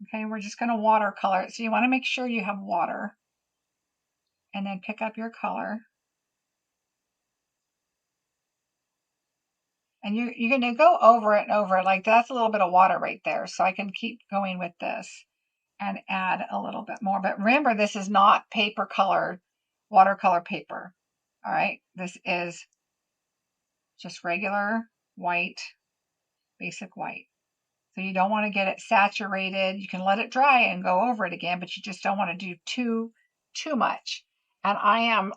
Okay, we're just going to watercolor it. So you want to make sure you have water. And then pick up your color. And you're going to go over it and over it. Like that's a little bit of water right there. So I can keep going with this and add a little bit more. But remember, this is not paper colored, watercolor paper. All right, this is just regular white, basic white. So you don't want to get it saturated. You can let it dry and go over it again, but you just don't want to do too much. And I am,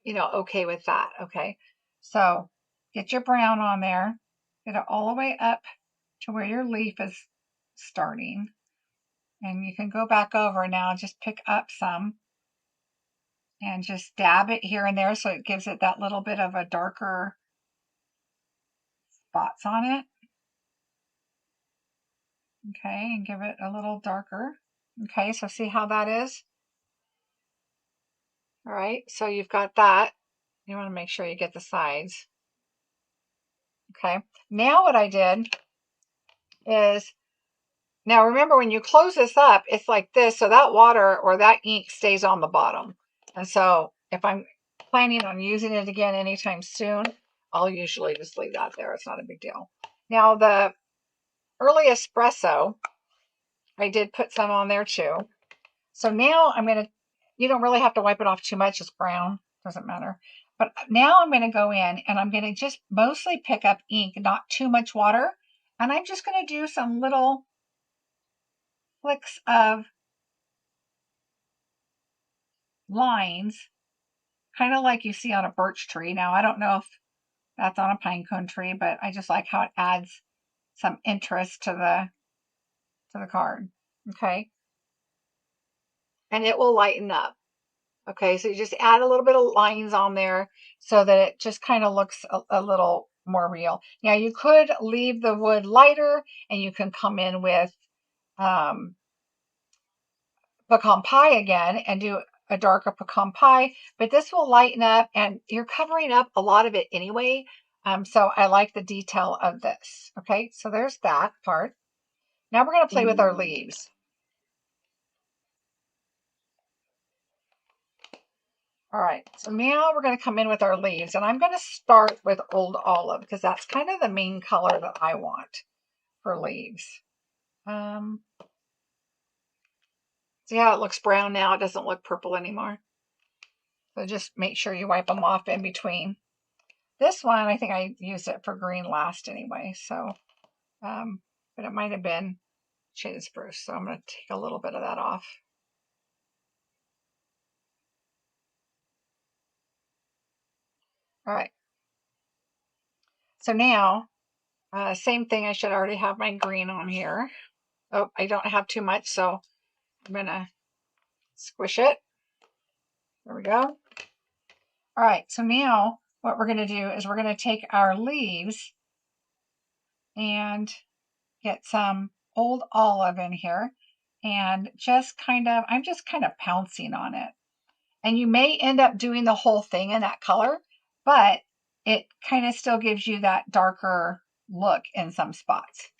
okay with that. Okay, so get your brown on there, get it all the way up to where your leaf is starting. And you can go back over now, just pick up some and just dab it here and there so it gives it that little bit of a darker spots on it. Okay, and give it a little darker. Okay, so see how that is? All right, so you've got that. You want to make sure you get the sides. Okay, now what I did is, now remember when you close this up, it's like this, so that water or that ink stays on the bottom. And so if I'm planning on using it again anytime soon, I'll usually just leave that there. It's not a big deal. Now the early espresso, I did put some on there too. So now you don't really have to wipe it off too much. It's brown, doesn't matter. But now I'm going to go in and I'm going to just mostly pick up ink, not too much water. And I'm just going to do some little flicks of lines, kind of like you see on a birch tree. Now, I don't know if that's on a pine cone tree, but I just like how it adds some interest to the card. Okay. And it will lighten up. Okay, so you just add a little bit of lines on there so that it just kind of looks a little more real. Now you could leave the wood lighter and you can come in with pecan pie again and do a darker pecan pie, but this will lighten up and you're covering up a lot of it anyway. So I like the detail of this. Okay, so there's that part. Now we're going to play with our leaves. All right, so now we're going to come in with our leaves, and I'm going to start with Old Olive because that's kind of the main color that I want for leaves. See how it looks brown now? It doesn't look purple anymore. So just make sure you wipe them off in between. This one, I think I used it for green last anyway, so, but it might have been shaded spruce, so I'm going to take a little bit of that off. All right. So now, same thing, I should already have my green on here. Oh, I don't have too much, so I'm going to Squish it. There we go. All right, so now what we're going to do is we're going to take our leaves and get some old olive in here and I'm just kind of pouncing on it. And you may end up doing the whole thing in that color, but it kind of still gives you that darker look in some spots.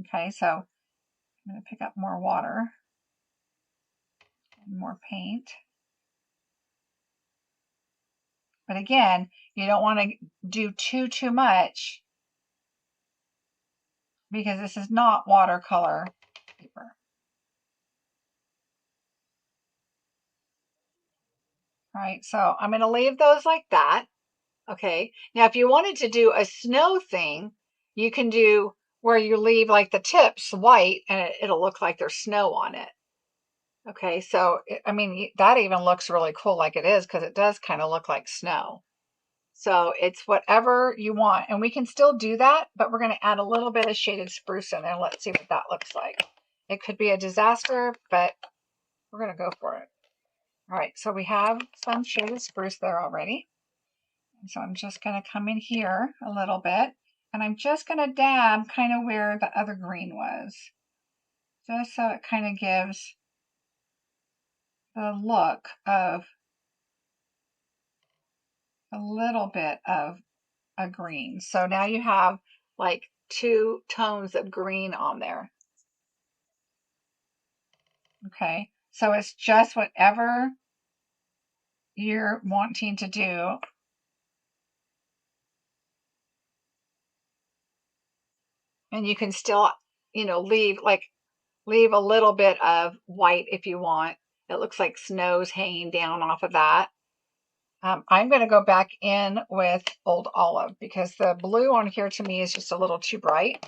Okay, so I'm going to pick up more water and more paint. But again, you don't want to do too much because this is not watercolor paper. All right, so I'm going to leave those like that. Okay, now if you wanted to do a snow thing, you can do where you leave like the tips white and it'll look like there's snow on it. Okay, so I mean, that even looks really cool like it is because it does kind of look like snow. So it's whatever you want. And we can still do that, but we're going to add a little bit of shaded spruce in there. Let's see what that looks like. It could be a disaster, but we're going to go for it. All right, so we have some shaded spruce there already. And so I'm just going to come in here a little bit. And I'm just going to dab kind of where the other green was. Just so it kind of gives the look of a little bit of a green. So now you have like 2 tones of green on there. Okay, so it's just whatever you're wanting to do. And you can still, leave a little bit of white if you want. It looks like snow's hanging down off of that. I'm going to go back in with Old Olive because the blue on here to me is just a little too bright.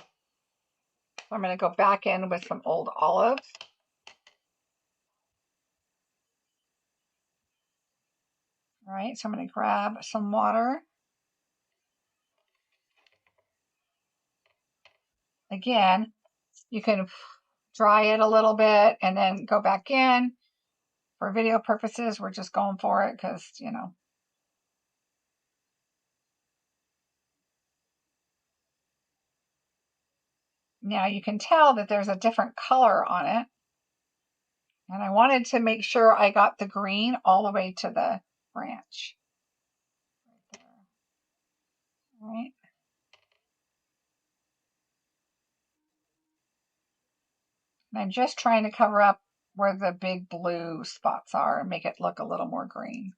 So I'm going to go back in with some Old Olive. All right, so I'm going to grab some water. Again, you can dry it a little bit and then go back in. For video purposes, we're just going for it because, Now you can tell that there's a different color on it. And I wanted to make sure I got the green all the way to the branch. Right there. All right. And I'm just trying to cover up where the big blue spots are and make it look a little more green.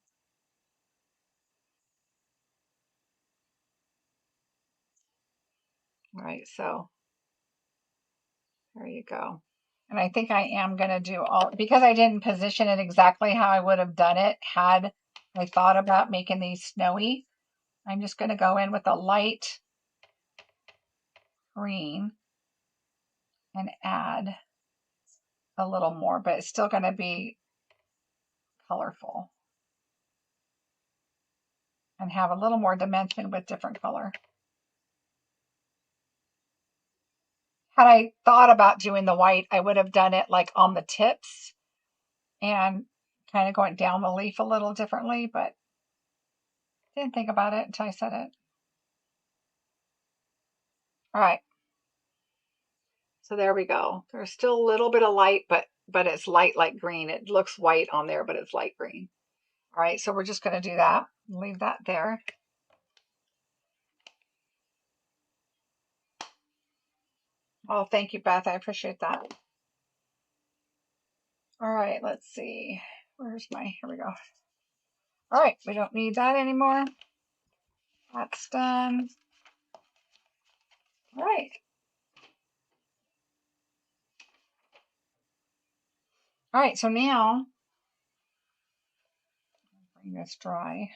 All right, so there you go. And I think I am going to do because I didn't position it exactly how I would have done it had I thought about making these snowy. I'm just going to go in with a light green and add a little more, but it's still going to be colorful and have a little more dimension with different color. Had I thought about doing the white, I would have done it like on the tips and kind of going down the leaf a little differently, but didn't think about it until I said it. All right. So there we go. There's still a little bit of light, but it's light green. It looks white on there, but it's light green. All right, so we're just going to do that. Leave that there. Oh, thank you, Beth. I appreciate that. All right, let's see. Here we go. All right, we don't need that anymore. That's done. All right. All right, so now, bring this dry.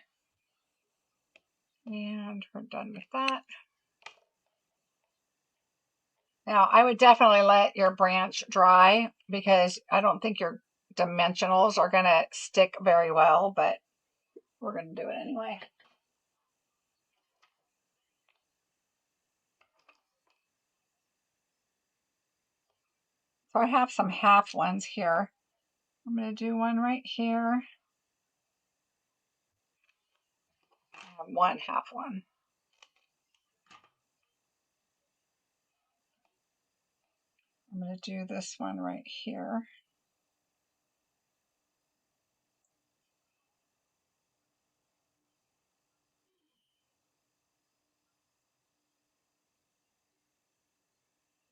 And we're done with that. Now, I would definitely let your branch dry because I don't think your dimensionals are going to stick very well, but we're going to do it anyway. So I have some half ones here. I'm going to do one right here. One half one. I'm going to do this one right here.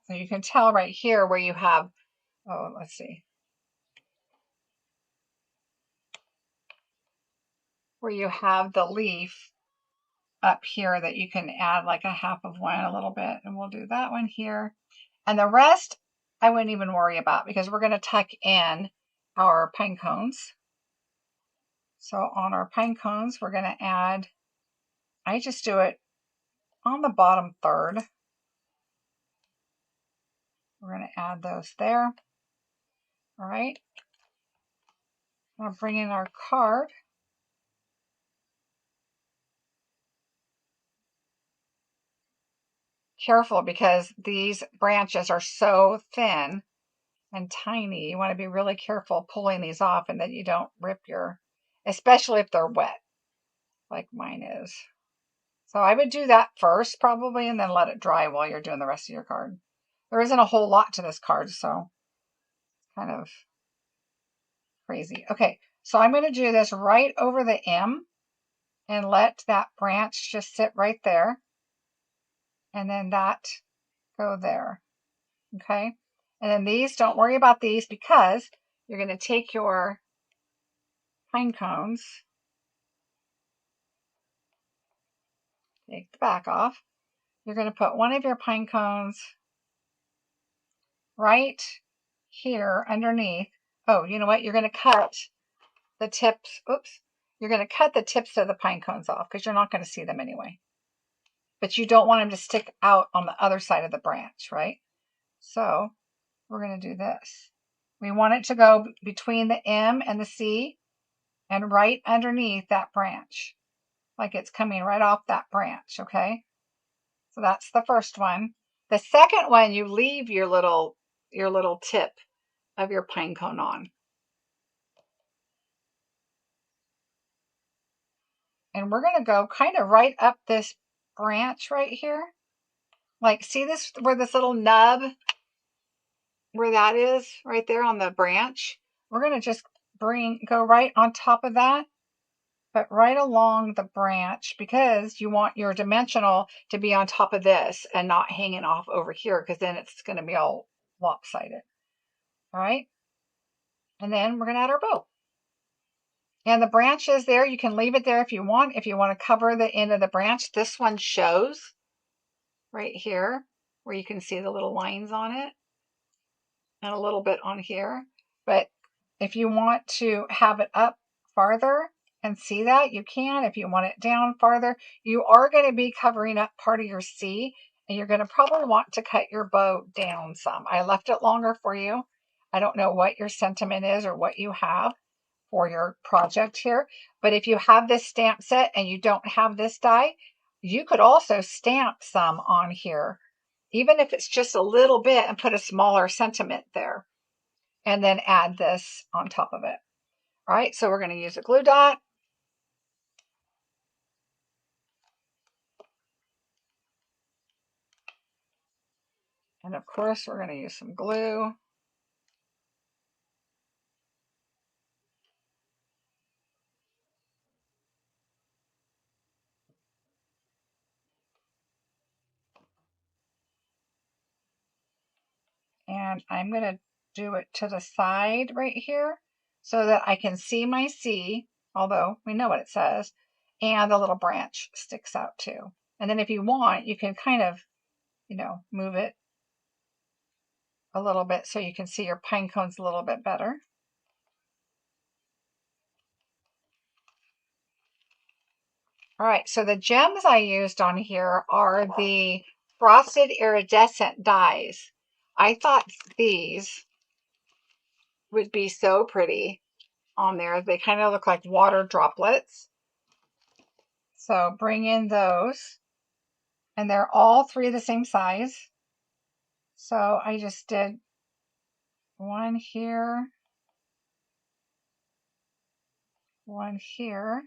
So you can tell right here where you have, oh, let's see, where you have the leaf up here that you can add like a half of one a little bit. And we'll do that one here. And the rest, I wouldn't even worry about because we're going to tuck in our pine cones. So on our pine cones, we're going to add, I just do it on the bottom third. We're going to add those there. All right. I'll bring in our card. Careful because these branches are so thin and tiny. You want to be really careful pulling these off and that you don't rip your, especially if they're wet like mine is. So I would do that first probably and then let it dry while you're doing the rest of your card. There isn't a whole lot to this card, so kind of crazy. Okay, so I'm going to do this right over the M and let that branch just sit right there. And then that go there. Okay, and then these, don't worry about these because you're going to take your pine cones, take the back off. You're going to put one of your pine cones right here underneath. Oh, you know what? You're going to cut the tips. Oops. You're going to cut the tips of the pine cones off because you're not going to see them anyway. But you don't want them to stick out on the other side of the branch, right? So we're going to do this. We want it to go between the M and the C and right underneath that branch. Like it's coming right off that branch, okay? So that's the first one. The second one, you leave your little tip of your pine cone on. And we're going to go kind of right up this branch right here. Like, see this, where this little nub, where that is, right there on the branch? We're going to just go right on top of that, but right along the branch because you want your dimensional to be on top of this and not hanging off over here because then it's going to be all lopsided. All right. And then we're going to add our bow. And the branch is there. You can leave it there if you want. If you want to cover the end of the branch, this one shows right here where you can see the little lines on it and a little bit on here. But if you want to have it up farther and see that, you can. If you want it down farther, you are going to be covering up part of your C and you're going to probably want to cut your bow down some. I left it longer for you. I don't know what your sentiment is or what you have for your project here. But if you have this stamp set and you don't have this die, you could also stamp some on here, even if it's just a little bit, and put a smaller sentiment there and then add this on top of it. All right, so we're going to use a glue dot. And of course, we're going to use some glue. And I'm going to do it to the side right here so that I can see my C, although we know what it says, and the little branch sticks out too. And then if you want, you can kind of, move it a little bit so you can see your pine cones a little bit better. All right, so the gems I used on here are the frosted iridescent dies. I thought these would be so pretty on there. They kind of look like water droplets. So bring in those. And they're all three the same size. So I just did one here one here.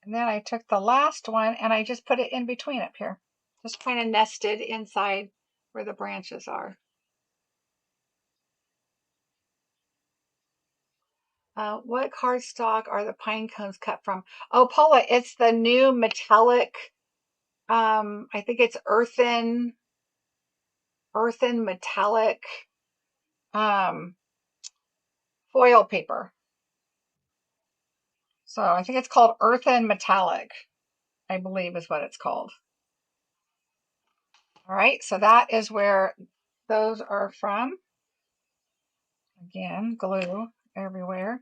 And then I took the last one and I just put it in between up here. Just kind of nested inside where the branches are. What cardstock are the pine cones cut from? Oh, Paula, it's the new metallic, I think it's earthen metallic foil paper. So I think it's called earthen metallic, I believe is what it's called. All right, so that is where those are from. Again, glue everywhere.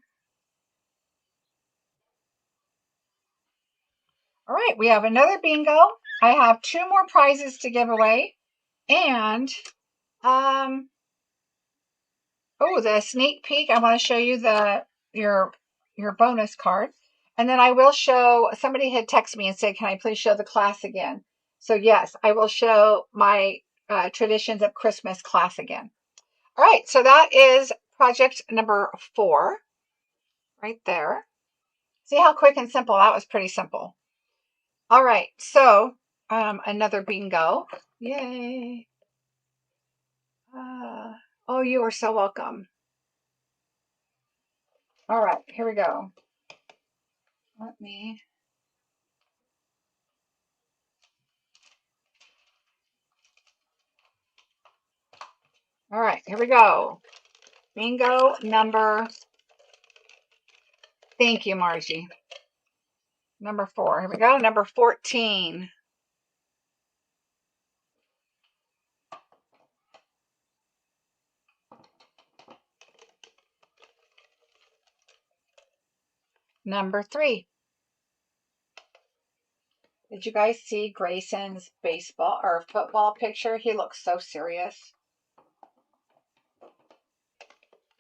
All right, we have another bingo. I have 2 more prizes to give away. And, oh, the sneak peek. I want to show you your bonus card. And then I will show, somebody had texted me and said, can I please show the class again? So yes, I will show my Traditions of Christmas class again. All right, so that is project number 4 right there. See how quick and simple? That was pretty simple. All right, so another bingo. Yay. Oh, you are so welcome. All right, here we go. Let me. All right, here we go. Bingo number. Thank you, Margie. Number 4. Here we go. Number 14. Number 3. Did you guys see Grayson's baseball or football picture? He looks so serious.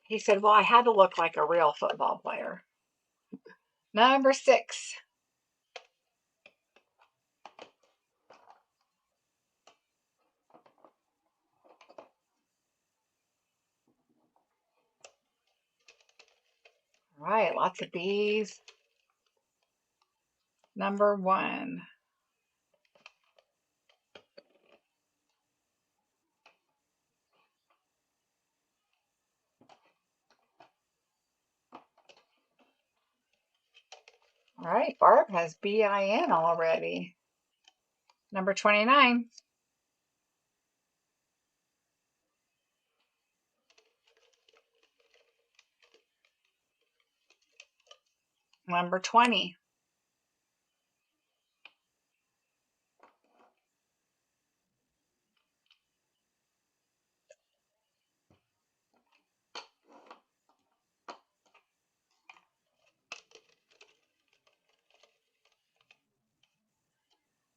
He said, well, I had to look like a real football player. Number 6. All right, lots of bees. Number 1. All right, Barb has BIN already. Number 29. Number 20.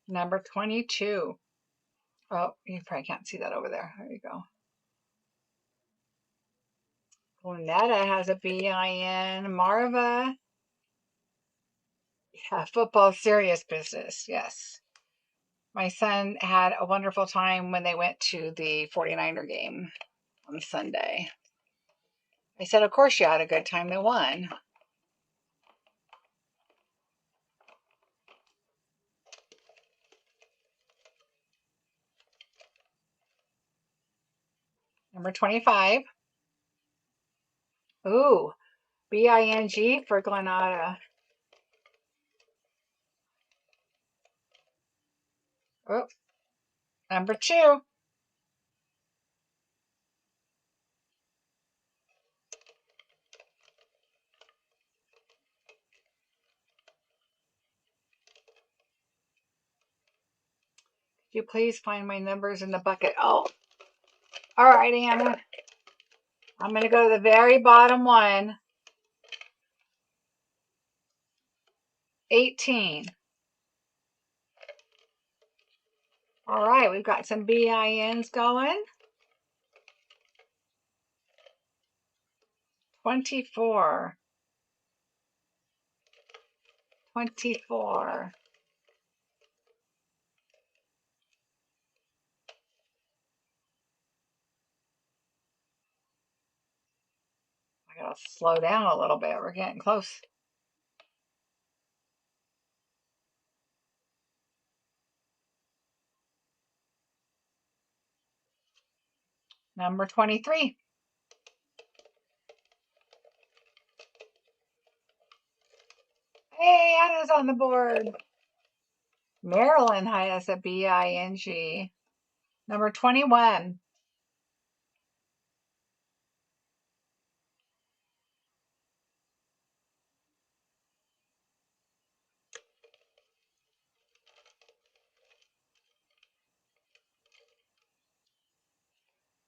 Number 22. Oh, you probably can't see that over there. There you go. Lunetta has a BIN. Marva. Yeah, football serious business. Yes. My son had a wonderful time when they went to the 49er game on Sunday. I said, of course you had a good time. They won. Number 25. Ooh, BING for Glenada. Oh, number 2. Could you please find my numbers in the bucket? Oh, all right, Anna. I'm going to go to the very bottom one. 18. All right, we've got some BINs going. 24. 24. I gotta slow down a little bit. We're getting close. Number 23. Hey, Anna's on the board. Marilyn has a B-I-N-G. Number 21.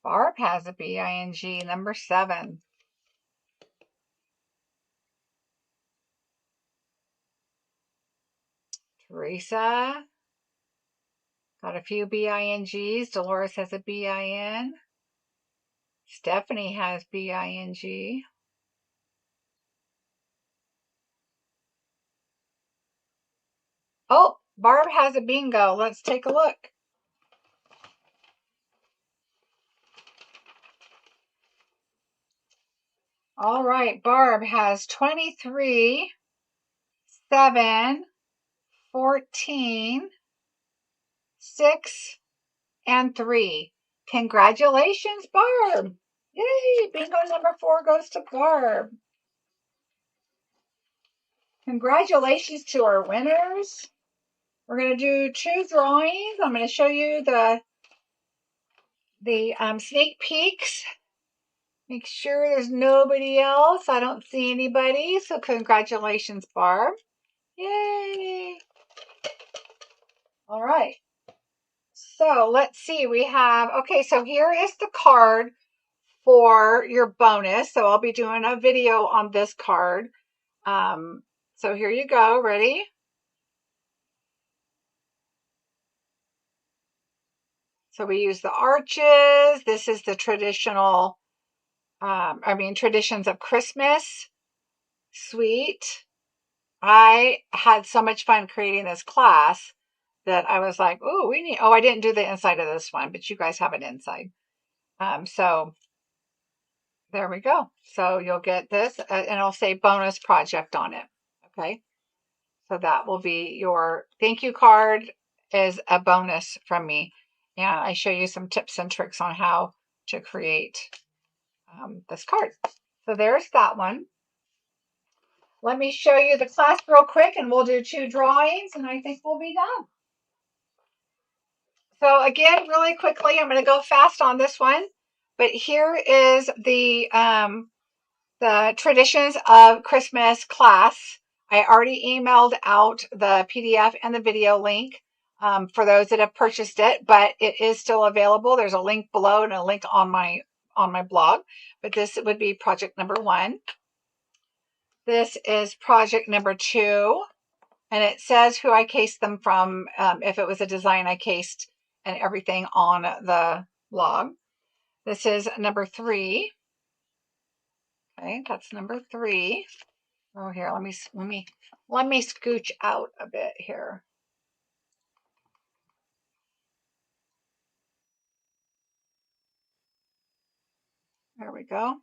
Barb has a B-I-N-G. Number 7. Teresa got a few B-I-N-Gs. Dolores has a B-I-N. Stephanie has B-I-N-G. Oh, Barb has a bingo. Let's take a look. All right, Barb has 23, 7, 14, 6, and 3. Congratulations, Barb. Yay, bingo number 4 goes to Barb. Congratulations to our winners. We're going to do 2 drawings. I'm going to show you the sneak peeks. Make sure there's nobody else. I don't see anybody. So congratulations, Barb. Yay. All right. So let's see. We have, okay, so here is the card for your bonus. So I'll be doing a video on this card. So here you go. Ready? So we use the arches. This is the traditional, traditions of Christmas. Sweet. I had so much fun creating this class that I was like, oh, I didn't do the inside of this one, but you guys have an inside. So there we go. So you'll get this and it'll say bonus project on it. Okay. So that will be your thank you card is a bonus from me. And I show you some tips and tricks on how to create this card. So there's that one. Let me show you the class real quick and we'll do 2 drawings and I think we'll be done. So again, really quickly, I'm going to go fast on this one, but here is the traditions of Christmas class. I already emailed out the PDF and the video link for those that have purchased it, but it is still available. There's a link below and a link on my blog, but this would be project number 1. This is project number 2, and it says who I cased them from, if it was a design I cased and everything on the blog. This is number 3. Okay, that's number 3. Oh, here, let me scooch out a bit here. There we go.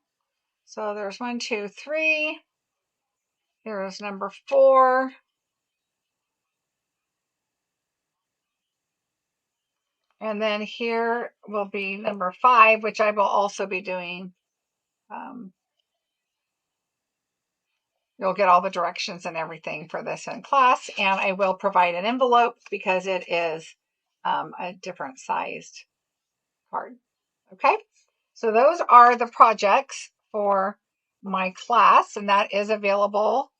So there's 1, 2, 3. Here's number 4. And then here will be number 5, which I will also be doing. You'll get all the directions and everything for this in class, and I will provide an envelope because it is a different sized card. Okay, so those are the projects for my class, and that is available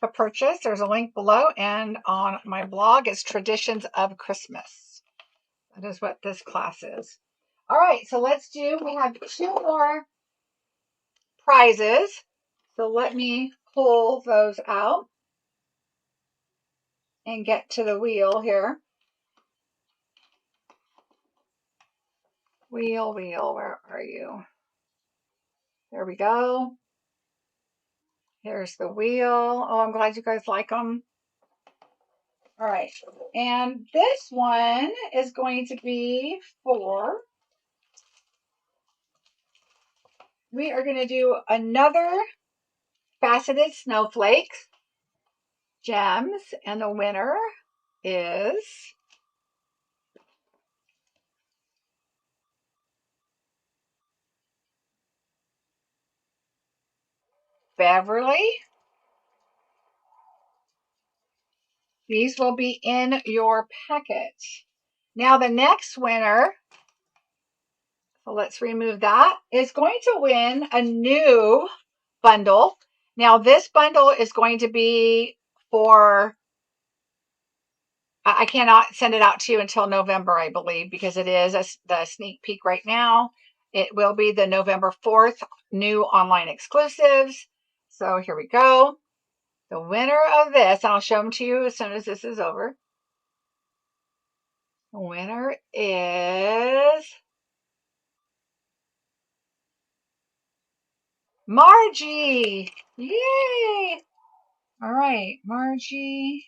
to purchase. There's a link below, and on my blog it's Traditions of Christmas. That is what this class is. All right, so we have 2 more prizes. So let me pull those out and get to the wheel here. Wheel, where are you? There we go. Here's the wheel. Oh, I'm glad you guys like them. All right. And this one is going to be for, we are going to do another faceted snowflakes gems, and the winner is Beverly. These will be in your packet. Now the next winner, so let's remove that, is going to win a new bundle. Now this bundle is going to be for, I cannot send it out to you until November, I believe, because it is the sneak peek right now. It will be the November 4th new online exclusives. So here we go. The winner of this, and I'll show them to you as soon as this is over. The winner is Margie. Yay! All right, Margie.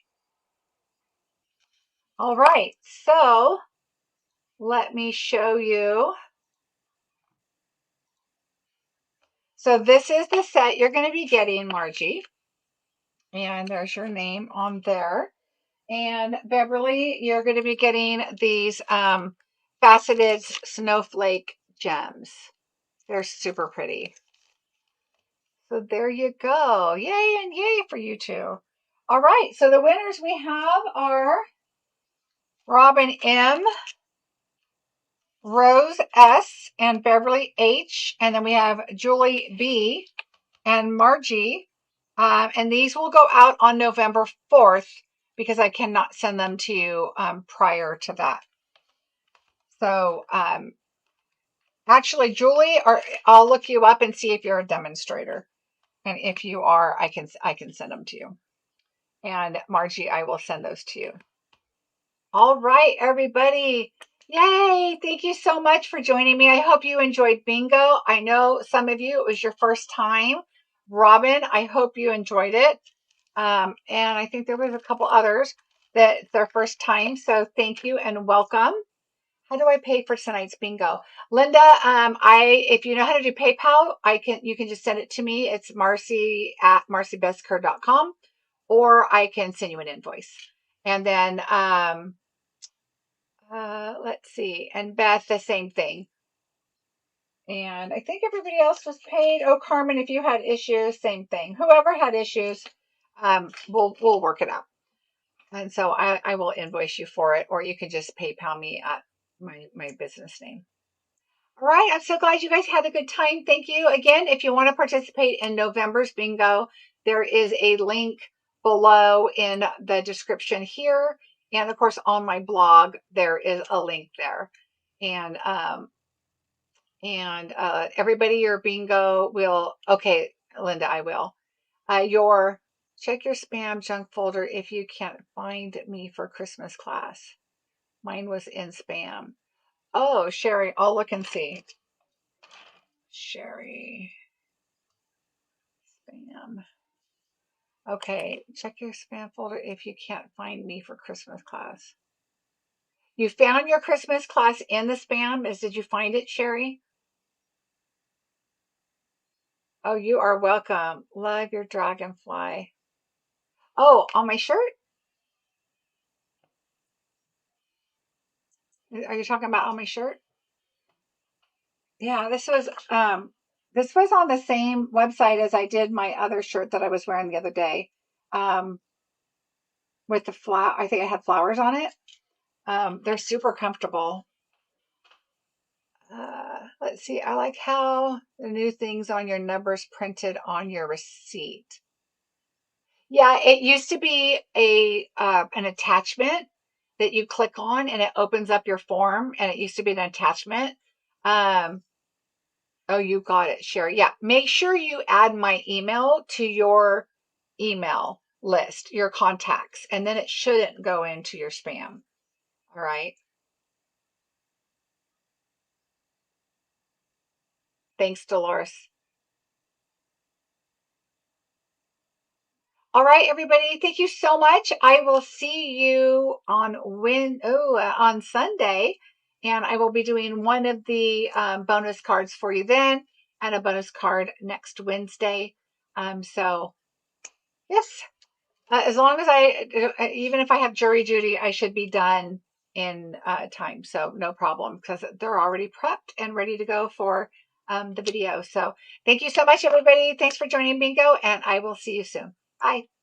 All right, so let me show you. So this is the set you're going to be getting, Margie. And there's your name on there. And Beverly, you're going to be getting these faceted snowflake gems. They're super pretty. So there you go. Yay and yay for you two. All right, so the winners we have are Robin M, Rose S, and Beverly H. And then we have Julie B and Margie. And these will go out on November 4th because I cannot send them to you prior to that. So actually, Julie, I'll look you up and see if you're a demonstrator. And if you are, I can send them to you. And Margie, I will send those to you. All right, everybody. Yay! Thank you so much for joining me. I hope you enjoyed bingo. I know some of you, it was your first time. Robin, I hope you enjoyed it. And I think there was a couple others that it's their first time. So thank you and welcome. How do I pay for tonight's bingo? Linda, if you know how to do PayPal, you can just send it to me. It's Marcie at marciebesecker.com, or I can send you an invoice. And then let's see. And Beth, the same thing. And I think everybody else was paid. Oh, Carmen, if you had issues, same thing. Whoever had issues, we'll work it out. And so I will invoice you for it, or you can just PayPal me at my business name. All right, I'm so glad you guys had a good time. Thank you. Again, if you want to participate in November's bingo, there is a link below in the description here. And of course, on my blog, there is a link there. And everybody, your bingo will, okay, Linda, I will. Check your spam junk folder if you can't find me for Christmas class. Mine was in spam. Oh, Sherry, I'll look and see. Sherry. Spam. Okay, check your spam folder if you can't find me for Christmas class. You found your Christmas class in the spam? Did you find it, Sherry? Oh, you are welcome. Love your dragonfly. Oh, on my shirt? Are you talking about on my shirt? Yeah, this was on the same website as I did my other shirt that I was wearing the other day. With the flower, I think I had flowers on it. They're super comfortable. Let's see. I like how the new things on your numbers printed on your receipt. Yeah, it used to be an attachment that you click on and it opens up your form, and it used to be an attachment. Oh, you got it, Sherry. Yeah, make sure you add my email to your email list, your contacts, and then it shouldn't go into your spam. All right. Thanks, Dolores. All right, everybody. Thank you so much. I will see you on Sunday, and I will be doing one of the bonus cards for you then, and a bonus card next Wednesday. So yes, as long as even if I have jury duty, I should be done in time. So no problem, because they're already prepped and ready to go for the video. So thank you so much, everybody. Thanks for joining Bingo, and I will see you soon. Bye.